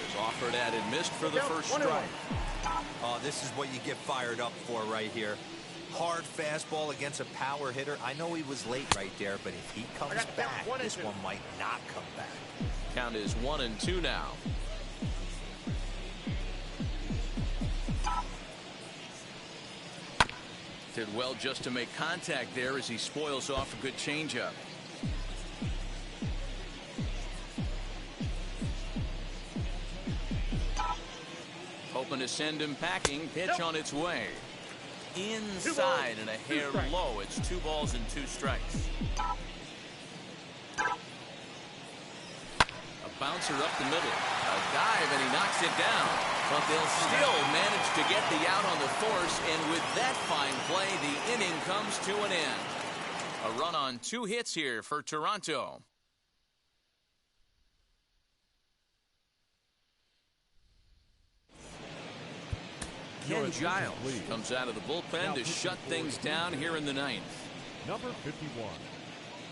is offered at and missed for the first strike.
Oh, this is what you get fired up for right here. Hard fastball against a power hitter. I know he was late right there, but if he comes back, this one might not come back.
Count is 1-2 now. Did well just to make contact there as he spoils off a good changeup. Hoping to send him packing. Pitch on its way. Inside and a hair low. It's 2 balls and 2 strikes. A bouncer up the middle. A dive and he knocks it down. But they'll still manage to get the out on the force, and with that fine play, the inning comes to an end. A run on 2 hits here for Toronto. Ken Giles comes out of the bullpen to shut things down here in the 9th.
Number 51,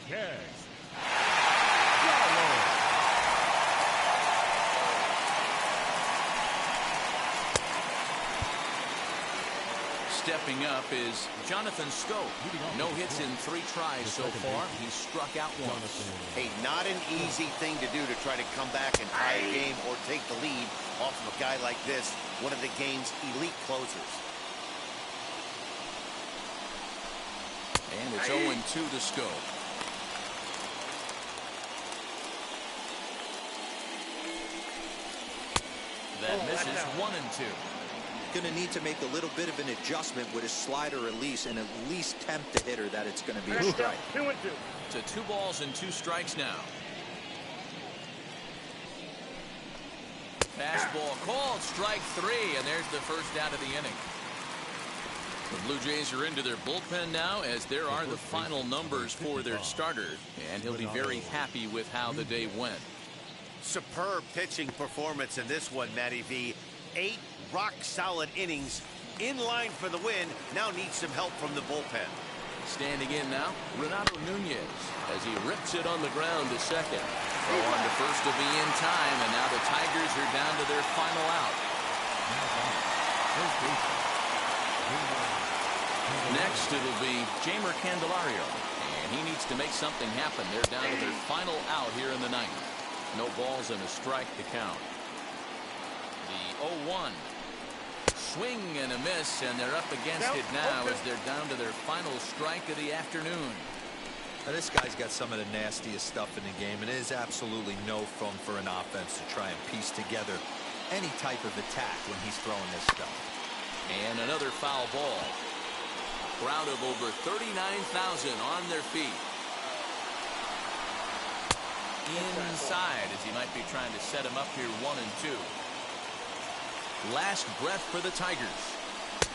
Ken
Stepping up is Jonathan Scope. No hits in 3 tries so far. He's struck out once.
Hey, not an easy thing to do to try to come back and tie a game or take the lead off of a guy like this, one of the game's elite closers.
And it's 0-2 to Scope. That misses 1-2.
Going to need to make a little bit of an adjustment with his slider release and at least tempt the hitter that it's going to be a strike.
2-2.
To 2 balls and 2 strikes now. Fastball called, strike 3, and there's the first out of the inning. The Blue Jays are into their bullpen now, as there are the final numbers for their starter, and he'll be very happy with how the day went.
Superb pitching performance in this one, Matty V. 8 rock-solid innings, in line for the win, now needs some help from the bullpen.
Standing in now, Renato Nunez, as he rips it on the ground to second. Throw on to first to be in time, and now the Tigers are down to their final out. Next, it'll be Jeimer Candelario, and he needs to make something happen. They're down to their final out here in the 9th. No balls and a strike to count. The 0-1. Swing and a miss, and they're up against it now as they're down to their final strike of the afternoon.
Now, this guy's got some of the nastiest stuff in the game, and it is absolutely no fun for an offense to try and piece together any type of attack when he's throwing this stuff.
And another foul ball. A crowd of over 39,000 on their feet. Inside as he might be trying to set him up here 1-2. Last breath for the Tigers.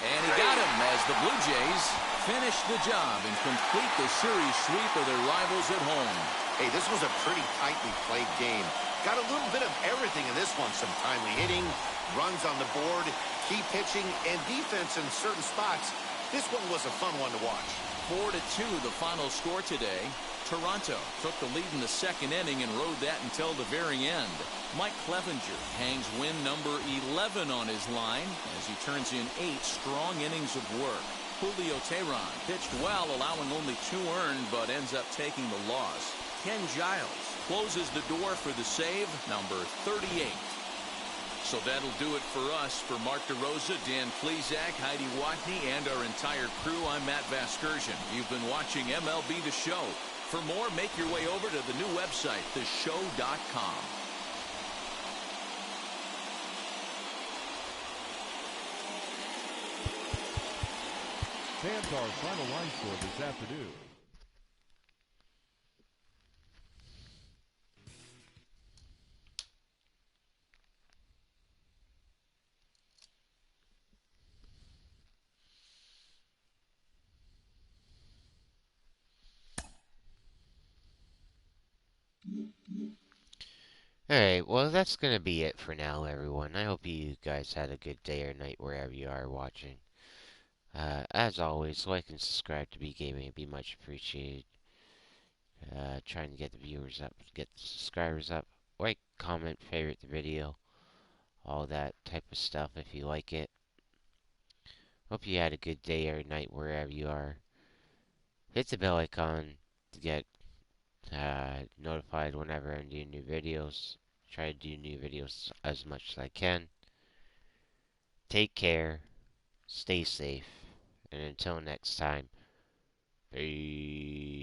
And he got him as the Blue Jays finish the job and complete the series sweep of their rivals at home.
Hey, this was a pretty tightly played game. Got a little bit of everything in this one. Some timely hitting, runs on the board, key pitching, and defense in certain spots. This one was a fun one to watch.
4-2 the final score today. Toronto took the lead in the second inning and rode that until the very end. Mike Clevenger hangs win number 11 on his line as he turns in 8 strong innings of work. Julio Teheran pitched well, allowing only 2 earned, but ends up taking the loss. Ken Giles closes the door for the save, number 38. So that'll do it for us. For Mark DeRosa, Dan Plesac, Heidi Watney, and our entire crew, I'm Matt Vasgersian. You've been watching MLB The Show. For more, make your way over to the new website, theshow.com.
Fans, our final line score this afternoon.
Alright, well that's gonna be it for now, everyone. I hope you guys had a good day or night wherever you are watching. As always, like and subscribe to Be Gaming. It'd be much appreciated. Trying to get the viewers up, get the subscribers up. Like, comment, favorite the video. All that type of stuff if you like it. Hope you had a good day or night wherever you are. Hit the bell icon to get notified whenever I do new videos. Try to do new videos as much as I can. Take care, stay safe, and until next time, peace.